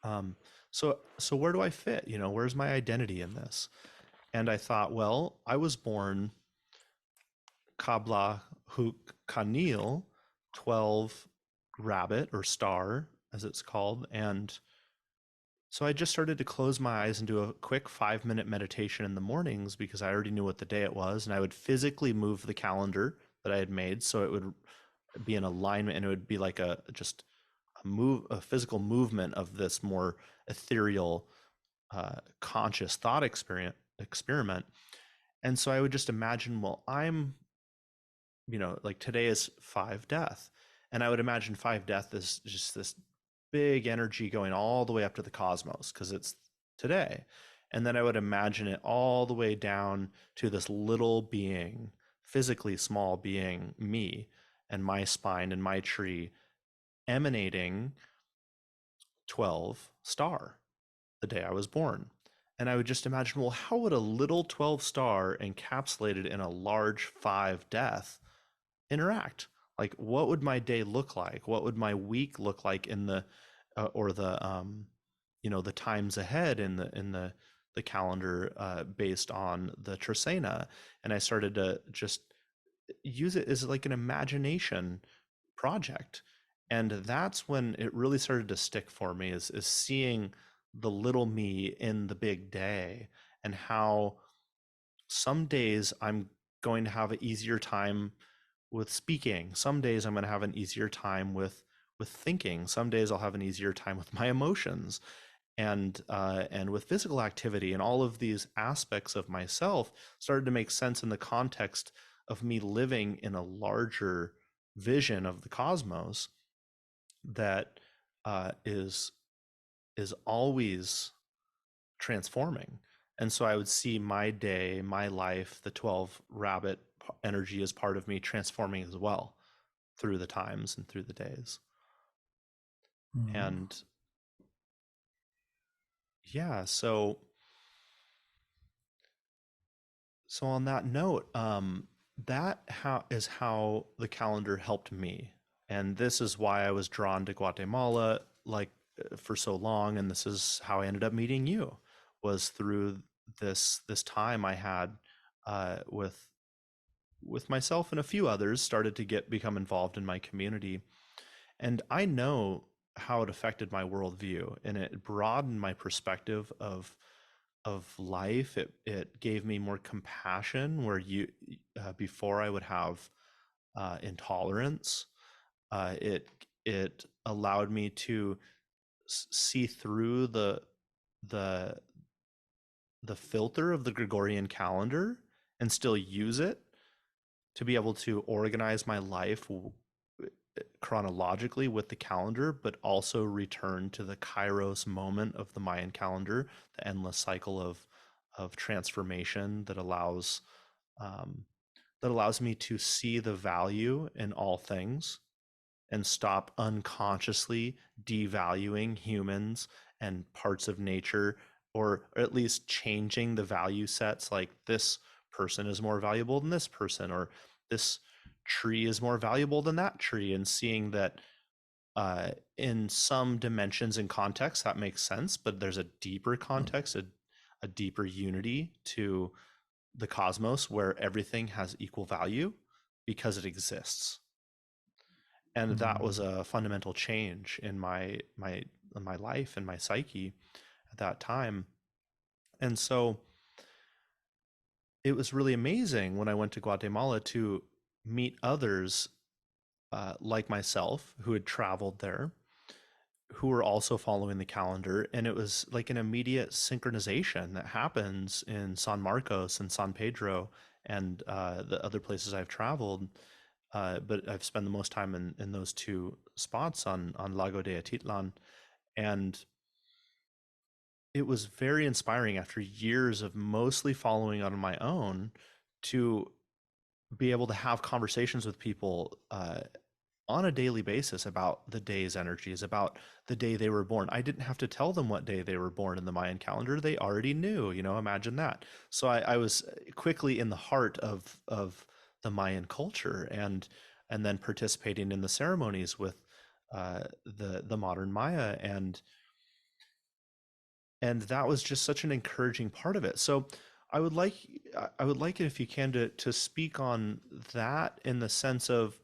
um, so where do I fit? Where's my identity in this? And I thought, well, I was born Kabla Huk Kanil, 12 rabbit or star, as it's called. And so I just started to close my eyes and do a quick 5-minute meditation in the mornings because I already knew what the day it was. And I would physically move the calendar that I had made so it would be in alignment, and it would be like a physical movement of this more ethereal, conscious thought experiment. And so I would just imagine, well, I'm like today is 5 death. And I would imagine 5 death is just this big energy going all the way up to the cosmos because it's today. And then I would imagine it all the way down to this little being, physically small being, me, and my spine and my tree emanating 12 star the day I was born. And I would just imagine, well, how would a little 12 star encapsulated in a large 5 death interact? Like, what would my day look like? What would my week look like in the or the times ahead in the calendar, based on the Trisena? And I started to just use it as like an imagination project. And that's when it really started to stick for me, is seeing the little me in the big day, and how some days I'm going to have an easier time with speaking. Some days I'm going to have an easier time with thinking. Some days I'll have an easier time with my emotions, and with physical activity. And all of these aspects of myself started to make sense in the context of me living in a larger vision of the cosmos that is always transforming. And so I would see my day, my life, the 12 rabbit energy as part of me transforming as well through the times and through the days. Mm. And yeah, so on that note, that how is how the calendar helped me. And this is why I was drawn to Guatemala, like, for so long. And this is how I ended up meeting you, was through this time I had, with myself and a few others, started to become involved in my community. And I know how it affected my worldview, and it broadened my perspective of life. It gave me more compassion, where before I would have intolerance. It allowed me to see through the the filter of the Gregorian calendar and still use it to be able to organize my life chronologically with the calendar, but also return to the Kairos moment of the Mayan calendar, the endless cycle of transformation um, that allows me to see the value in all things and stop unconsciously devaluing humans and parts of nature, or at least changing the value sets, like this person is more valuable than this person, or this tree is more valuable than that tree, and seeing that, in some dimensions and context that makes sense, but there's a deeper context, a deeper unity to the cosmos where everything has equal value because it exists. And that was Mm. a fundamental change in my life and my psyche at that time. And so it was really amazing when I went to Guatemala to meet others, like myself, who had traveled there, who were also following the calendar. And it was like an immediate synchronization that happens in San Marcos and San Pedro, and the other places I've traveled. But I've spent the most time in those two spots on Lago de Atitlan. And it was very inspiring, after years of mostly following on my own, to be able to have conversations with people, on a daily basis about the day's energies, about the day they were born. I didn't have to tell them what day they were born in the Mayan calendar. They already knew, imagine that. So I was quickly in the heart of the Mayan culture, and then participating in the ceremonies with the modern Maya, and that was just such an encouraging part of it. So I would like I would like it if you can to speak on that in the sense of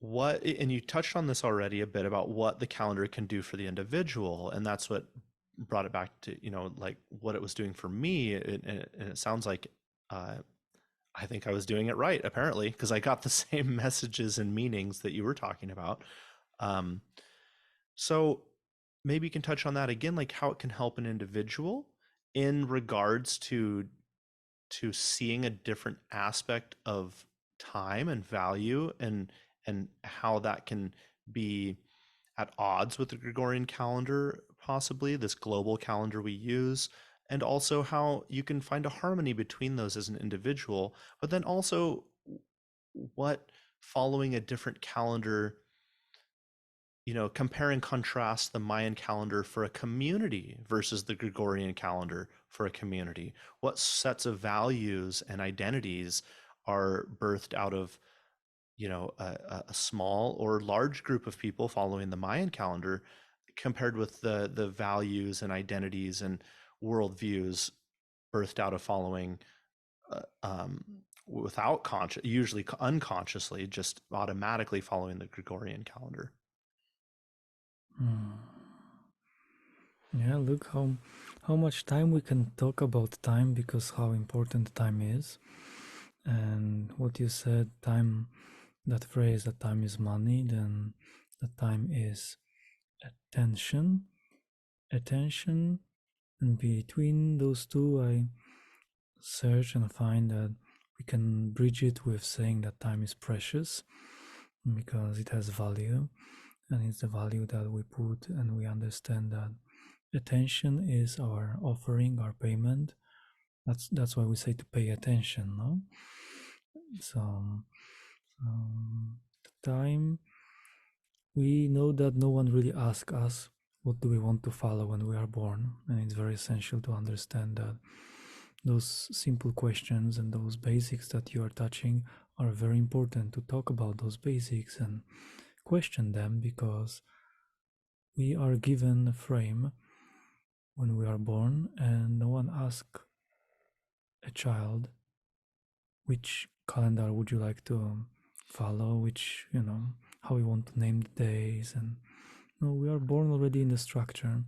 what, and you touched on this already a bit about what the calendar can do for the individual, and that's what brought it back to like what it was doing for me. And it sounds like uh, I think I was doing it right apparently, because I got the same messages and meanings that you were talking about. um, so maybe you can touch on that again, like how it can help an individual in regards to seeing a different aspect of time and value, and how that can be at odds with the Gregorian calendar, possibly this global calendar we use, and also how you can find a harmony between those as an individual, but then also what following a different calendar, compare and contrast the Mayan calendar for a community versus the Gregorian calendar for a community. What sets of values and identities are birthed out of, a small or large group of people following the Mayan calendar, compared with the values and identities and worldviews birthed out of following, without conscious, usually unconsciously, just automatically following the Gregorian calendar. Hmm. Yeah, look how much time we can talk about time, because how important time is. And what you said, time, that phrase that time is money, then that time is attention. Attention, and between those two, I search and find that we can bridge it with saying that time is precious because it has value, and it's the value that we put, and we understand that attention is our offering, our payment. That's why we say to pay attention, no? So time, we know that no one really asks us what do we want to follow when we are born, and it's very essential to understand that those simple questions and those basics that you are touching are very important, to talk about those basics and question them, because we are given a frame when we are born, and no one asks a child which calendar would you like to follow, which, how you want to name the days. And no, we are born already in the structure.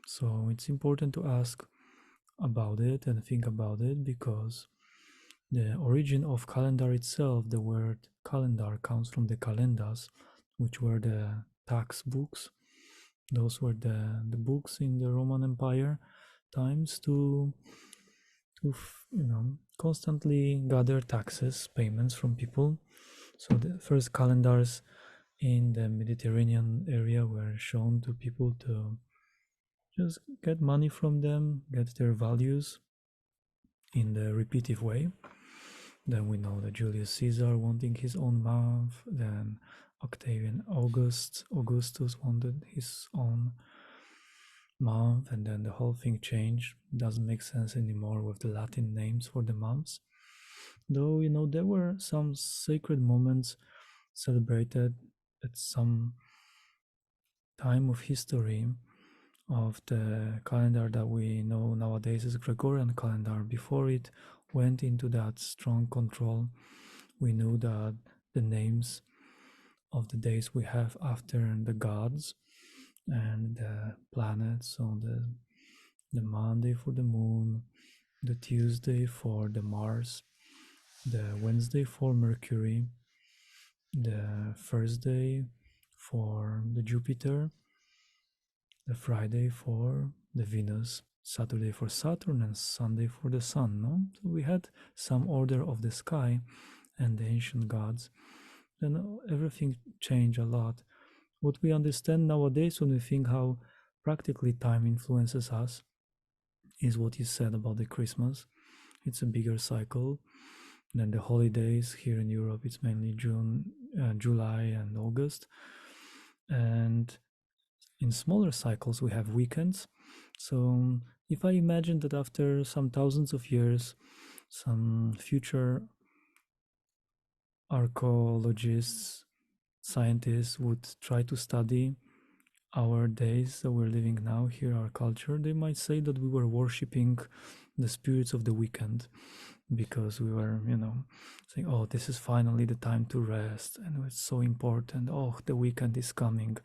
So it's important to ask about it and think about it, because the origin of calendar itself, the word calendar, comes from the kalendas, which were the tax books. Those were the books in the Roman Empire times to constantly gather taxes, payments from people. So the first calendars in the Mediterranean area were shown to people to just get money from them, get their values in the repetitive way. Then we know that Julius Caesar wanting his own month, then Octavian Augustus wanted his own month, and then the whole thing changed. It doesn't make sense anymore with the Latin names for the months. Though, there were some sacred moments celebrated at some time of history of the calendar that we know nowadays as Gregorian calendar. Before it went into that strong control, we knew that the names of the days we have after the gods and the planets. So the Monday for the moon, the Tuesday for the Mars, the Wednesday for Mercury, the Thursday for the Jupiter, the Friday for the Venus, Saturday for Saturn, and Sunday for the Sun. No, so we had some order of the sky and the ancient gods. Then everything changed a lot. What we understand nowadays when we think how practically time influences us is what you said about the Christmas. It's a bigger cycle. Then the holidays here in Europe, it's mainly June, July, and August. And in smaller cycles, we have weekends. So if I imagine that after some thousands of years, some future archaeologists, scientists would try to study our days that we're living now here, our culture, they might say that we were worshipping the spirits of the weekend because we were, saying, oh, this is finally the time to rest and it's so important. Oh, the weekend is coming.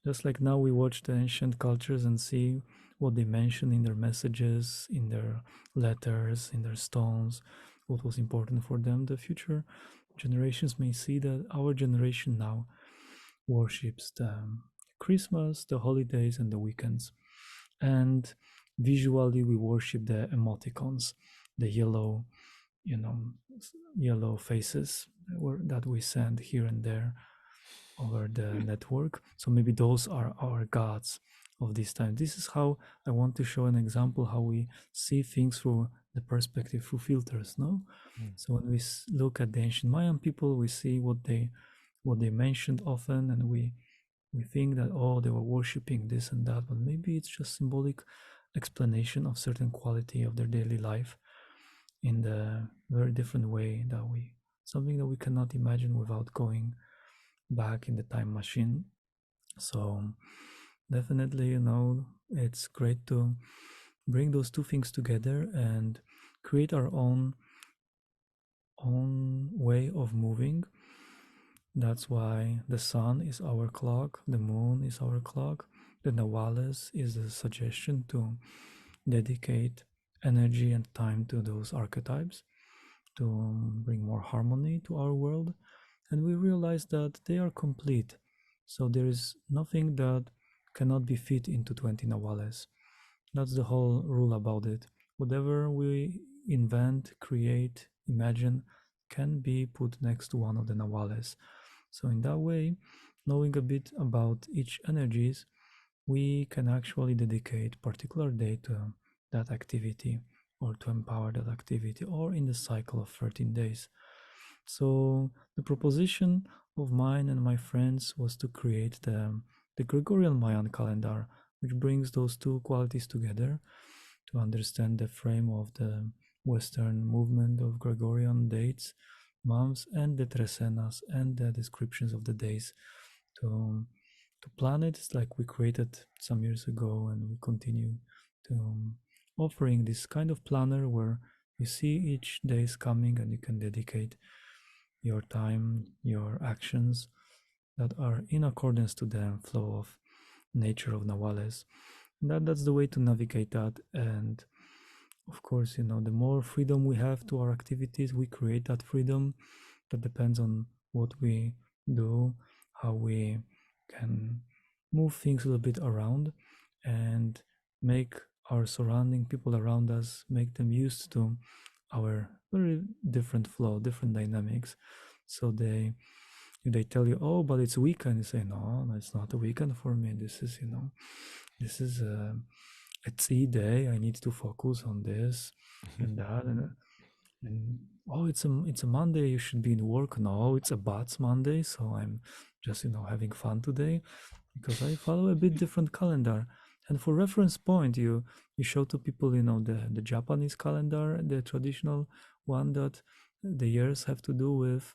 Just like now we watch the ancient cultures and see what they mention in their messages, in their letters, in their stones, what was important for them. The future generations may see that our generation now worships the Christmas, the holidays, and the weekends. And visually, we worship the emoticons, the yellow, you know, yellow faces that we send here and there over the network. So maybe those are our gods of this time. This is how I want to show an example how we see things through the perspective through filters. No, Mm. so when we look at the ancient Mayan people, we see what they mentioned often, and we think that, oh, they were worshiping this and that, but maybe it's just symbolic explanation of certain quality of their daily life in the very different way that we something that we cannot imagine without going back in the time machine. So definitely, it's great to bring those two things together and create our own way of moving. That's why the sun is our clock, the moon is our clock, the Nawales is a suggestion to dedicate energy and time to those archetypes to bring more harmony to our world. And we realize that they are complete. So there is nothing that cannot be fit into 20 Nawales. That's the whole rule about it. Whatever we invent, create, imagine can be put next to one of the Nawales. So in that way, knowing a bit about each energies, we can actually dedicate particular day to that activity or to empower that activity or in the cycle of 13 days. So the proposition of mine and my friends was to create the Gregorian Mayan calendar, which brings those two qualities together to understand the frame of the Western movement of Gregorian dates, months, and the tresenas and the descriptions of the days to to plan it. It's like we created some years ago, and we continue to offering this kind of planner where you see each day is coming, and you can dedicate your time, your actions that are in accordance to the flow of nature of Nawales. That's the way to navigate that. And of course, the more freedom we have to our activities, we create that freedom. That depends on what we do, how we can move things a little bit around and make our surrounding people around us, make them used to our very different flow, different dynamics. So they tell you, oh, but it's weekend. You say, no, it's not a weekend for me. This is a tea day. I need to focus on this and that, and oh, it's a Monday. You should be in work. No, it's a Bats Monday, so I'm just having fun today because I follow a bit different calendar. And for reference point, you show to people, the Japanese calendar, the traditional one that the years have to do with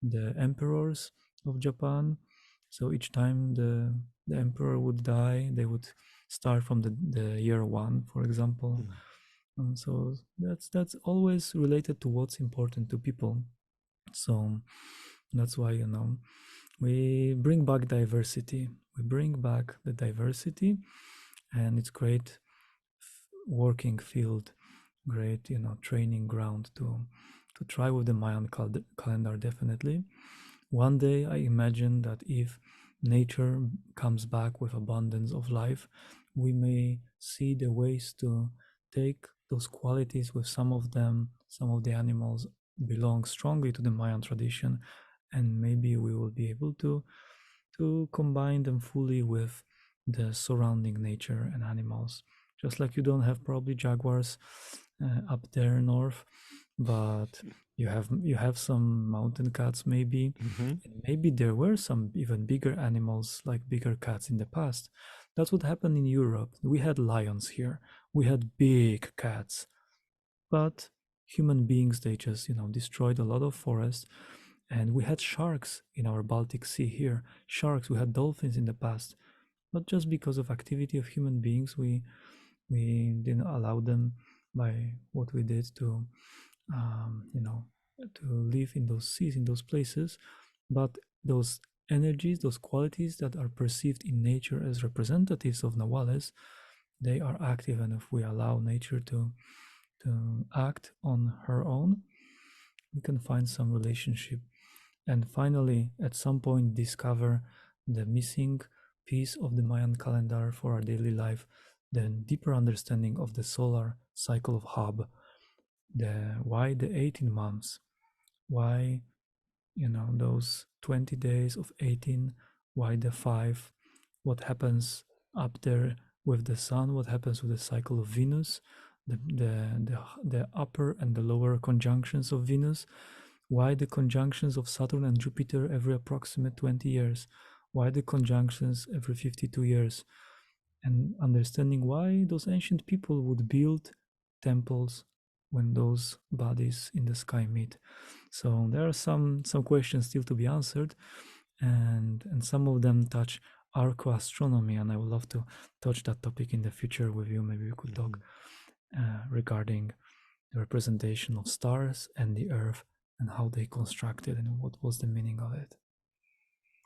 the emperors of Japan. So each time the emperor would die, they would start from the year one, for example. Mm. And so that's always related to what's important to people. So that's why we bring back diversity. We bring back the diversity, and it's great working field, great training ground to try with the Mayan calendar definitely. One day I imagine that if nature comes back with abundance of life, we may see the ways to take those qualities with some of them, some of the animals belong strongly to the Mayan tradition, and maybe we will be able to combine them fully with the surrounding nature and animals. Just like you don't have probably jaguars up there north, but You have some mountain cats maybe, Hmm. and maybe there were some even bigger animals like bigger cats in the past. That's what happened in Europe. We had lions here. We had big cats, but human beings, they just destroyed a lot of forest. And we had sharks in our Baltic Sea here. Sharks. We had dolphins in the past. Not just because of activity of human beings, we didn't allow them by what we did to um, you know to live in those seas, in those places. But those energies, those qualities that are perceived in nature as representatives of Nawales, they are active. And if we allow nature to act on her own, we can find some relationship. And finally, at some point, discover the missing piece of the Mayan calendar for our daily life, the deeper understanding of the solar cycle of Hab, the why the 18 months, why those 20 days of 18, why the 5, what happens up there with the sun, what happens with the cycle of Venus, the upper and the lower conjunctions of Venus, why the conjunctions of Saturn and Jupiter every approximate 20 years, why the conjunctions every 52 years, and understanding why those ancient people would build temples when those bodies in the sky meet. So there are some questions still to be answered, and some of them touch arcoastronomy, and I would love to touch that topic in the future with you. Maybe we could talk Hmm. regarding the representation of stars and the Earth and how they constructed and what was the meaning of it.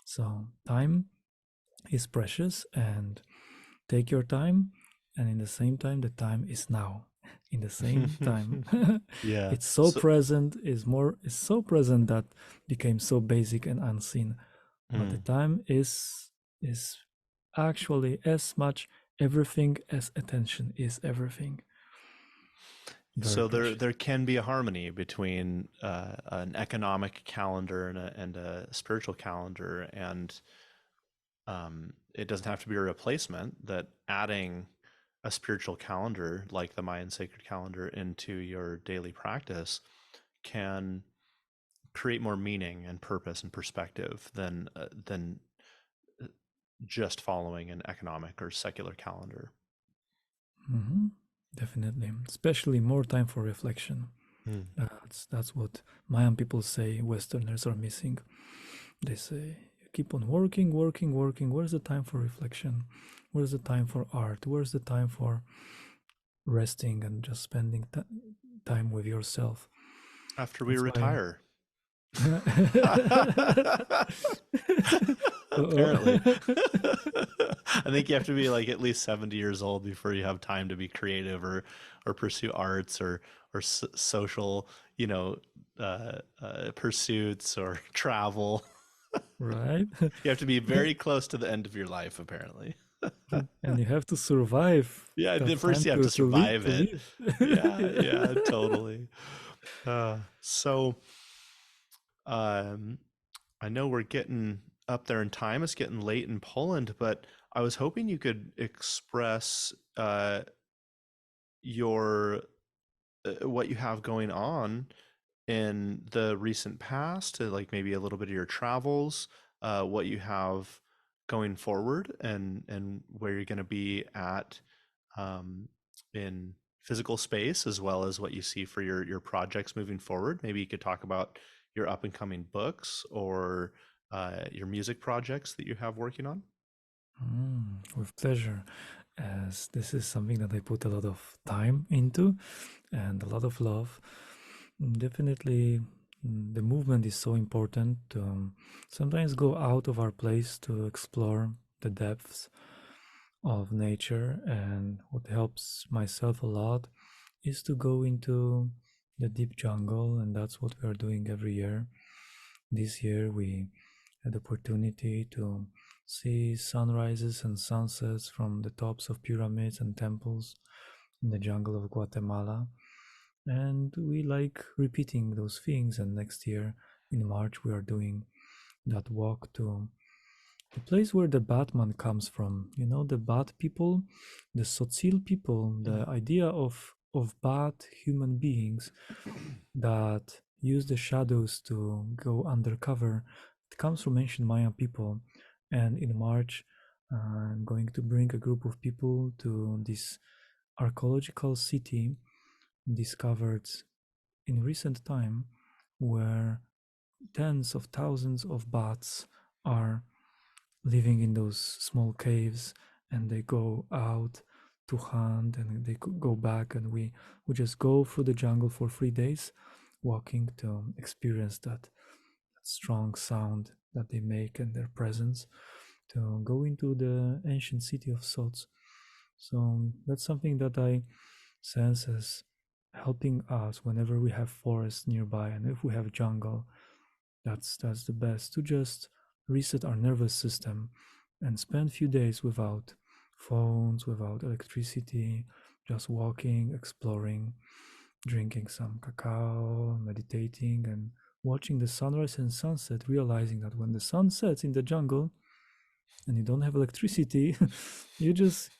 So time is precious, and take your time, and in the same time the time is now. In the same time, Yeah. it's so So, present, is so present that became so basic and unseen. But the mm. time is actually as much everything as attention is everything. Very So precious. there can be a harmony between an economic calendar and a spiritual calendar, and it doesn't have to be a replacement. That adding a spiritual calendar like the Mayan sacred calendar into your daily practice can create more meaning and purpose and perspective than just following an economic or secular calendar. Hmm. Definitely, especially more time for reflection. Mm. That's what Mayan people say Westerners are missing. They say you keep on working, working, working. Where's the time for reflection? Where's the time for art? Where's the time for resting and just spending time with yourself? After we That's why. retire. Apparently. Uh-oh. I think you have to be like at least 70 years old before you have time to be creative or pursue arts or social, pursuits or travel. Right? You have to be very close to the end of your life, apparently. And you have to survive Yeah, that first time you have to, to to live survive to it. live. Yeah, Yeah. yeah, totally. So um, I know we're getting up there in time. It's getting late in Poland, but I was hoping you could express your what you have going on in the recent past, like maybe a little bit of your travels, what you have going forward, and where you're going to be at um, in physical space, as well as what you see for your projects moving forward. Maybe you could talk about your up and coming books or your music projects that you have working on. With pleasure, as this is something that I put a lot of time into and a lot of love. Definitely, the movement is so important to sometimes go out of our place to explore the depths of nature. And what helps myself a lot is to go into the deep jungle, and that's what we are doing every year. This year, we had the opportunity to see sunrises and sunsets from the tops of pyramids and temples in the jungle of Guatemala. And we like repeating those things. And next year in March, we are doing that walk to the place where the Batman comes from. The Bat people, the Tzotzil people, the idea of bad human beings that use the shadows to go undercover. It comes from ancient Mayan people. And in March, I'm going to bring a group of people to this archaeological city discovered in recent time, where tens of thousands of bats are living in those small caves, and they go out to hunt and they go back, and we just go through the jungle for 3 days walking to experience that strong sound that they make and their presence, to go into the ancient city of Sots. So that's something that I sense as helping us whenever we have forests nearby, and if we have jungle, that's the best, to just reset our nervous system and spend a few days without phones, without electricity, just walking, exploring, drinking some cacao, meditating, and watching the sunrise and sunset, realizing that when the sun sets in the jungle and you don't have electricity, you just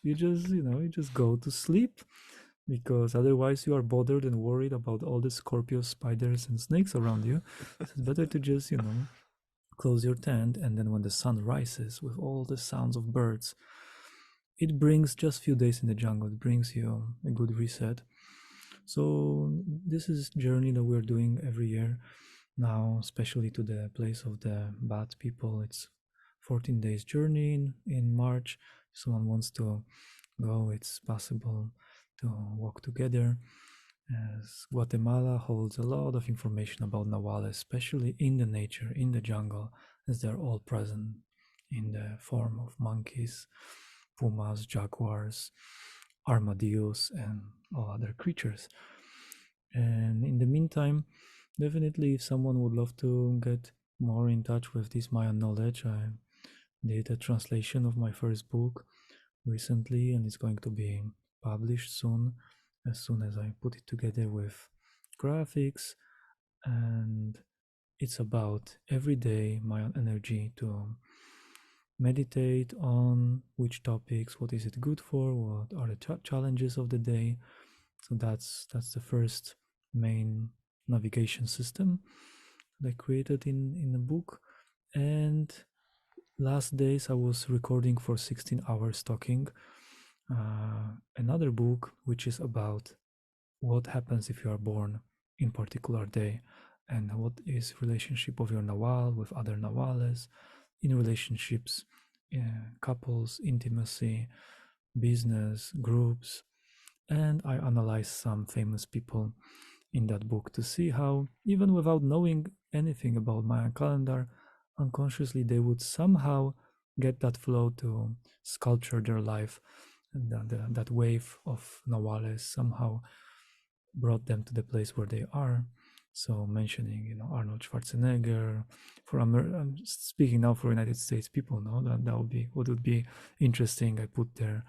go to sleep, because otherwise you are bothered and worried about all the scorpions, spiders, and snakes around you. So it's better to just, close your tent, and then when the sun rises with all the sounds of birds, it brings just a few days in the jungle. It brings you a good reset. So this is journey that we're doing every year now, especially to the place of the bat people. It's 14 days journey in March. If someone wants to go, it's possible to walk together, as Guatemala holds a lot of information about Nahuales, especially in the nature, in the jungle, as they're all present in the form of monkeys, pumas, jaguars, armadillos, and all other creatures. And in the meantime, definitely, if someone would love to get more in touch with this Mayan knowledge, I did a translation of my first book recently, and it's going to be published soon as I put it together with graphics. And it's about everyday Mayan energy, to meditate on which topics, what is it good for, what are the challenges of the day. So that's the first main navigation system that I created in a book. And last days I was recording for 16 hours talking another book which is about what happens if you are born in particular day, and what is relationship of your nawal with other nawales, in relationships, couples, intimacy, business, groups. And I analyze some famous people in that book to see how, even without knowing anything about Mayan calendar, unconsciously they would somehow get that flow to sculpture their life, and that wave of Nawales somehow brought them to the place where they are. So mentioning, Arnold Schwarzenegger, I'm speaking now for United States people, no, that would be what would be interesting. I put there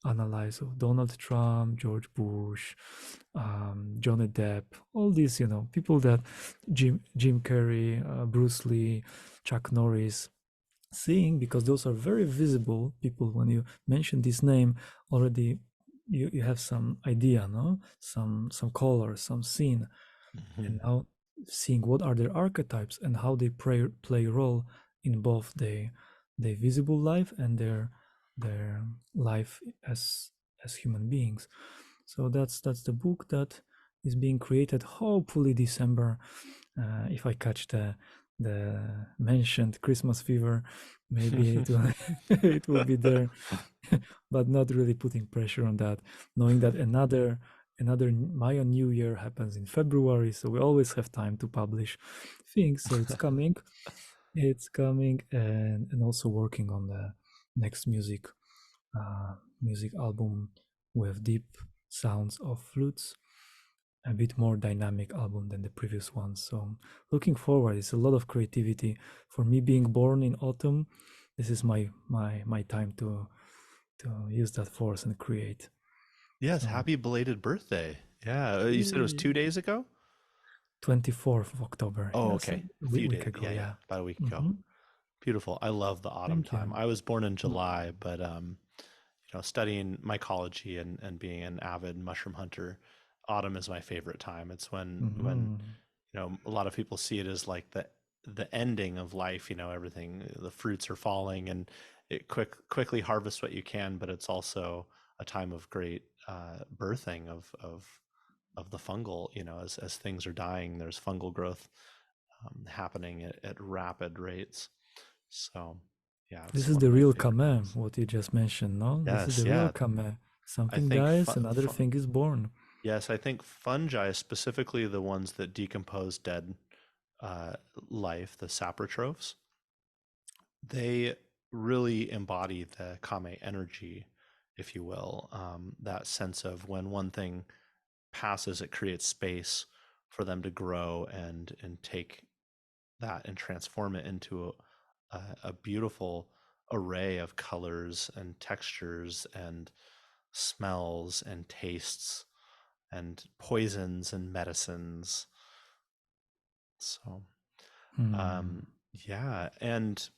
analyze of Donald Trump, George Bush, Johnny Depp, all these, people that Jim Carrey, Bruce Lee, Chuck Norris, seeing, because those are very visible people. When you mention this name already, you have some idea, no, some color, some scene. Mhm. And now seeing what are their archetypes and how they play a role in both the visible life and their life as human beings. So that's the book that is being created, hopefully December, if I catch the mentioned Christmas fever, maybe it will it will be there. But not really putting pressure on that, knowing that another Maya New Year happens in February, so we always have time to publish things. So it's coming, and also working on the next music album with deep sounds of flutes, a bit more dynamic album than the previous one. So looking forward, it's a lot of creativity. For me, being born in autumn, this is my time to use that force and create. Yes, So happy belated birthday. Yeah, you said it was yay. 2 days ago? 24th of October. Oh, Yes, a okay. A few week days. ago. Yeah, yeah. Yeah. About a week ago. Hmm. Beautiful. I love the autumn Thank time. you. I was born in Mm. July, but studying mycology and being an avid mushroom hunter, autumn is my favorite time. It's when Mhm. a lot of people see it as like the ending of life. Everything, the fruits are falling, and it quickly harvest what you can, but it's also a time of great birthing of the fungal. As things are dying, there's fungal growth happening at rapid rates. So yeah, This it's is one of the my real favorite kame, things. what you just mentioned, no? This is Yes, the real yeah. kame. I Something think dies, another thing is born. yes, I think fungi, specifically the ones that decompose dead uh, life, the saprotrophs, they really embody the kame energy, if you will. That sense of when one thing passes, it creates space for them to grow and take that and transform it into a beautiful array of colors and textures and smells and tastes and poisons and medicines. So, Hmm. um, yeah. And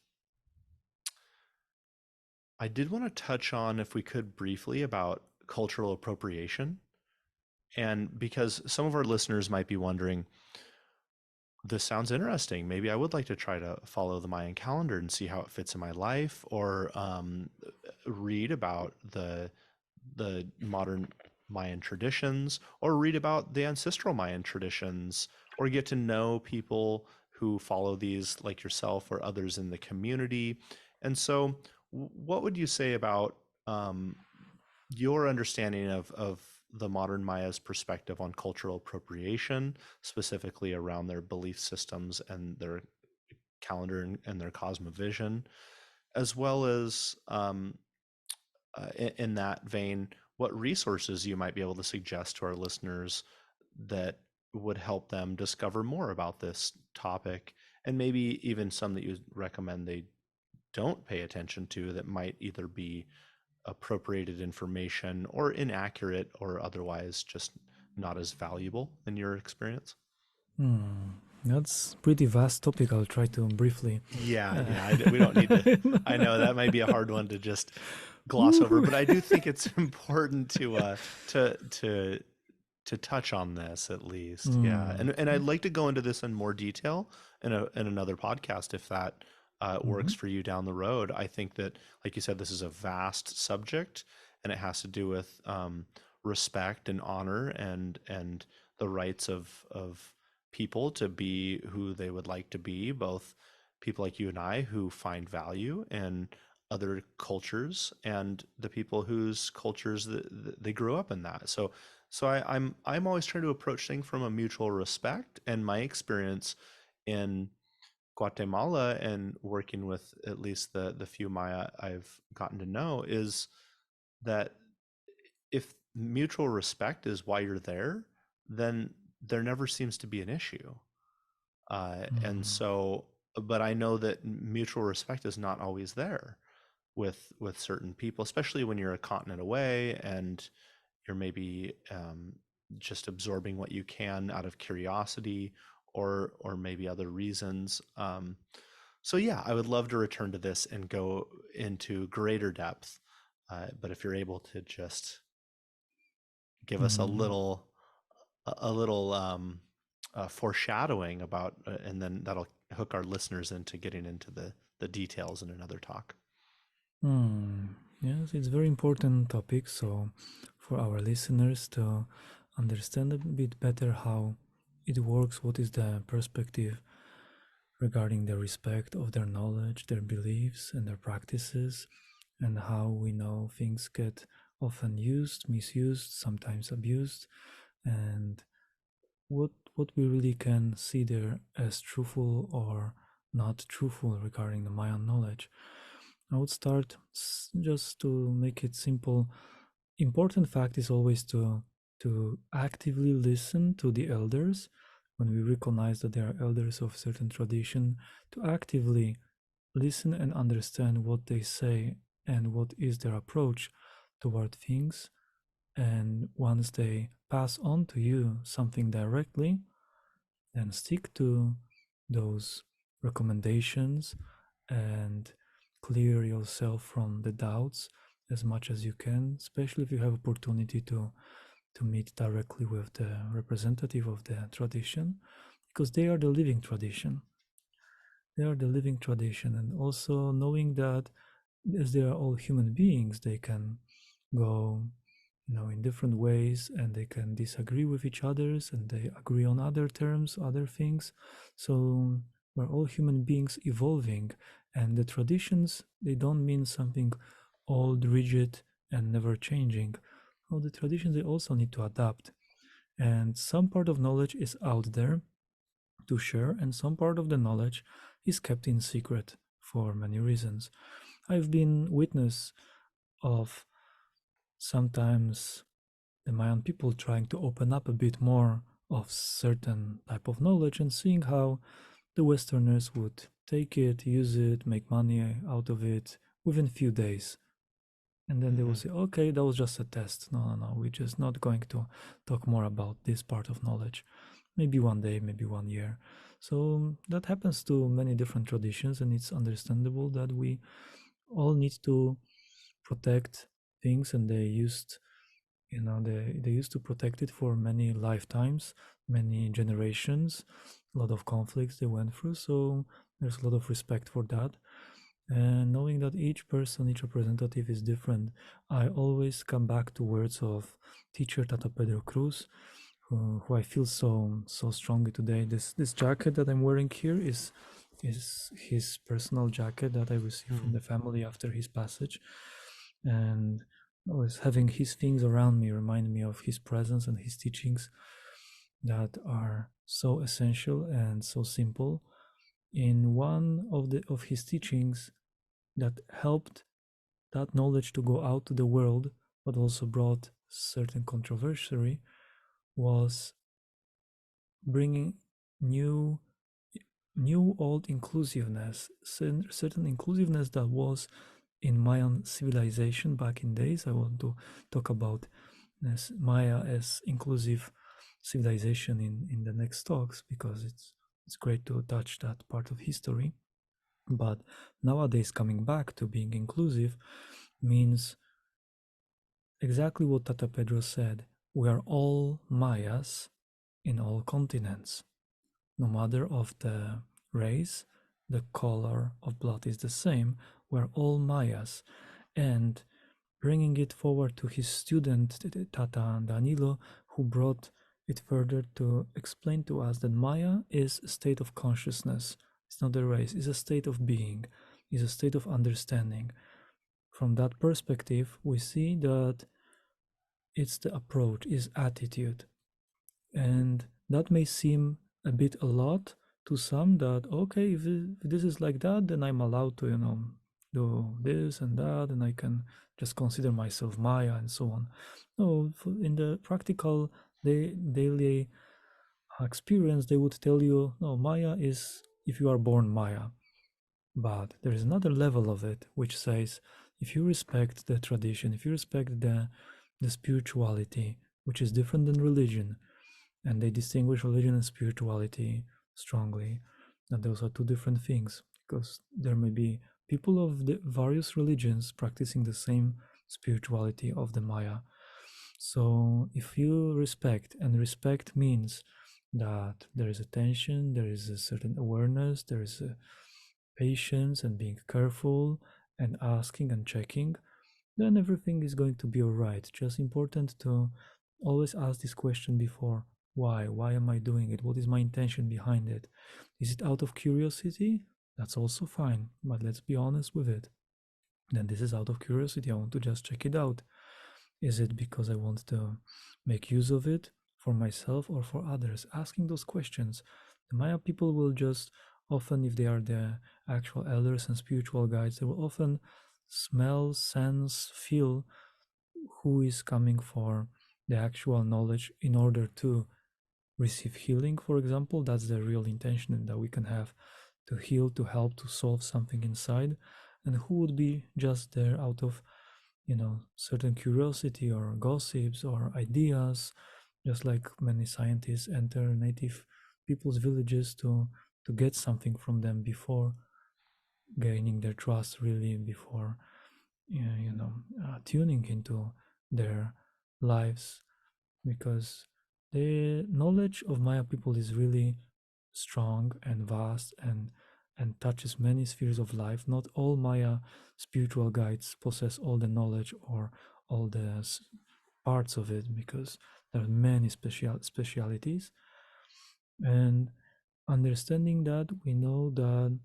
I did want to touch on, if we could briefly, about cultural appropriation. And because some of our listeners might be wondering, this sounds interesting. Maybe I would like to try to follow the Mayan calendar and see how it fits in my life, or read about the modern Mayan traditions, or read about the ancestral Mayan traditions, or get to know people who follow these, like yourself or others in the community. And so, what would you say about um, your understanding of the modern Maya's perspective on cultural appropriation, specifically around their belief systems and their calendar and their cosmovision, as well as in that vein, what resources you might be able to suggest to our listeners that would help them discover more about this topic, and maybe even some that you recommend they don't pay attention to that might either be appropriated information or inaccurate or otherwise just not as valuable in your experience? Hmm. That's pretty vast topic. I'll try to briefly. Yeah, Uh, yeah. We don't need to. I know that might be a hard one to just gloss over, Woo-hoo. but I do think it's important to to touch on this at least. Yeah, Hmm. and I'd like to go into this in more detail in another podcast if that works Mhm. for you down the road. I think that, like you said, this is a vast subject, and it has to do with respect and honor and the rights of people to be who they would like to be, both people like you and I who find value in other cultures and the people whose cultures that they grew up in that. So I'm always trying to approach things from a mutual respect. And my experience in Guatemala and working with at least the few Maya I've gotten to know is that if mutual respect is why you're there, then there never seems to be an issue. And Hmm. so, but I know that mutual respect is not always there with certain people, especially when you're a continent away and you're maybe just absorbing what you can out of curiosity or maybe other reasons. So yeah, I would love to return to this and go into greater depth. But if you're able to just give us Hmm. a little foreshadowing about, and then that'll hook our listeners into getting into the details in another talk. Hmm. Yes, it's very important topic. So, for our listeners to understand a bit better how it works, what is the perspective regarding the respect of their knowledge, their beliefs, and their practices, and how we know things get often used, misused, sometimes abused, and what we really can see there as truthful or not truthful regarding the Mayan knowledge. I would start just to make it simple. Important fact is always to actively listen to the elders when we recognize that they are elders of certain tradition, to actively listen and understand what they say and what is their approach toward things. And once they pass on to you something directly, then stick to those recommendations and clear yourself from the doubts as much as you can, especially if you have opportunity to meet directly with the representative of the tradition. because they are the living tradition. They are the living tradition, and also knowing that as they are all human beings, they can go, in different ways, and they can disagree with each others, and they agree on other terms, other things. So we're all human beings evolving, and the traditions, they don't mean something old, rigid, and never changing. Well, the traditions, they also need to adapt, and some part of knowledge is out there to share, and some part of the knowledge is kept in secret for many reasons. I've been witness of sometimes the Mayan people trying to open up a bit more of certain type of knowledge and seeing how the Westerners would take it, use it, make money out of it within few days. And then they will Mm-hmm. say, okay, that was just a test. No, no, no, we're just not going to talk more about this part of knowledge. Maybe one day, maybe 1 year. So that happens to many different traditions, and it's understandable that we all need to protect things, and they used to protect it for many lifetimes, many generations, a lot of conflicts they went through. So there's a lot of respect for that. And knowing that each person, each representative is different, I always come back to words of teacher Tata Pedro Cruz, who I feel so strongly today. This jacket that I'm wearing here is his personal jacket that I received from Mm-hmm. the family after his passage, and always having his things around me remind me of his presence and his teachings that are so essential and so simple. In one of his teachings that helped that knowledge to go out to the world, but also brought certain controversy, was bringing new old inclusiveness, certain inclusiveness that was in Mayan civilization back in days. I want to talk about Maya as inclusive civilization in the next talks, because it's great to touch that part of history. But nowadays, coming back to being inclusive means exactly what Tata Pedro said. We are all Mayas in all continents. No matter of the race, the color of blood is the same. We're all Mayas. And bringing it forward to his student, Tata Danilo, who brought it further to explain to us that Maya is a state of consciousness. It's not a race, it's a state of being, it's a state of understanding. From that perspective, we see that it's the approach, is attitude. And that may seem a bit a lot to some, that okay, if this is like that, then I'm allowed to, do this and that, and I can just consider myself Maya and so on. No, in the practical daily experience, they would tell you, no, Maya is if you are born Maya. But there is another level of it which says, if you respect the tradition, if you respect the spirituality, which is different than religion, and they distinguish religion and spirituality strongly, that those are two different things, because there may be people of the various religions practicing the same spirituality of the Maya. So if you respect, and respect means that there is attention, there is a certain awareness, there is a patience and being careful and asking and checking, then everything is going to be all right. Just important to always ask this question before: why? Why am I doing it? What is my intention behind it? Is it out of curiosity? That's also fine, but let's be honest with it. Then this is out of curiosity. I want to just check it out. Is it because I want to make use of it for myself or for others? Asking those questions. The Maya people will just often, if they are the actual elders and spiritual guides, they will often smell, sense, feel who is coming for the actual knowledge in order to receive healing, for example. That's the real intention that we can have, to heal, to help, to solve something inside. And who would be just there out of, certain curiosity or gossips or ideas, just like many scientists enter native people's villages to get something from them before gaining their trust, really, before tuning into their lives, because the knowledge of Maya people is really strong and vast and touches many spheres of life. Not all Maya spiritual guides possess all the knowledge or all the parts of it, because there are many specialities. And understanding that, we know that,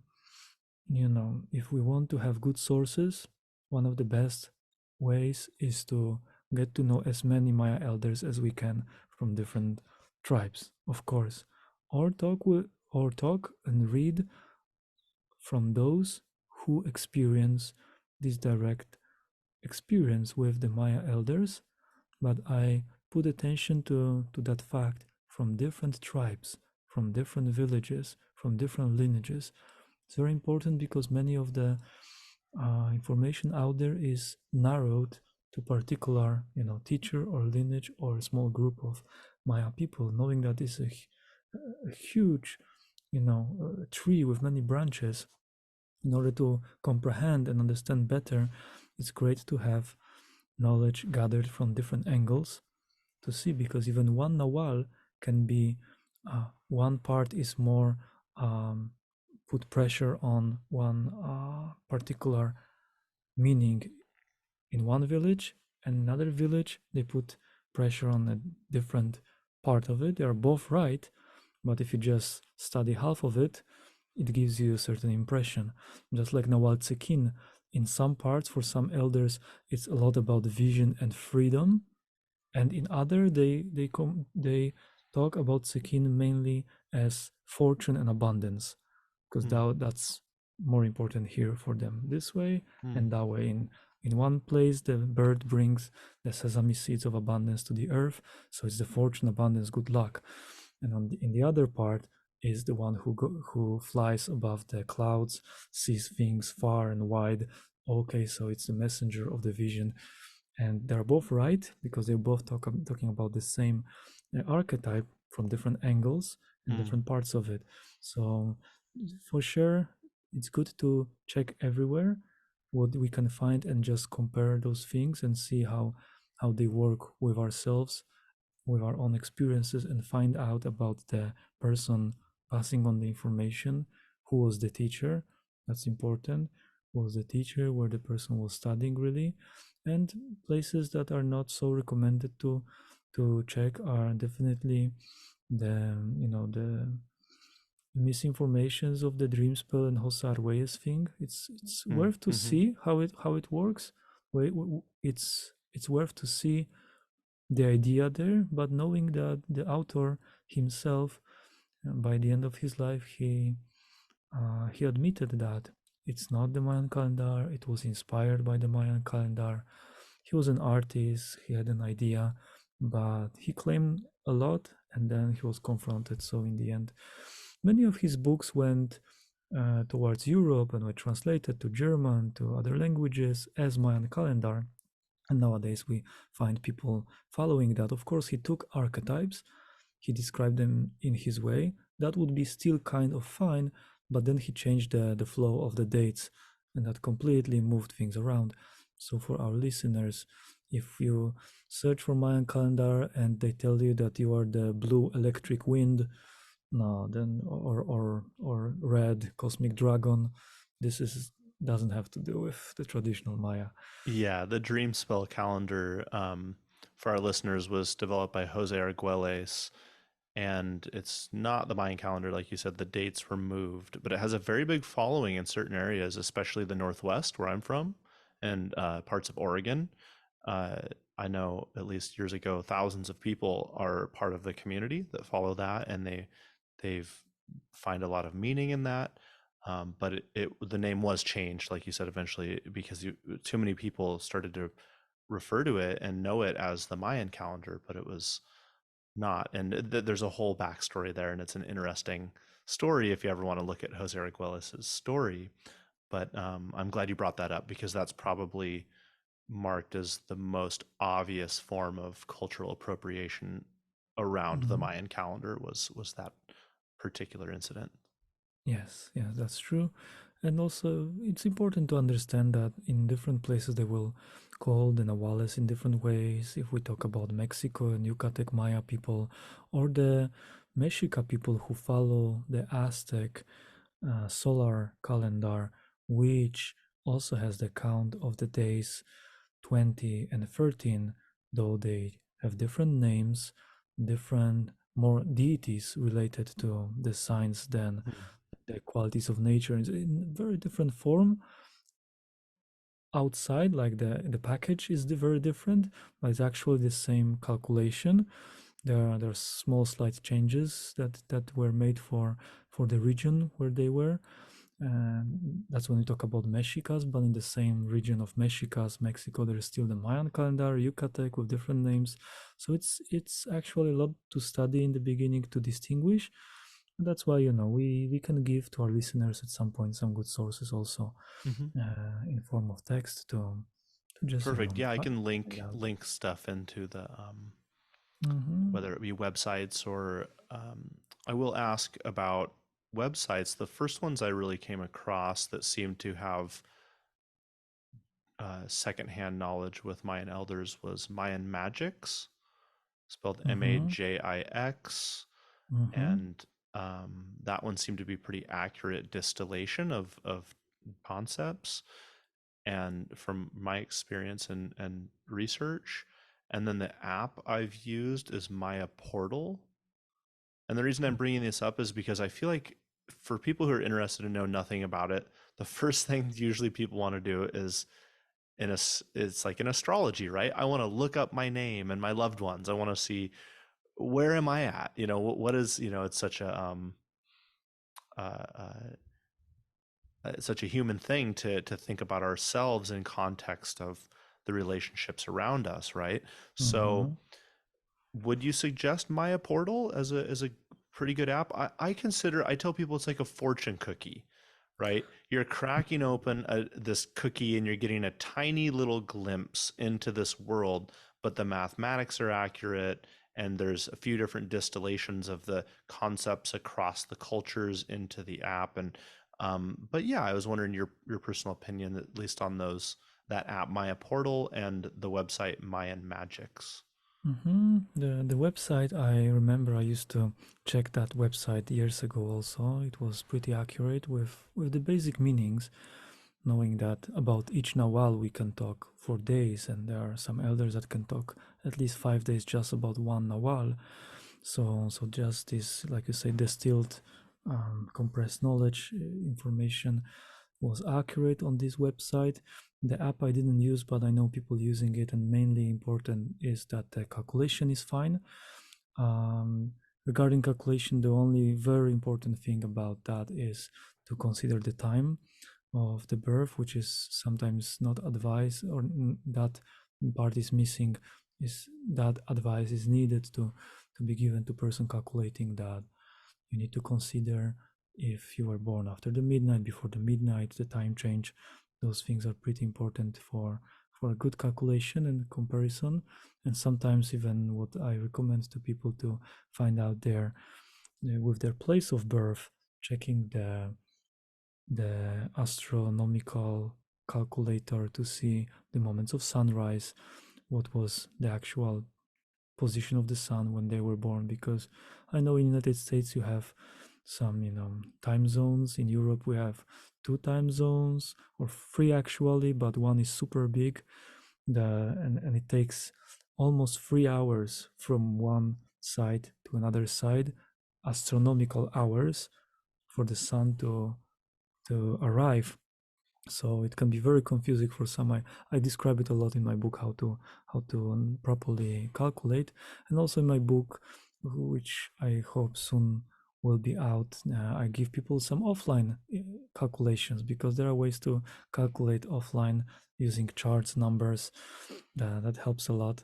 if we want to have good sources, one of the best ways is to get to know as many Maya elders as we can from different tribes, of course, or talk and read from those who experience this direct experience with the Maya elders. But I put attention to that fact from different tribes, from different villages, from different lineages. It's very important because many of the information out there is narrowed to particular, teacher or lineage or a small group of Maya people, knowing that it's a huge, tree with many branches. In order to comprehend and understand better, it's great to have knowledge gathered from different angles to see, because even one nawal can be, one part is more, put pressure on one particular meaning in one village, and another village they put pressure on a different part of it. They are both right, but if you just study half of it, it gives you a certain impression. Just like Nawal Tsekin, in some parts, for some elders, it's a lot about vision and freedom, and in other, they talk about Tsekin mainly as fortune and abundance, because Mm, that's more important here for them this way mm, and that way. In one place, the bird brings the sesame seeds of abundance to the earth, so it's the fortune, abundance, good luck. And in the other part is the one who flies above the clouds, sees things far and wide. Okay, so it's the messenger of the vision, and they're both right because they're both talking about the same archetype from different angles and mm, different parts of it. So for sure, it's good to check everywhere what we can find and just compare those things and see how they work with ourselves, with our own experiences, and find out about the person passing on the information. Who was the teacher? That's important. Who was the teacher? Where the person was studying, really. And places that are not so recommended to check are definitely the the misinformations of the dream spell and Hossar Weyes thing. It's mm, worth to mhm. see how it works. It's worth to see the idea there, but knowing that the author himself, by the end of his life, he admitted that it's not the Mayan calendar. It was inspired by the Mayan calendar. He was an artist. He had an idea, but he claimed a lot, and then he was confronted. So in the end, many of his books went towards Europe and were translated to German, to other languages as Mayan calendar. And nowadays we find people following that. Of course, he took archetypes, he described them in his way. That would be still kind of fine, but then he changed the flow of the dates, and that completely moved things around. So for our listeners, if you search for Mayan calendar and they tell you that you are the blue electric wind, no, then or red cosmic dragon, this is doesn't have to do with the traditional Maya. Yeah, the Dream Spell calendar, for our listeners, was developed by Jose Arguelles, and it's not the Mayan calendar, like you said. The dates were moved, but it has a very big following in certain areas, especially the Northwest, where I'm from, and parts of Oregon. Uh, I know at least years ago, thousands of people are part of the community that follow that, and they've find a lot of meaning in that. But the name was changed, like you said, eventually because too many people started to refer to it and know it as the Mayan calendar, but it was not. And there's a whole backstory there, and it's an interesting story if you ever want to look at Jose Arguelles' story. But I'm glad you brought that up because that's probably marked as the most obvious form of cultural appropriation around the Mhm. Mayan calendar was that particular incident. Yes, yes, that's true. And also, it's important to understand that in different places they will call the Nahuales in different ways. If we talk about Mexico and Yucatec Maya people, or the Mexica people who follow the Aztec solar calendar, which also has the count of the days 20 and 13, though they have different names, different more deities related to the signs than Hmm. the qualities of nature. It's in very different form outside, like the package is very different, but it's actually the same calculation. There are small slight changes that were made for the region where they were, and that's when we talk about Mexicas. But in the same region of Mexicas, Mexico, there is still the Mayan calendar, Yucatec, with different names. So it's actually a lot to study in the beginning to distinguish. And that's why, we can give to our listeners at some point some good sources also, Hmm. in form of text to just Perfect. Yeah, I can find link out. link stuff into the Mm-hmm. whether it be websites or I will ask about websites. The first ones I really came across that seemed to have secondhand knowledge with Mayan elders was Mayan Magics, spelled Mm-hmm. Majix, Mm-hmm. and that one seemed to be pretty accurate distillation of concepts and from my experience and research. And then the app I've used is Maya Portal. And the reason I'm bringing this up is because I feel like for people who are interested and know nothing about it, the first thing usually people want to do is it's like in astrology, right? I want to look up my name and my loved ones. I want to see where am I at? What is, it's uh, uh, such a human thing to think about ourselves in context of the relationships around us, right? So Mm-hmm. would you suggest Maya Portal as a pretty good app? I tell people it's like a fortune cookie, right? You're cracking open this cookie and you're getting a tiny little glimpse into this world, but the mathematics are accurate and there's a few different distillations of the concepts across the cultures into the app. And but yeah, I was wondering your personal opinion, at least on those that app Maya Portal and the website Mayan Magics. Mm-hmm. The website, I remember I used to check that website years ago also. It was pretty accurate with the basic meanings, knowing that about each Nawal we can talk for days, and there are some elders that can talk at least 5 days just about one Nawal. So just this, like you say, distilled, compressed knowledge, information was accurate on this website. The app I didn't use, but I know people using it, and mainly important is that the calculation is fine. Um, Regarding calculation, the only very important thing about that is to consider the time of the birth, which is sometimes not advised, or that part is missing. Is that advice is needed to be given to person calculating that you need to consider if you were born after the midnight, before the midnight, the time change. Those things are pretty important for a good calculation and comparison. And sometimes even what I recommend to people to find out their with their place of birth, checking the astronomical calculator to see the moments of sunrise, what was the actual position of the sun when they were born. Because I know in the United States you have some, time zones. In Europe we have two time zones, or three actually, but one is super big. And it takes almost 3 hours from one side to another side, astronomical hours, for the sun to arrive. So it can be very confusing for some. I describe it a lot in my book, how to properly calculate. And also in my book, which I hope soon will be out, I give people some offline calculations, because there are ways to calculate offline using charts, numbers. That helps a lot.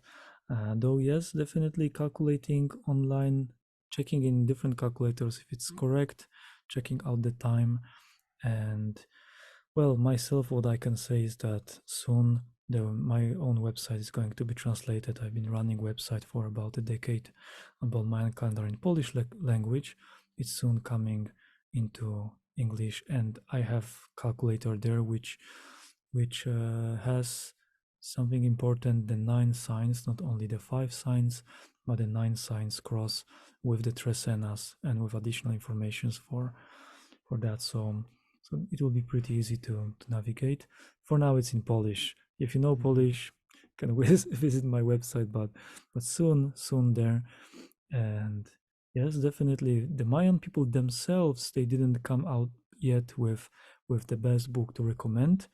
Though yes, definitely calculating online, checking in different calculators if it's correct, checking out the time. And well, myself, what I can say is that soon my own website is going to be translated. I've been running website for about a decade about Mayan calendar in Polish language. It's soon coming into English, and I have calculator there, which has something important, the 9 signs, not only the 5 signs, but the 9 signs cross with the Tresenas and with additional informations for that. So it will be pretty easy to navigate. For now, it's in Polish. If you know Mhm. Polish, you can visit my website, but soon there. And yes, definitely, the Mayan people themselves, they didn't come out yet with the best book to recommend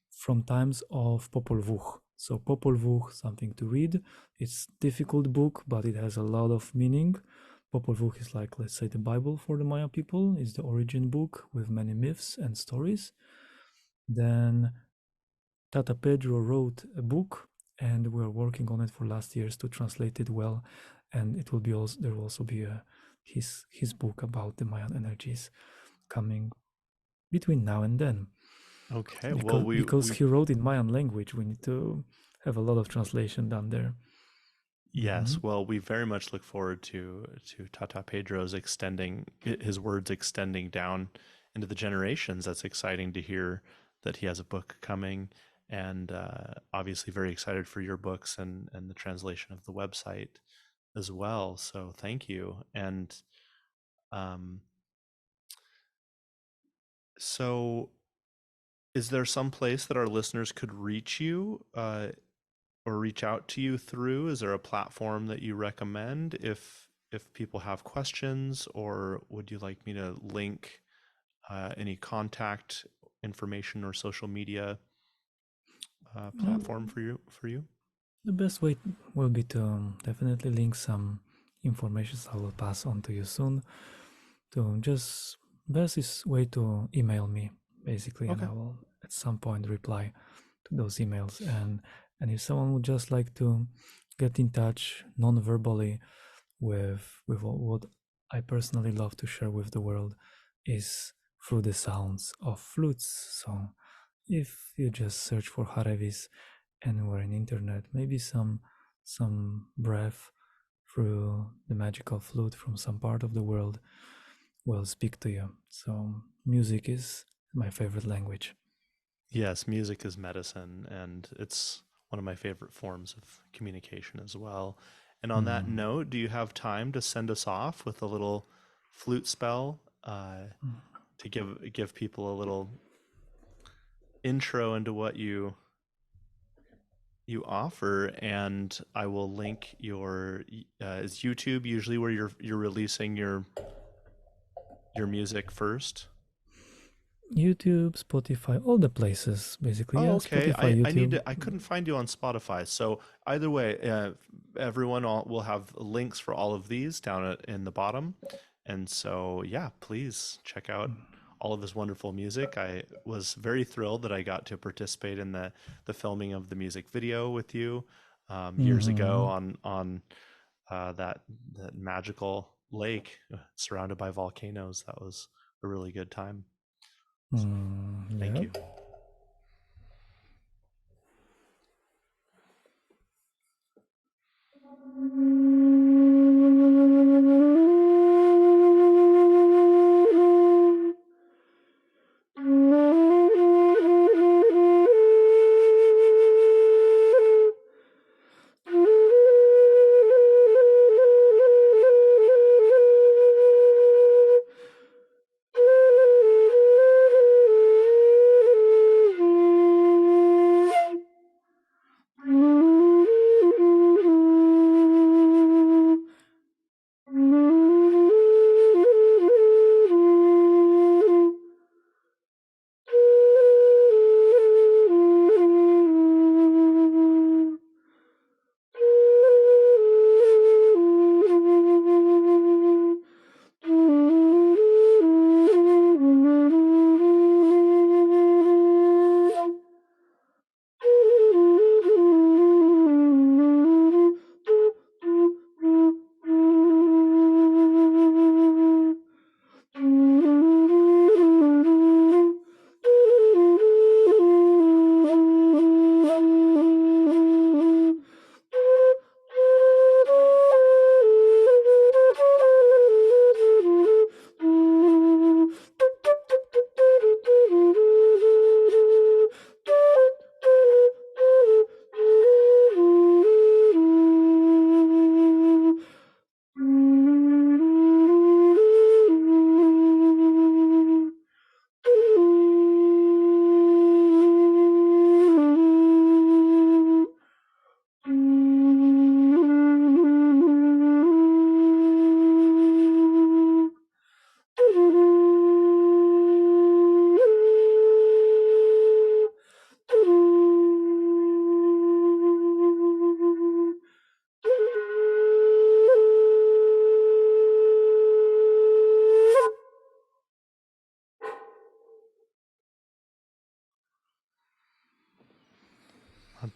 from times of Popol Vuh. So Popol Vuh, something to read. It's difficult book, but it has a lot of meaning. Popol Vuh is like, let's say, the Bible for the Maya people. It's the origin book with many myths and stories. Then Tata Pedro wrote a book, and we're working on it for last years to translate it well. And it will be also, there will also be his book about the Mayan energies coming between now and then. Okay. Well, Because he wrote in Mayan language, we need to have a lot of translation done there. yes. Hmm. Well, we very much look forward to Tata Pedro's extending his words extending down into the generations. That's exciting to hear that he has a book coming, and obviously very excited for your books and the translation of the website as well. So thank you. And um, so, is there some place that our listeners could reach you? Or reach out to you through? Is there a platform that you recommend if people have questions, or would you like me to link any contact information or social media platform Um, for you? the best way will be to definitely link some information I will pass on to you soon. To just best is way to email me basically, and Okay. I will at some point reply to those emails. And if someone would just like to get in touch non-verbally with what I personally love to share with the world is through the sounds of flutes. So if you just search for Harevis anywhere in internet, maybe some breath through the magical flute from some part of the world will speak to you. So music is my favorite language. Yes, music is medicine, and it's one of my favorite forms of communication as well. And on that Mm. note, do you have time to send us off with a little flute spell to give people a little intro into what you offer? And I will link your is YouTube usually where you're releasing your music first? YouTube, Spotify, all the places basically. Oh, Yeah, okay. Spotify, I need YouTube. to. I couldn't find you on Spotify. So either way, everyone will have links for all of these down in the bottom. And so, yeah, please check out all of this wonderful music. I was very thrilled that I got to participate in the filming of the music video with you years ago Mm-hmm. on that magical lake surrounded by volcanoes. That was a really good time. So, Mm, thank yeah. you.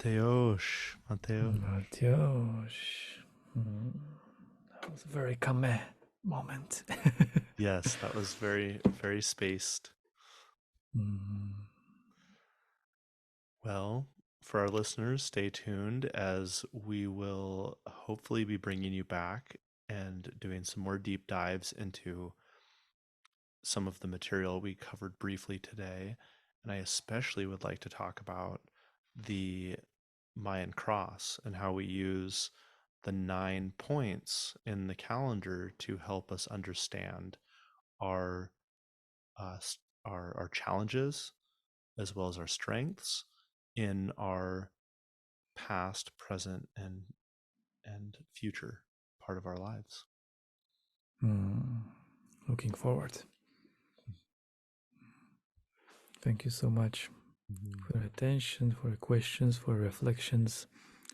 Mateos. Mateusz. Mm, that was a very kame moment. Yes, that was very, very spaced. Mm, Well, for our listeners, stay tuned as we will hopefully be bringing you back and doing some more deep dives into some of the material we covered briefly today. And I especially would like to talk about the Mayan cross and how we use the 9 points in the calendar to help us understand our uh, our challenges as well as our strengths in our past, present, and future part of our lives. mm, looking forward. Thank you so much Mhm. for your attention, for your questions, for your reflections,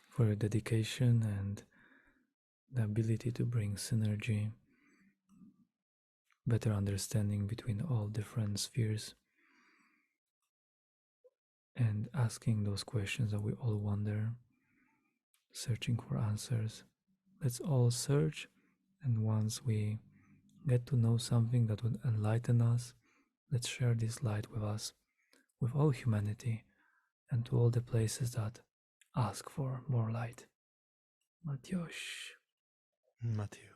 for your dedication, and the ability to bring synergy, better understanding between all different spheres, and asking those questions that we all wonder, searching for answers. Let's all search, and once we get to know something that would enlighten us, let's share this light with us, with all humanity, and to all the places that ask for more light. Matiosh. Matthew.